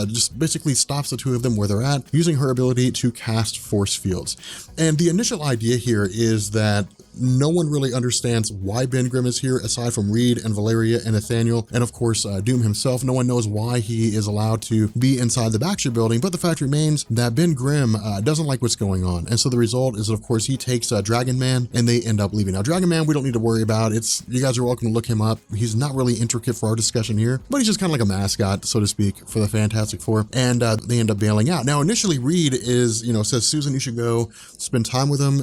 just basically stops the two of them where they're at, using her ability to cast force fields. And the initial idea here is that no one really understands why Ben Grimm is here, aside from Reed and Valeria and Nathaniel, and of course Doom himself. No one knows why he is allowed to be inside the Baxter building, but the fact remains that Ben Grimm doesn't like what's going on. And so the result is that, of course, he takes Dragon Man, and they end up leaving. Now, Dragon Man, we don't need to worry about. You guys are welcome to look him up. He's not really intricate for our discussion here, but he's just kind of like a mascot, so to speak, for the Fantastic Four, and they end up bailing out. Now, initially, Reed says, Susan, you should go spend time with him.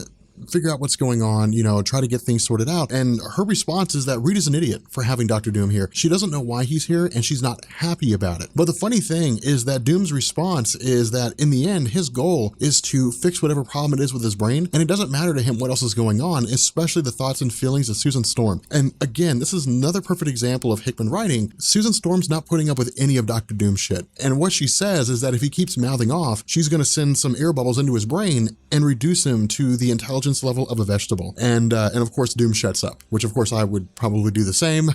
figure out what's going on, you know, try to get things sorted out. And her response is that Reed is an idiot for having Dr. Doom here. She doesn't know why he's here, and she's not happy about it. But the funny thing is that Doom's response is that in the end, his goal is to fix whatever problem it is with his brain, and it doesn't matter to him what else is going on, especially the thoughts and feelings of Susan Storm. And again, this is another perfect example of Hickman writing. Susan Storm's not putting up with any of Dr. Doom's shit. And what she says is that if he keeps mouthing off, she's going to send some air bubbles into his brain and reduce him to the intelligence level of a vegetable. And of course, Doom shuts up, which of course I would probably do the same.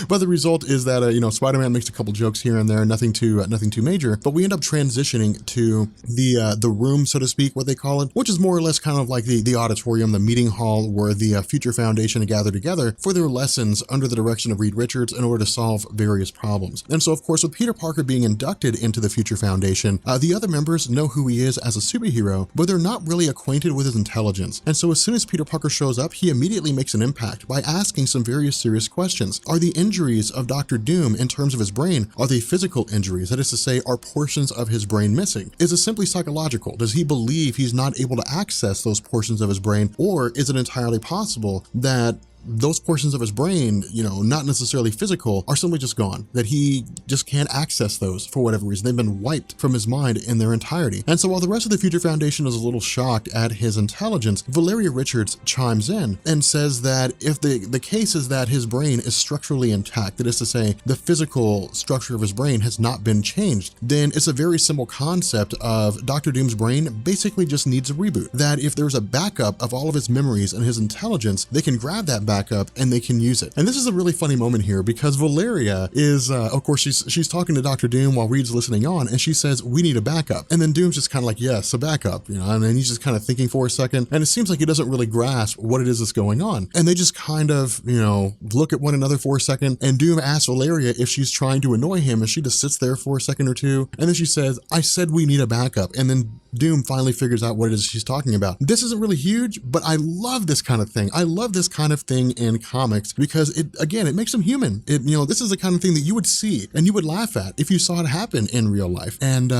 But the result is that, you know, Spider-Man makes a couple jokes here and there, nothing too major, but we end up transitioning to the room, so to speak, what they call it, which is more or less kind of like the auditorium, the meeting hall where the Future Foundation gather together for their lessons under the direction of Reed Richards in order to solve various problems. And so, of course, with Peter Parker being inducted into the Future Foundation, the other members know who he is as a superhero, but they're not really acquainted with his intelligence. And so as soon as Peter Parker shows up, he immediately makes an impact by asking some very serious questions. Are the injuries of Dr. Doom in terms of his brain, are they physical injuries? That is to say, are portions of his brain missing? Is it simply psychological? Does he believe he's not able to access those portions of his brain? Or is it entirely possible that those portions of his brain, you know, not necessarily physical, are simply just gone, that he just can't access those for whatever reason? They've been wiped from his mind in their entirety. And so while the rest of the Future Foundation is a little shocked at his intelligence, Valeria Richards chimes in and says that if the case is that his brain is structurally intact, that is to say, the physical structure of his brain has not been changed, then it's a very simple concept of Dr. Doom's brain basically just needs a reboot. That if there's a backup of all of his memories and his intelligence, they can grab that backup and they can use it. And this is a really funny moment here because Valeria is, of course, she's talking to Dr. Doom while Reed's listening on, and she says, we need a backup. And then Doom's just kind of like, yes, a backup, you know, and then he's just kind of thinking for a second, and it seems like he doesn't really grasp what it is that's going on. And they just kind of, you know, look at one another for a second, and Doom asks Valeria if she's trying to annoy him, and she just sits there for a second or two, and then she says, I said we need a backup. And then Doom finally figures out what it is she's talking about. This isn't really huge, but I love this kind of thing. I love this kind of thing in comics because it makes them human. You know, this is the kind of thing that you would see and you would laugh at if you saw it happen in real life. And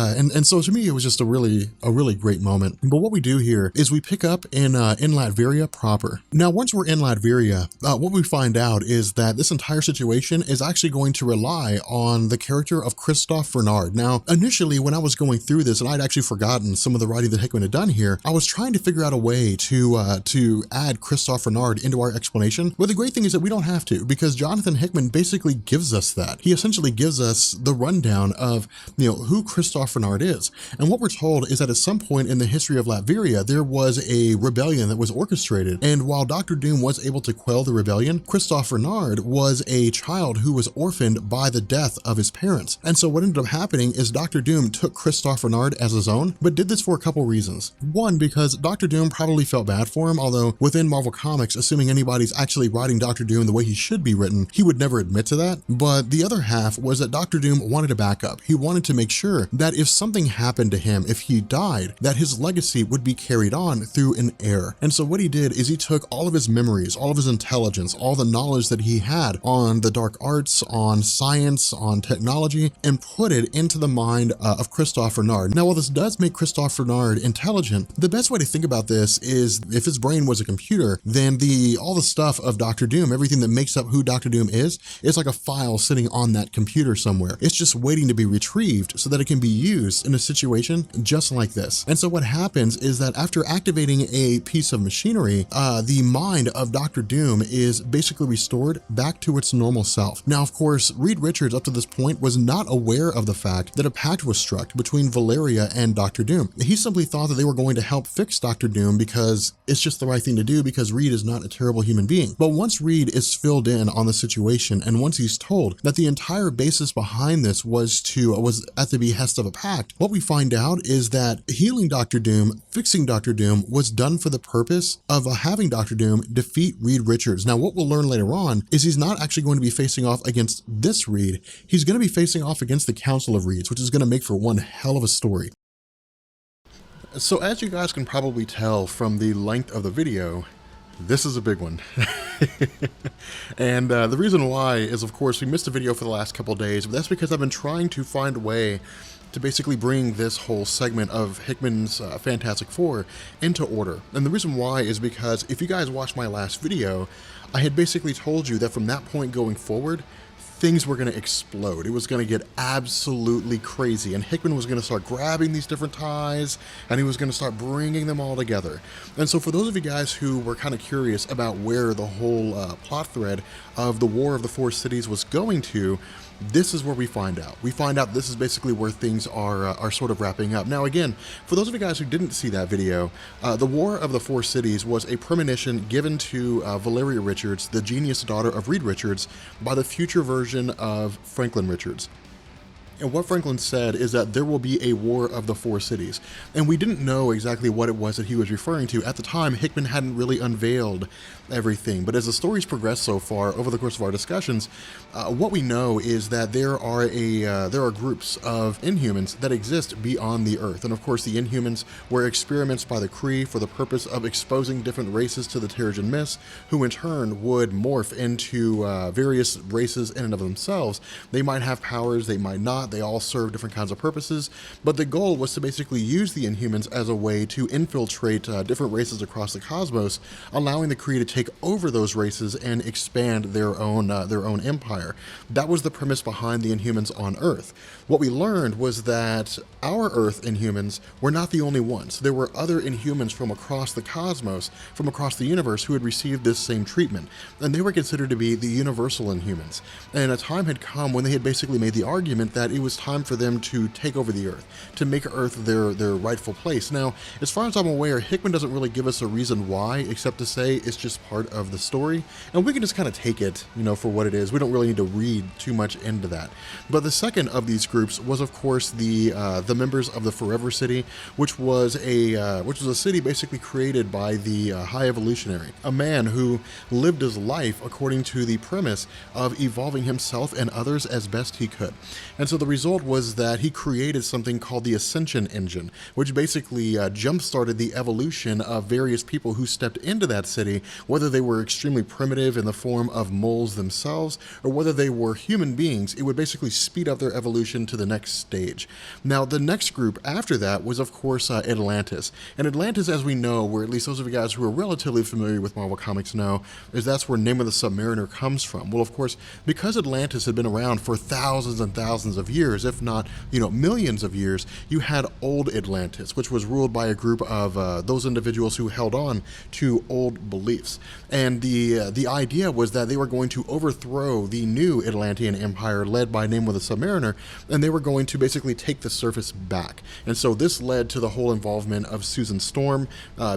so to me, it was just a really great moment. But what we do here is we pick up in Latveria proper. Now, once we're in Latveria, what we find out is that this entire situation is actually going to rely on the character of Christophe Bernard. Now, initially, when I was going through this, and I'd actually forgotten some of the writing that Hickman had done here, I was trying to figure out a way to add Christophe Bernard into our explanation. But the great thing is that we don't have to, because Jonathan Hickman basically gives us that. He essentially gives us the rundown of, you know, who Christophe Bernard is. And what we're told is that at some point in the history of Latveria, there was a rebellion that was orchestrated. And while Dr. Doom was able to quell the rebellion, Christophe Bernard was a child who was orphaned by the death of his parents. And so what ended up happening is Dr. Doom took Christophe Bernard as his own, but did this for a couple reasons. One, because Dr. Doom probably felt bad for him, although within Marvel Comics, assuming anybody's actually writing Dr. Doom the way he should be written, he would never admit to that. But the other half was that Dr. Doom wanted a backup. He wanted to make sure that if something happened to him, if he died, that his legacy would be carried on through an heir. And so what he did is he took all of his memories, all of his intelligence, all the knowledge that he had on the dark arts, on science, on technology, and put it into the mind of Christophe Bernard. Now, while this does make Christophe Bernard intelligent, the best way to think about this is if his brain was a computer, then all the stuff of Dr. Doom, everything that makes up who Dr. Doom is like a file sitting on that computer somewhere. It's just waiting to be retrieved so that it can be used in a situation just like this. And so what happens is that after activating a piece of machinery, the mind of Dr. Doom is basically restored back to its normal self. Now, of course, Reed Richards up to this point was not aware of the fact that a pact was struck between Valeria and Dr. Doom. He simply thought that they were going to help fix Dr. Doom because it's just the right thing to do because Reed is not a terrible human being. But once Reed is filled in on the situation and once he's told that the entire basis behind this was at the behest of a pact, what we find out is that healing Dr. Doom, fixing Dr. Doom was done for the purpose of having Dr. Doom defeat Reed Richards. Now, what we'll learn later on is he's not actually going to be facing off against this Reed. He's going to be facing off against the Council of Reeds, which is going to make for one hell of a story. So as you guys can probably tell from the length of the video, this is a big one. And the reason why is, of course, we missed a video for the last couple days, but that's because I've been trying to find a way to basically bring this whole segment of Hickman's Fantastic Four into order. And the reason why is because if you guys watched my last video, I had basically told you that from that point going forward, things were going to explode. It was going to get absolutely crazy, and Hickman was going to start grabbing these different ties, and he was going to start bringing them all together. And so for those of you guys who were kind of curious about where the whole plot thread of the War of the Four Cities was going to, this is where we find out. We find out this is basically where things are sort of wrapping up. Now again, for those of you guys who didn't see that video, the War of the Four Cities was a premonition given to Valeria Richards, the genius daughter of Reed Richards, by the future version of Franklin Richards. And what Franklin said is that there will be a War of the Four Cities. And we didn't know exactly what it was that he was referring to. At the time, Hickman hadn't really unveiled everything. But as the stories progress so far over the course of our discussions, what we know is that there are groups of Inhumans that exist beyond the Earth. And of course, the Inhumans were experiments by the Kree for the purpose of exposing different races to the Terrigen Mist, who in turn would morph into various races in and of themselves. They might have powers, they might not. They all serve different kinds of purposes, but the goal was to basically use the Inhumans as a way to infiltrate different races across the cosmos, allowing the Kree to take over those races and expand their own empire. That was the premise behind the Inhumans on Earth. What we learned was that our Earth Inhumans were not the only ones. There were other Inhumans from across the cosmos, from across the universe, who had received this same treatment, and they were considered to be the universal Inhumans. And a time had come when they had basically made the argument that it was time for them to take over the Earth, to make Earth their rightful place. Now, as far as I'm aware, Hickman doesn't really give us a reason why, except to say it's just part of the story, and we can just kind of take it, for what it is. We don't really need to read too much into that. But the second of these groups was, of course, the members of the Forever City, which was a city basically created by the High Evolutionary, a man who lived his life according to the premise of evolving himself and others as best he could. And so the result was that he created something called the Ascension Engine, which basically jump-started the evolution of various people who stepped into that city, whether they were extremely primitive in the form of moles themselves, or whether they were human beings. It would basically speed up their evolution to the next stage. Now, the next group after that was, of course, Atlantis. And Atlantis, as we know, or at least those of you guys who are relatively familiar with Marvel Comics know, is that's where Name of the Submariner comes from. Well, of course, because Atlantis had been around for thousands and thousands of years, if not, millions of years, you had old Atlantis, which was ruled by a group of those individuals who held on to old beliefs. And the idea was that they were going to overthrow the new Atlantean Empire led by Name of the Submariner, and they were going to basically take the surface back. And so this led to the whole involvement of Susan Storm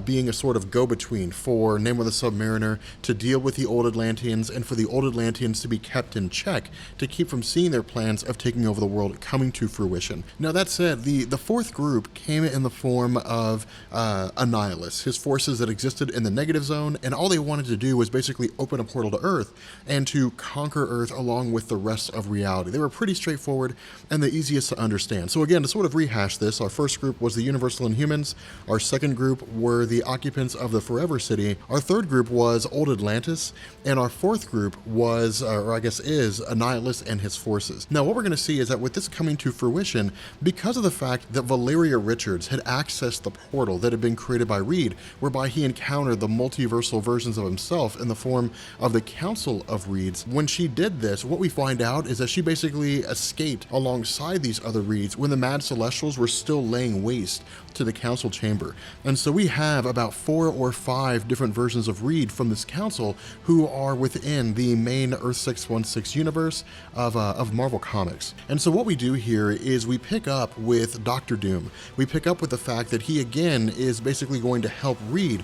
being a sort of go-between for Name of the Submariner to deal with the old Atlanteans, and for the old Atlanteans to be kept in check to keep from seeing their plans of taking over the world coming to fruition. Now, that said, the fourth group came in the form of Annihilus, his forces that existed in the negative zone, and all they wanted to do was basically open a portal to Earth and to conquer Earth along with the rest of reality. They were pretty straightforward and the easiest to understand. So again, to sort of rehash this, our first group was the Universal Inhumans, our second group were the occupants of the Forever City, our third group was Old Atlantis, and our fourth group was, or I guess is, Annihilus and his forces. Now, what we're going to see is that with this coming to fruition, because of the fact that Valeria Richards had accessed the portal that had been created by Reed, whereby he encountered the multiversal versions of himself in the form of the Council of Reeds, when she did this, what we find out is that she basically escaped alongside these other Reeds when the Mad Celestials were still laying waste to the council chamber. And so we have about 4 or 5 different versions of Reed from this council who are within the main Earth 616 universe of Marvel Comics. And so what we do here is we pick up with Dr. Doom. We pick up with the fact that he again is basically going to help Reed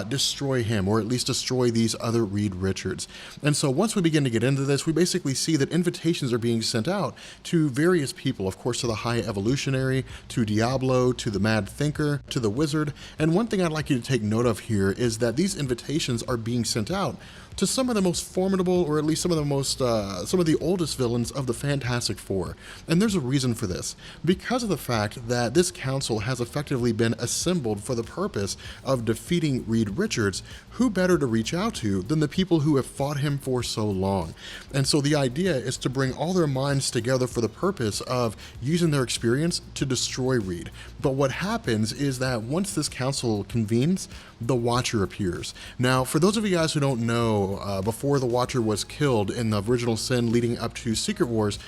destroy him, or at least destroy these other Reed Richards. And so once we begin to get into this, we basically see that invitations are being sent out to various people, of course to the High Evolutionary, to Diablo, to the Mad Thinker, to the Wizard. And one thing I'd like you to take note of here is that these invitations are being sent out to some of the most formidable, or at least some of the oldest villains of the Fantastic Four. And there's a reason for this. Because of the fact that this council has effectively been assembled for the purpose of defeating Reed Richards, who better to reach out to than the people who have fought him for so long? And so the idea is to bring all their minds together for the purpose of using their experience to destroy Reed. But what happens is that once this council convenes, the Watcher appears. Now, for those of you guys who don't know, before the Watcher was killed in the original sin leading up to Secret Wars,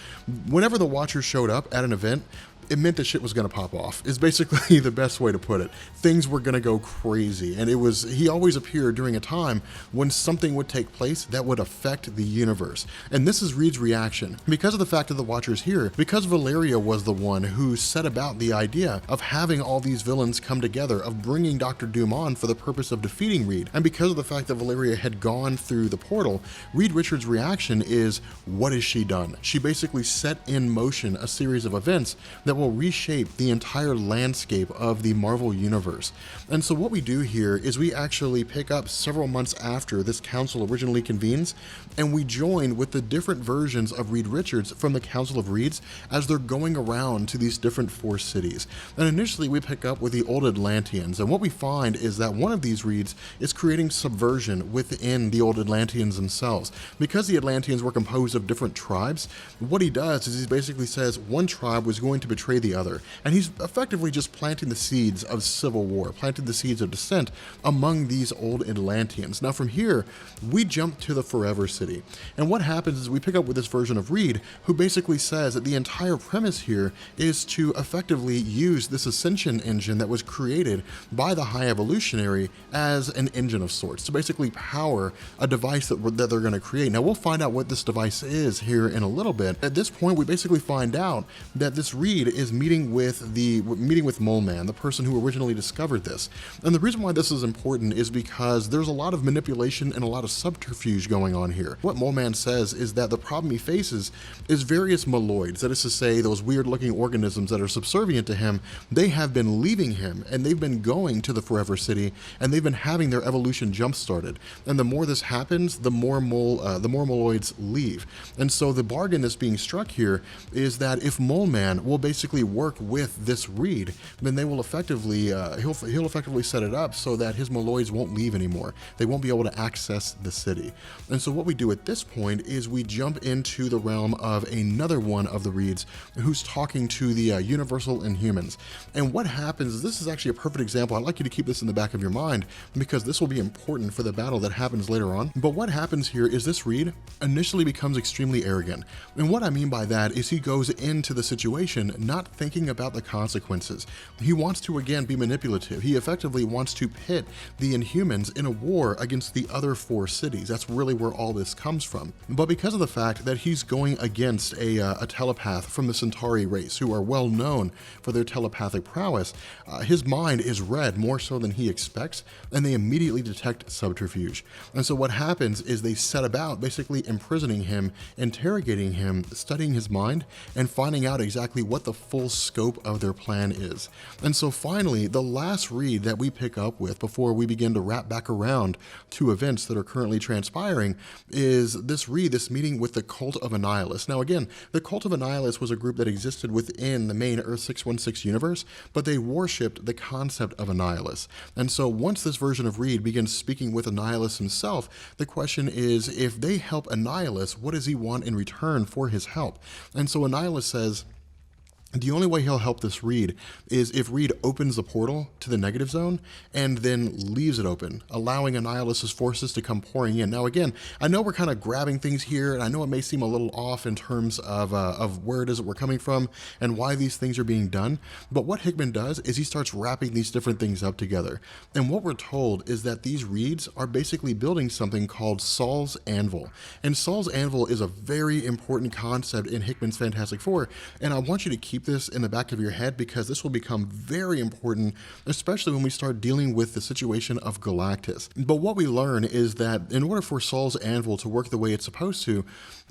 whenever the Watcher showed up at an event, it meant that shit was going to pop off, is basically the best way to put it. Things were going to go crazy, and he always appeared during a time when something would take place that would affect the universe. And this is Reed's reaction. Because of the fact that the Watcher's here, because Valeria was the one who set about the idea of having all these villains come together, of bringing Dr. Doom on for the purpose of defeating Reed, and because of the fact that Valeria had gone through the portal, Reed Richards' reaction is, what has she done? She basically set in motion a series of events that will reshape the entire landscape of the Marvel Universe. And so what we do here is we actually pick up several months after this council originally convenes, and we join with the different versions of Reed Richards from the Council of Reeds as they're going around to these different 4 cities. And initially we pick up with the old Atlanteans, and what we find is that one of these Reeds is creating subversion within the old Atlanteans themselves. Because the Atlanteans were composed of different tribes, what he does is he basically says one tribe was going to betray the other, and he's effectively just planting the seeds of civil war, planting the seeds of dissent among these old Atlanteans. Now from here, we jump to the Forever City, and what happens is we pick up with this version of Reed, who basically says that the entire premise here is to effectively use this ascension engine that was created by the High Evolutionary as an engine of sorts, to basically power a device that they're going to create. Now we'll find out what this device is here in a little bit. At this point, we basically find out that this Reed is meeting with Mole Man, the person who originally discovered this. And the reason why this is important is because there's a lot of manipulation and a lot of subterfuge going on here. What Mole Man says is that the problem he faces is various moloids, that is to say, those weird looking organisms that are subservient to him. They have been leaving him, and they've been going to the Forever City, and they've been having their evolution jump started. And the more this happens, the more moloids leave. And so the bargain that's being struck here is that if Mole Man will basically work with this Reed, then they will effectively he'll effectively set it up so that his moloids won't leave anymore. They won't be able to access the city. And so what we do at this point is we jump into the realm of another one of the Reeds who's talking to the Universal Inhumans. And what happens is, this is actually a perfect example. I'd like you to keep this in the back of your mind because this will be important for the battle that happens later on. But what happens here is this Reed initially becomes extremely arrogant. And what I mean by that is he goes into the situation not thinking about the consequences. He wants to again be manipulative. He effectively wants to pit the Inhumans in a war against the other 4 cities. That's really where all this comes from. But because of the fact that he's going against a telepath from the Centauri race, who are well known for their telepathic prowess, his mind is read more so than he expects, and they immediately detect subterfuge. And so what happens is they set about basically imprisoning him, interrogating him, studying his mind, and finding out exactly what the full scope of their plan is. And so finally, the last Reed that we pick up with before we begin to wrap back around to events that are currently transpiring is this Reed, this meeting with the Cult of Annihilus. Now again, the Cult of Annihilus was a group that existed within the main Earth 616 universe, but they worshipped the concept of Annihilus. And so once this version of Reed begins speaking with Annihilus himself, the question is, if they help Annihilus, what does he want in return for his help? And so Annihilus says, the only way he'll help this Reed is if Reed opens the portal to the negative zone and then leaves it open, allowing Annihilus's forces to come pouring in. Now again, I know we're kind of grabbing things here, and I know it may seem a little off in terms of where it is that we're coming from and why these things are being done, but what Hickman does is he starts wrapping these different things up together. And what we're told is that these Reeds are basically building something called Saul's Anvil. And Saul's Anvil is a very important concept in Hickman's Fantastic Four, and I want you to keep this in the back of your head because this will become very important, especially when we start dealing with the situation of Galactus. But what we learn is that in order for Saul's Anvil to work the way it's supposed to,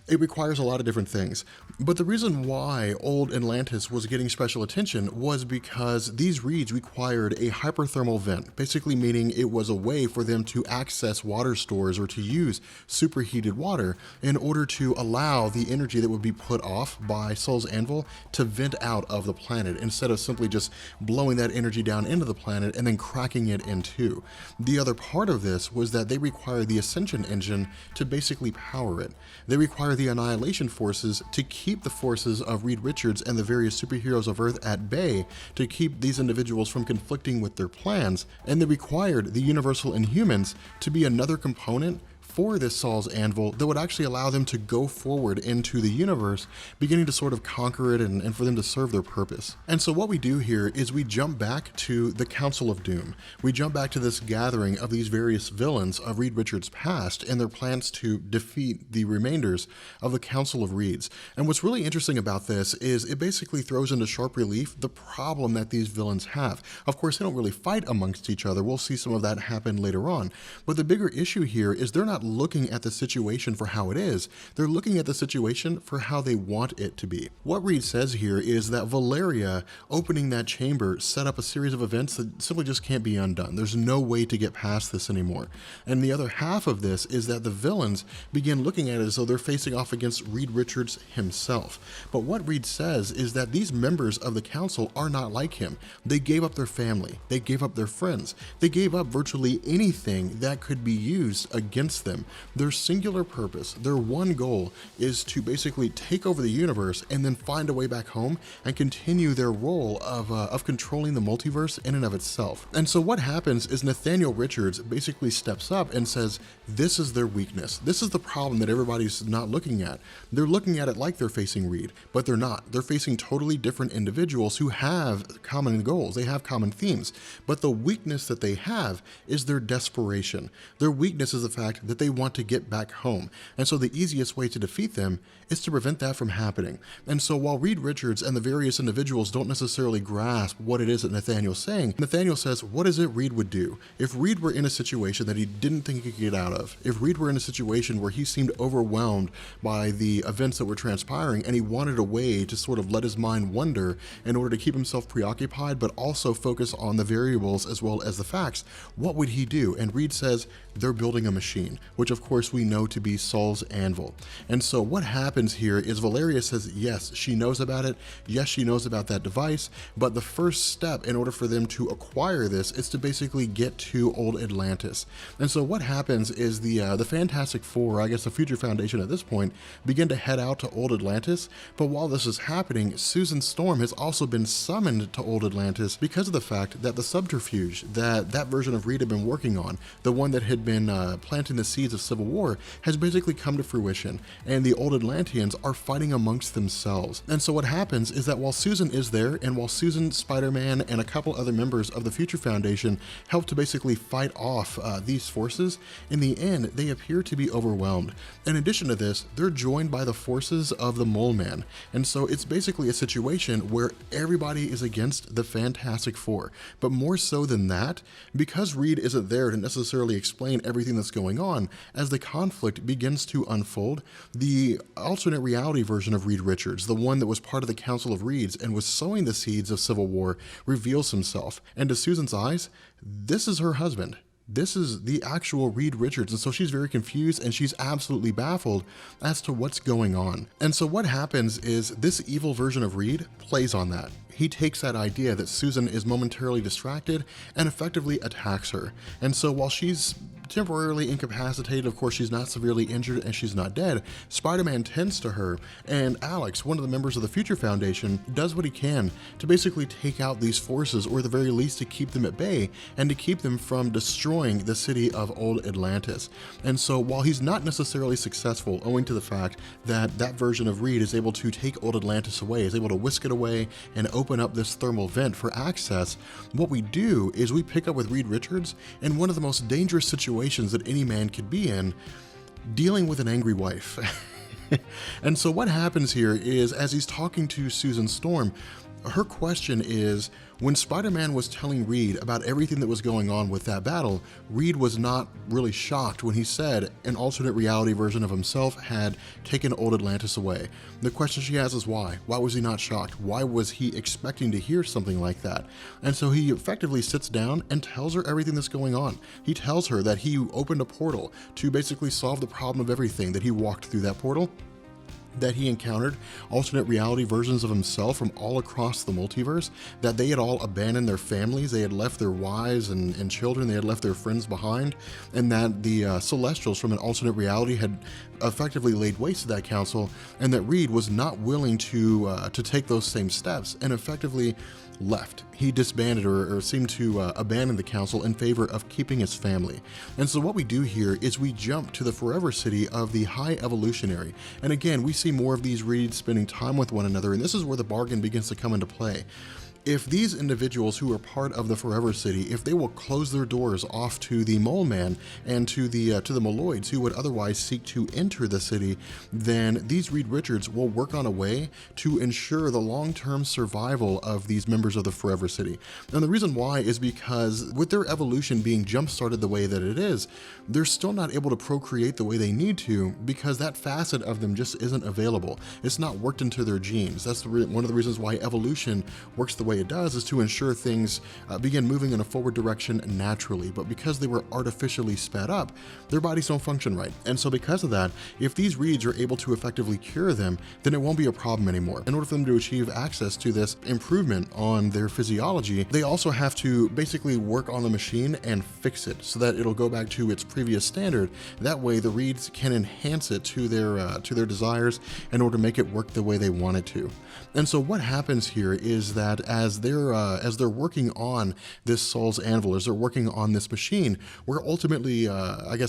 It requires a lot of different things. But the reason why old Atlantis was getting special attention was because these reeds required a hyperthermal vent, basically meaning it was a way for them to access water stores or to use superheated water in order to allow the energy that would be put off by Saul's anvil to vent out of the planet instead of simply just blowing that energy down into the planet and then cracking it in two. The other part of this was that they required the Ascension engine to basically power it. They required the Annihilation forces to keep the forces of Reed Richards and the various superheroes of Earth at bay, to keep these individuals from conflicting with their plans, and they required the Universal Inhumans to be another component for this Saul's anvil that would actually allow them to go forward into the universe, beginning to sort of conquer it and for them to serve their purpose. And so what we do here is we jump back to the Council of Doom. We jump back to this gathering of these various villains of Reed Richards' past and their plans to defeat the remainders of the Council of Reeds. And what's really interesting about this is it basically throws into sharp relief the problem that these villains have. Of course, they don't really fight amongst each other. We'll see some of that happen later on. But the bigger issue here is they're not looking at the situation for how it is. They're looking at the situation for how they want it to be. What Reed says here is that Valeria opening that chamber set up a series of events that simply just can't be undone. There's no way to get past this anymore. And the other half of this is that the villains begin looking at it as though they're facing off against Reed Richards himself. But what Reed says is that these members of the council are not like him. They gave up their family. They gave up their friends. They gave up virtually anything that could be used against them. Their singular purpose, their one goal, is to basically take over the universe and then find a way back home and continue their role of controlling the multiverse in and of itself. And so what happens is Nathaniel Richards basically steps up and says, this is their weakness. This is the problem that everybody's not looking at. They're looking at it like they're facing Reed, but they're not. They're facing totally different individuals who have common goals. They have common themes, but the weakness that they have is their desperation. Their weakness is the fact that they want to get back home. And so the easiest way to defeat them is to prevent that from happening. And so while Reed Richards and the various individuals don't necessarily grasp what it is that Nathaniel's saying, Nathaniel says, what is it Reed would do? If Reed were in a situation that he didn't think he could get out of, if Reed were in a situation where he seemed overwhelmed by the events that were transpiring and he wanted a way to sort of let his mind wander in order to keep himself preoccupied but also focus on the variables as well as the facts, what would he do? And Reed says, they're building a machine, which of course we know to be Saul's anvil. And so what happens here is Valeria says, yes, she knows about it. Yes, she knows about that device, but the first step in order for them to acquire this is to basically get to old Atlantis. And so what happens is the Fantastic Four, I guess the Future Foundation at this point, begin to head out to old Atlantis. But while this is happening, Susan Storm has also been summoned to old Atlantis because of the fact that the subterfuge that version of Reed had been working on, the one that had been planting the seeds of civil war, has basically come to fruition, and the old Atlanteans are fighting amongst themselves. And so what happens is that while Susan is there, and while Susan, Spider-Man, and a couple other members of the Future Foundation help to basically fight off these forces, in the end, they appear to be overwhelmed. In addition to this, they're joined by the forces of the Mole Man, and so it's basically a situation where everybody is against the Fantastic Four. But more so than that, because Reed isn't there to necessarily explain everything that's going on, as the conflict begins to unfold, the alternate reality version of Reed Richards, the one that was part of the Council of Reeds and was sowing the seeds of civil war, reveals himself. And to Susan's eyes, this is her husband. This is the actual Reed Richards, and so she's very confused and she's absolutely baffled as to what's going on. And so what happens is this evil version of Reed plays on that. He takes that idea that Susan is momentarily distracted and effectively attacks her. And so while she's temporarily incapacitated, of course she's not severely injured and she's not dead, Spider-Man tends to her, and Alex, one of the members of the Future Foundation, does what he can to basically take out these forces, or at the very least to keep them at bay and to keep them from destroying the city of old Atlantis. And so while he's not necessarily successful, owing to the fact that that version of Reed is able to take old Atlantis away, is able to whisk it away and open up this thermal vent for access, what we do is we pick up with Reed Richards in one of the most dangerous situations that any man could be in, dealing with an angry wife. And so what happens here is, as he's talking to Susan Storm, Her question is, when Spider-Man was telling Reed about everything that was going on with that battle, Reed was not really shocked when he said an alternate reality version of himself had taken old Atlantis away. The question she has is why? Why was he not shocked? Why was he expecting to hear something like that? And so he effectively sits down and tells her everything that's going on. He tells her that he opened a portal to basically solve the problem of everything, that he walked through that portal, that he encountered alternate reality versions of himself from all across the multiverse, that they had all abandoned their families, they had left their wives and children, they had left their friends behind, and that the Celestials from an alternate reality had effectively laid waste to that council, and that Reed was not willing to take those same steps and effectively left. He disbanded or seemed to abandon the council in favor of keeping his family. And so what we do here is we jump to the forever city of the High Evolutionary. And again, we see more of these Reeds spending time with one another, and this is where the bargain begins to come into play. If these individuals who are part of the Forever City, if they will close their doors off to the Mole Man and to the Moloids who would otherwise seek to enter the city, then these Reed Richards will work on a way to ensure the long-term survival of these members of the Forever City. And the reason why is because with their evolution being jump-started the way that it is, they're still not able to procreate the way they need to because that facet of them just isn't available. It's not worked into their genes. That's one of the reasons why evolution works the way it does, is to ensure things begin moving in a forward direction naturally. But because they were artificially sped up, their bodies don't function right. And so because of that, if these Reeds are able to effectively cure them, then it won't be a problem anymore. In order for them to achieve access to this improvement on their physiology, they also have to basically work on the machine and fix it so that it'll go back to its previous standard. That way the Reeds can enhance it to their desires in order to make it work the way they want it to. And so what happens here is that as they're working on this Saul's Anvil, as they're working on this machine, we're ultimately,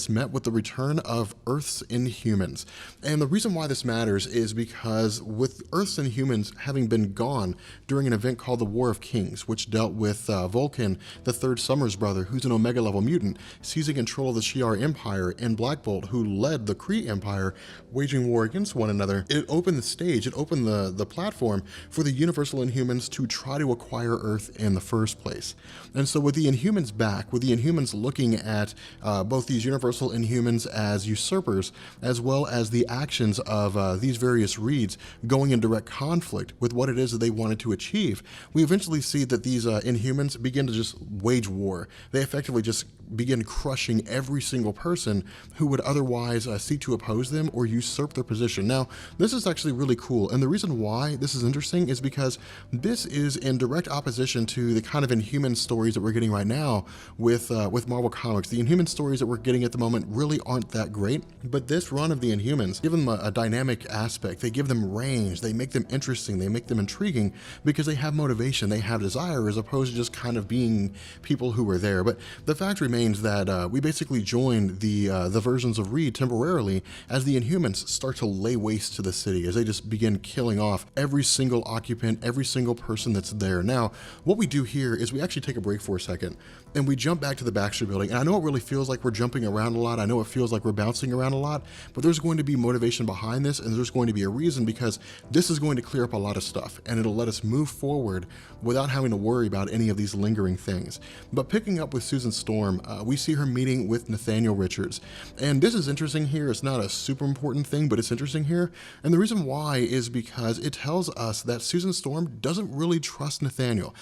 met with the return of Earth's Inhumans. And the reason why this matters is because with Earth's Inhumans having been gone during an event called the War of Kings, which dealt with Vulcan, the third Summers brother, who's an Omega level mutant, seizing control of the Shi'ar Empire, and Black Bolt, who led the Kree Empire, waging war against one another, it opened the stage, it opened the platform for the Universal Inhumans to try to acquire Earth in the first place. And so with the Inhumans back, with the Inhumans looking at both these Universal Inhumans as usurpers, as well as the actions of these various Reeds going in direct conflict with what it is that they wanted to achieve, we eventually see that these Inhumans begin to just wage war. They effectively just begin crushing every single person who would otherwise seek to oppose them or usurp their position. Now, this is actually really cool, and the reason why this is interesting is because this is in direct opposition to the kind of Inhuman stories that we're getting right now with Marvel Comics. The Inhuman stories that we're getting at the moment really aren't that great, but this run of the Inhumans give them a dynamic aspect. They give them range, they make them interesting, they make them intriguing because they have motivation, they have desire, as opposed to just kind of being people who were there. But the fact remains that we basically joined the versions of Reed temporarily as the Inhumans start to lay waste to the city, as they just begin killing off every single occupant, every single person that's there. Now, what we do here is we actually take a break for a second and we jump back to the Baxter building. And I know it really feels like we're jumping around a lot. I know it feels like we're bouncing around a lot, but there's going to be motivation behind this, and there's going to be a reason, because this is going to clear up a lot of stuff and it'll let us move forward without having to worry about any of these lingering things. But picking up with Susan Storm, we see her meeting with Nathaniel Richards. And this is interesting here. It's not a super important thing, but it's interesting here. And the reason why is because it tells us that Susan Storm doesn't really trust Nathaniel.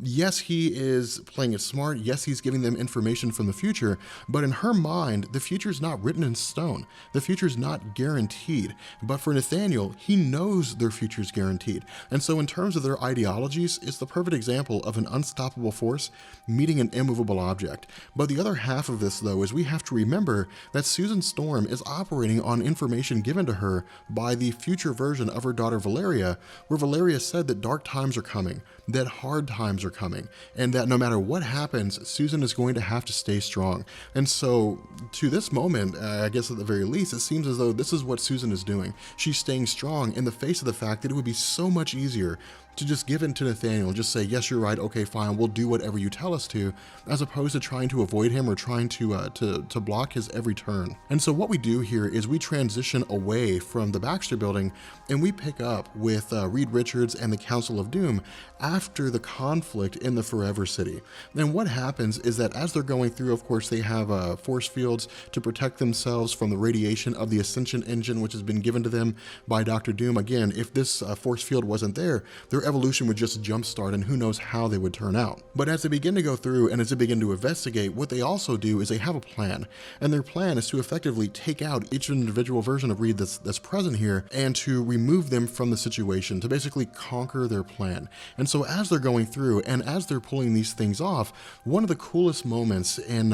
Yes, he is playing it smart. Yes, he's giving them information from the future, but in her mind, the future is not written in stone. The future is not guaranteed. But for Nathaniel, he knows their future is guaranteed. And so in terms of their ideologies, it's the perfect example of an unstoppable force meeting an immovable object. But the other half of this, though, is we have to remember that Susan Storm is operating on information given to her by the future version of her daughter Valeria, where Valeria said that dark times are coming, that hard times are coming, and that no matter what happens, Susan is going to have to stay strong. And so to this moment, I guess at the very least, it seems as though this is what Susan is doing. She's staying strong in the face of the fact that it would be so much easier to just give in to Nathaniel and just say, yes, you're right, okay, fine, we'll do whatever you tell us to, as opposed to trying to avoid him or trying to block his every turn. And so what we do here is we transition away from the Baxter building and we pick up with Reed Richards and the Council of Doom after the conflict in the Forever City. And what happens is that as they're going through, of course, they have force fields to protect themselves from the radiation of the Ascension engine, which has been given to them by Dr. Doom. Again, if this force field wasn't there, their evolution would just jumpstart, and who knows how they would turn out. But as they begin to go through and as they begin to investigate, what they also do is they have a plan, and their plan is to effectively take out each individual version of Reed that's present here and to remove them from the situation, to basically conquer their plan. And so as they're going through and as they're pulling these things off, one of the coolest moments in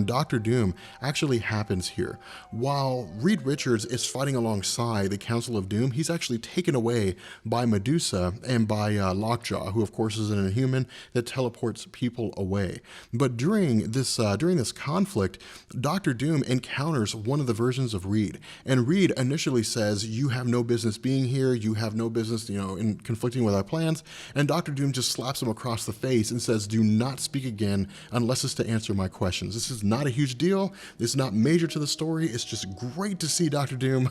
Dr. Doom actually happens here. While Reed Richards is fighting alongside the Council of Doom, he's actually taken away by Medusa and by Lockjaw, who of course is an Inhuman that teleports people away. But during this conflict, Dr. Doom encounters one of the versions of Reed, and Reed initially says, you have no business being here, you have no business, in conflicting with our plans, and Dr. Doom just slaps him across the face and says, do not speak again unless it's to answer my questions. This is not a huge deal, it's not major to the story, it's just great to see Dr. Doom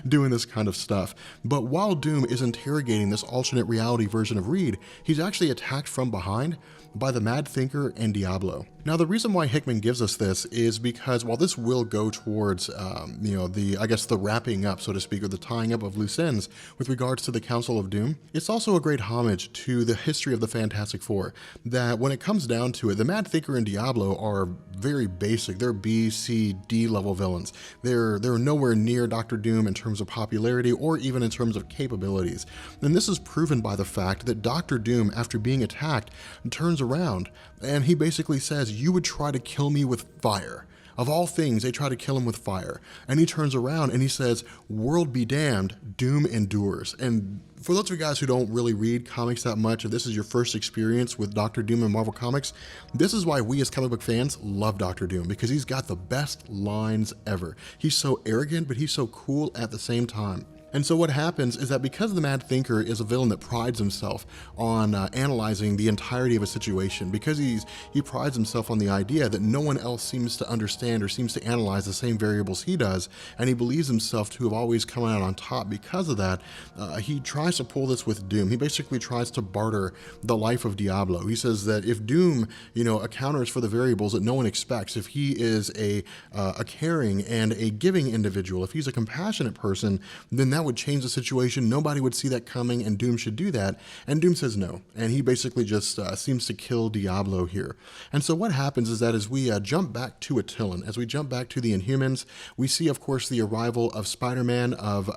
doing this kind of stuff. But while Doom is interrogating this alternate reality version of Reed, he's actually attacked from behind by the Mad Thinker and Diablo. Now, the reason why Hickman gives us this is because while this will go towards, the wrapping up, so to speak, or the tying up of loose ends with regards to the Council of Doom, it's also a great homage to the history of the Fantastic Four, that when it comes down to it, the Mad Thinker and Diablo are very basic. They're B, C, D level villains. They're nowhere near Dr. Doom in terms of popularity or even in terms of capabilities. And this is proven by the fact that Dr. Doom, after being attacked, turns around and he basically says, you would try to kill me with fire. Of all things, they try to kill him with fire. And he turns around and he says, world be damned, Doom endures. And for those of you guys who don't really read comics that much, if this is your first experience with Dr. Doom and Marvel Comics, this is why we as comic book fans love Dr. Doom, because he's got the best lines ever. He's so arrogant, but he's so cool at the same time. And so what happens is that because the Mad Thinker is a villain that prides himself on analyzing the entirety of a situation, because he prides himself on the idea that no one else seems to understand or seems to analyze the same variables he does, and he believes himself to have always come out on top because of that, he tries to pull this with Doom. He basically tries to barter the life of Diablo. He says that if Doom, accounts for the variables that no one expects, if he is a caring and a giving individual, if he's a compassionate person, then that would change the situation. Nobody would see that coming, and Doom should do that. And Doom says no, and he basically just seems to kill Diablo here. And so what happens is that as we jump back to Attilan, as we jump back to the Inhumans, we see, of course, the arrival of Spider-Man, of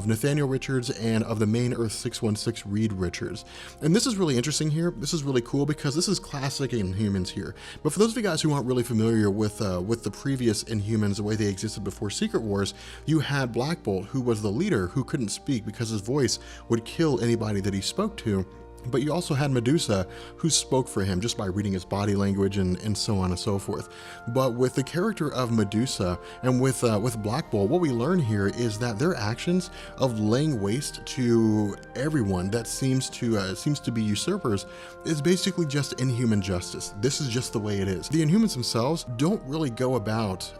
Nathaniel Richards, and of the main Earth 616 Reed Richards. And this is really interesting here. This is really cool because this is classic Inhumans here. But for those of you guys who aren't really familiar with the previous Inhumans, the way they existed before Secret Wars, you had Black Bolt, who was the leader who couldn't speak because his voice would kill anybody that he spoke to. But you also had Medusa, who spoke for him just by reading his body language and so on and so forth. But with the character of Medusa and with Black Bolt, what we learn here is that their actions of laying waste to everyone that seems to be usurpers is basically just inhuman justice. This is just the way it is. The Inhumans themselves don't really go about,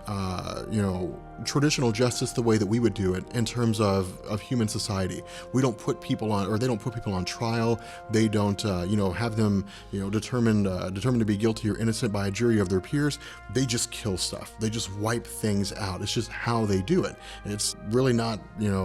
traditional justice the way that we would do it in terms of human society. We don't put people on, or they don't put people on trial. They don't, have them, determined to be guilty or innocent by a jury of their peers. They just kill stuff. They just wipe things out. It's just how they do it. It's really not,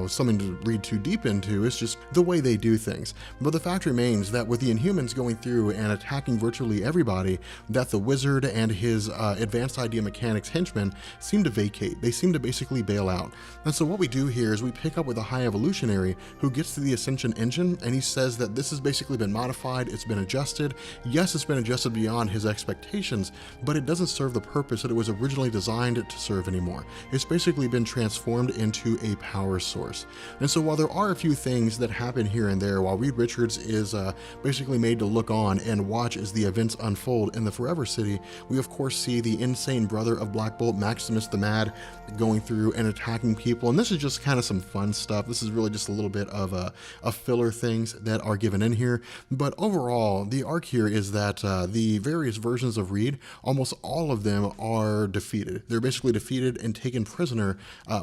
something to read too deep into. It's just the way they do things. But the fact remains that with the Inhumans going through and attacking virtually everybody, that the Wizard and his advanced idea mechanics henchmen seem to vacate. They seem to basically bail out. And so what we do here is we pick up with a high evolutionary who gets to the Ascension engine, and he says that this has basically been modified, it's been adjusted. Yes, it's been adjusted beyond his expectations, but it doesn't serve the purpose that it was originally designed to serve anymore. It's basically been transformed into a power source. And so while there are a few things that happen here and there, while Reed Richards is basically made to look on and watch as the events unfold in the Forever City, we of course see the insane brother of Black Bolt, Maximus the Mad, going going through and attacking people. And this is just kind of some fun stuff. This is really just a little bit of filler things that are given in here. But overall, the arc here is that the various versions of Reed, almost all of them are defeated. They're basically defeated and taken prisoner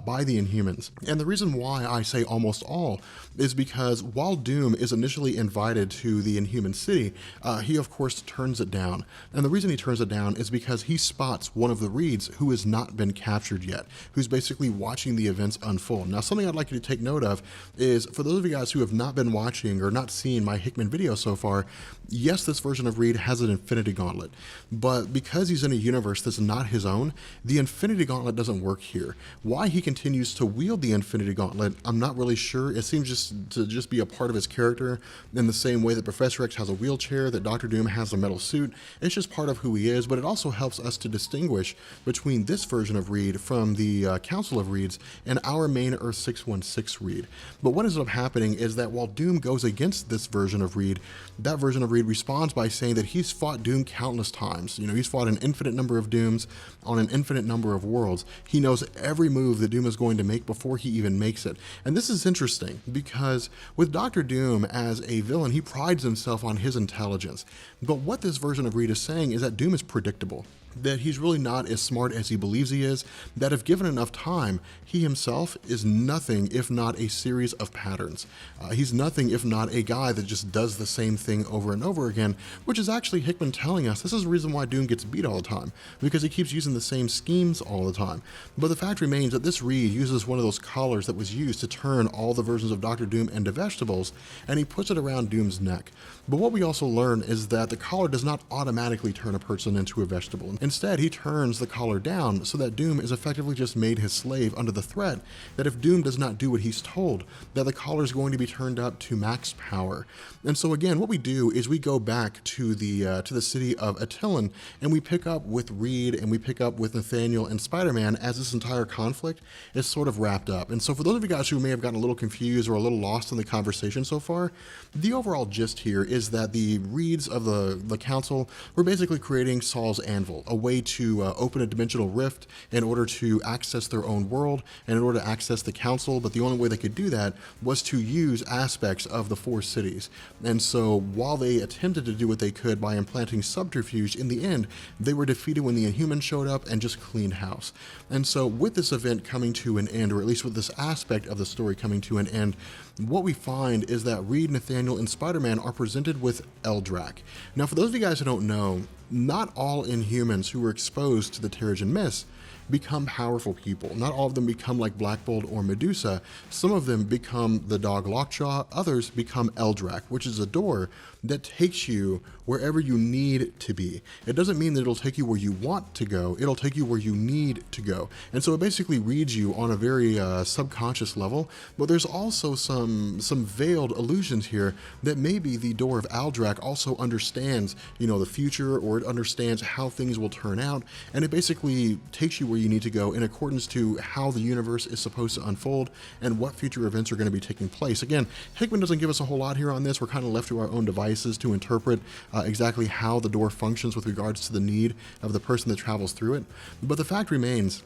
by the Inhumans. And the reason why I say almost all is because while Doom is initially invited to the Inhuman city, he of course turns it down. And the reason he turns it down is because he spots one of the Reeds who has not been captured yet, who's basically watching the events unfold. Now, something I'd like you to take note of is, for those of you guys who have not been watching or not seen my Hickman video so far, yes, this version of Reed has an Infinity Gauntlet, but because he's in a universe that's not his own, the Infinity Gauntlet doesn't work here. Why he continues to wield the Infinity Gauntlet, I'm not really sure. It seems to be a part of his character in the same way that Professor X has a wheelchair, that Doctor Doom has a metal suit. It's just part of who he is, but it also helps us to distinguish between this version of Reed from the Council of Reeds and our main Earth 616 Reed. But what ends up happening is that while Doom goes against this version of Reed, that version of Reed responds by saying that he's fought Doom countless times. You know, he's fought an infinite number of Dooms on an infinite number of worlds. He knows every move that Doom is going to make before he even makes it. And this is interesting because with Doctor Doom as a villain, he prides himself on his intelligence. But what this version of Reed is saying is that Doom is predictable, that he's really not as smart as he believes he is, that if given enough time, he himself is nothing if not a series of patterns. He's nothing if not a guy that just does the same thing over and over again, which is actually Hickman telling us this is the reason why Doom gets beat all the time, because he keeps using the same schemes all the time. But the fact remains that this Reed uses one of those collars that was used to turn all the versions of Doctor Doom into vegetables, and he puts it around Doom's neck. But what we also learn is that the collar does not automatically turn a person into a vegetable. Instead, he turns the collar down so that Doom is effectively just made his slave under the threat that if Doom does not do what he's told, that the collar is going to be turned up to max power. And so again, what we do is we go back to the city of Attilan, and we pick up with Reed and we pick up with Nathaniel and Spider-Man as this entire conflict is sort of wrapped up. And so for those of you guys who may have gotten a little confused or a little lost in the conversation so far, the overall gist here is that the Reeds of the council were basically creating Saul's Anvil, a way to open a dimensional rift in order to access their own world and in order to access the council, but the only way they could do that was to use aspects of the four cities. And so while they attempted to do what they could by implanting subterfuge, in the end, they were defeated when the Inhumans showed up and just cleaned house. And so with this event coming to an end, or at least with this aspect of the story coming to an end, what we find is that Reed, Nathaniel, and Spider-Man are presented with Eldrak. Now, for those of you guys who don't know, not all Inhumans who were exposed to the Terrigen Mist become powerful people. Not all of them become like Black Bolt or Medusa. Some of them become the dog Lockjaw, others become Eldrak, which is a door that takes you wherever you need to be. It doesn't mean that it'll take you where you want to go, it'll take you where you need to go. And so it basically reads you on a very subconscious level, but there's also some veiled illusions here that maybe the door of Eldrak also understands, you know, the future, or it understands how things will turn out, and it basically takes you where you need to go in accordance to how the universe is supposed to unfold and what future events are going to be taking place. Again, Hickman doesn't give us a whole lot here on this. We're kind of left to our own devices to interpret exactly how the door functions with regards to the need of the person that travels through it. But the fact remains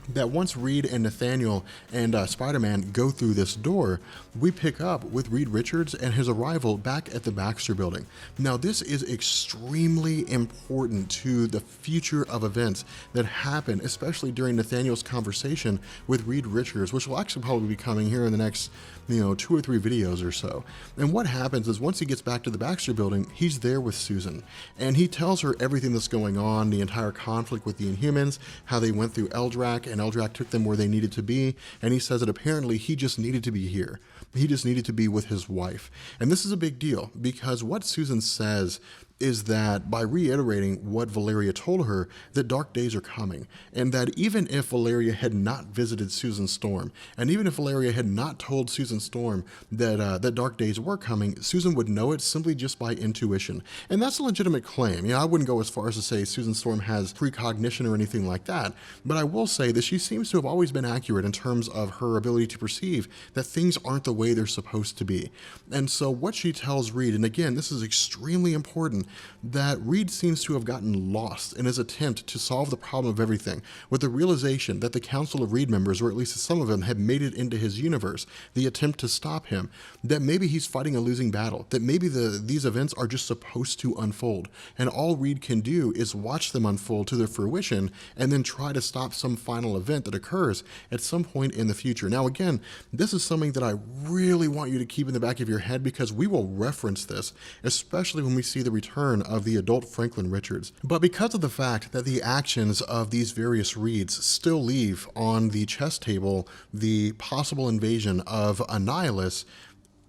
that once Reed and Nathaniel and Spider-Man go through this door, we pick up with Reed Richards and his arrival back at the Baxter building. Now, this is extremely important to the future of events that happen, especially during Nathaniel's conversation with Reed Richards, which will actually probably be coming here in the next, 2 or 3 videos or so. And what happens is once he gets back to the Baxter building, he's there with Susan, and he tells her everything that's going on, the entire conflict with the Inhumans, how they went through Eldrak, and Eldrak took them where they needed to be, and he says that apparently he just needed to be here. He just needed to be with his wife. And this is a big deal, because what Susan says is that by reiterating what Valeria told her, that dark days are coming, and that even if Valeria had not visited Susan Storm, and even if Valeria had not told Susan Storm that dark days were coming, Susan would know it simply just by intuition. And that's a legitimate claim. I wouldn't go as far as to say Susan Storm has precognition or anything like that, but I will say that she seems to have always been accurate in terms of her ability to perceive that things aren't the way they're supposed to be. And so what she tells Reed, and again, this is extremely important, that Reed seems to have gotten lost in his attempt to solve the problem of everything, with the realization that the Council of Reed members, or at least some of them, had made it into his universe, the attempt to stop him, that maybe he's fighting a losing battle, that maybe these events are just supposed to unfold, and all Reed can do is watch them unfold to their fruition and then try to stop some final event that occurs at some point in the future. Now again, this is something that I really want you to keep in the back of your head, because we will reference this, especially when we see the return of the adult Franklin Richards. But because of the fact that the actions of these various Reeds still leave on the chess table the possible invasion of Annihilus,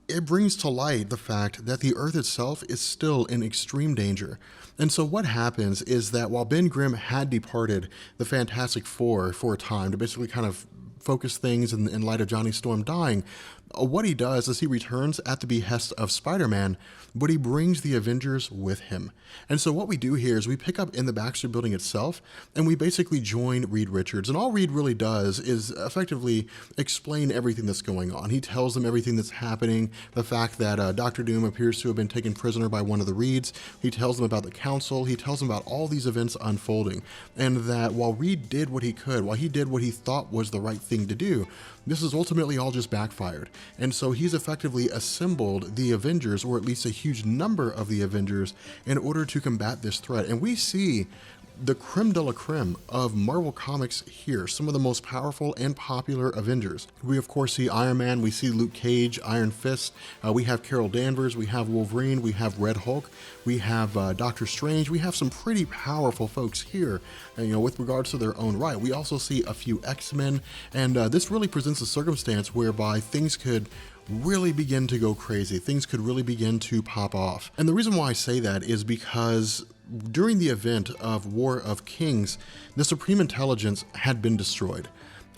it brings to light the fact that the Earth itself is still in extreme danger. And so what happens is that while Ben Grimm had departed the Fantastic Four for a time to basically kind of focus things in light of Johnny Storm dying, what he does is he returns at the behest of Spider-Man, but he brings the Avengers with him. And so what we do here is we pick up in the Baxter building itself, and we basically join Reed Richards. And all Reed really does is effectively explain everything that's going on. He tells them everything that's happening, the fact that Dr. Doom appears to have been taken prisoner by one of the Reeds. He tells them about the Council. He tells them about all these events unfolding, and that while Reed did what he could, while he did what he thought was the right thing to do, this is ultimately all just backfired. And so he's effectively assembled the Avengers, or at least a huge number of the Avengers, in order to combat this threat. And we see the creme de la creme of Marvel Comics here, some of the most powerful and popular Avengers. We of course see Iron Man, we see Luke Cage, Iron Fist, we have Carol Danvers, we have Wolverine, we have Red Hulk, we have Doctor Strange. We have some pretty powerful folks here, with regards to their own right. We also see a few X-Men, and this really presents a circumstance whereby things could really begin to go crazy. Things could really begin to pop off. And the reason why I say that is because during the event of War of Kings, the Supreme Intelligence had been destroyed.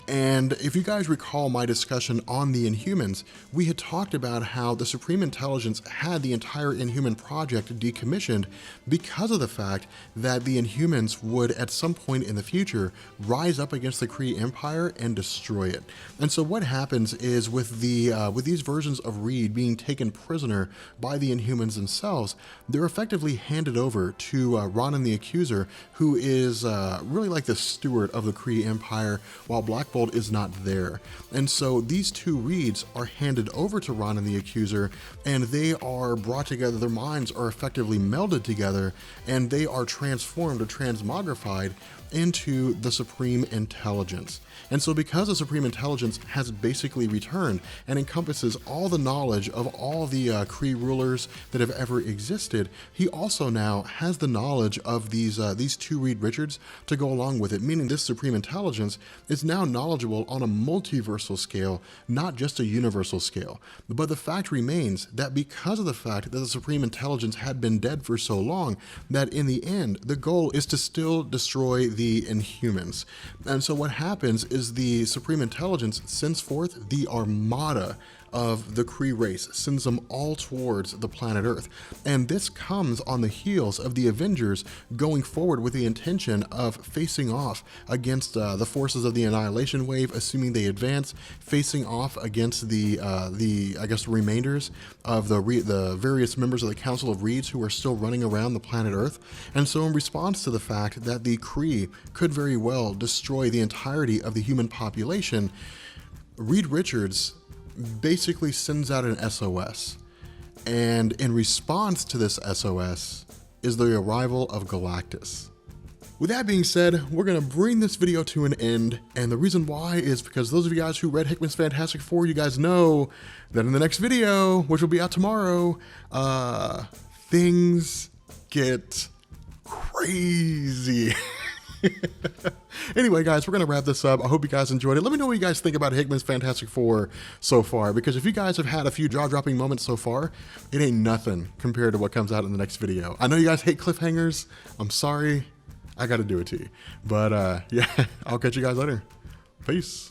And if you guys recall my discussion on the Inhumans, we had talked about how the Supreme Intelligence had the entire Inhuman project decommissioned because of the fact that the Inhumans would at some point in the future rise up against the Kree Empire and destroy it. And so what happens is with these versions of Reed being taken prisoner by the Inhumans themselves, they're effectively handed over to Ronan the Accuser, who is really like the steward of the Kree Empire, while Black Bolt is not there. And so these two Reeds are handed over to Ronan the Accuser, and they are brought together. Their minds are effectively melded together, and they are transformed or transmogrified into the Supreme Intelligence. And so because the Supreme Intelligence has basically returned and encompasses all the knowledge of all the Kree rulers that have ever existed, he also now has the knowledge of these two Reed Richards to go along with it, meaning this Supreme Intelligence is now knowledgeable on a multiversal scale, not just a universal scale. But the fact remains that because of the fact that the Supreme Intelligence had been dead for so long, that in the end, the goal is to still destroy the Inhumans. And so what happens is the Supreme Intelligence sends forth the armada of the Kree race, sends them all towards the planet Earth. And this comes on the heels of the Avengers going forward with the intention of facing off against the forces of the Annihilation Wave, assuming they advance, facing off against the remainders of the various members of the Council of Reeds who are still running around the planet Earth. And so in response to the fact that the Kree could very well destroy the entirety of the human population, Reed Richards basically sends out an SOS. And in response to this SOS is the arrival of Galactus. With that being said, we're going to bring this video to an end, and the reason why is because those of you guys who read Hickman's Fantastic Four, you guys know that in the next video, which will be out tomorrow, things get crazy. Anyway, guys, we're going to wrap this up. I hope you guys enjoyed it. Let me know what you guys think about Hickman's Fantastic Four so far, because if you guys have had a few jaw-dropping moments so far, it ain't nothing compared to what comes out in the next video. I know you guys hate cliffhangers. I'm sorry. I got to do it to you. But yeah, I'll catch you guys later. Peace.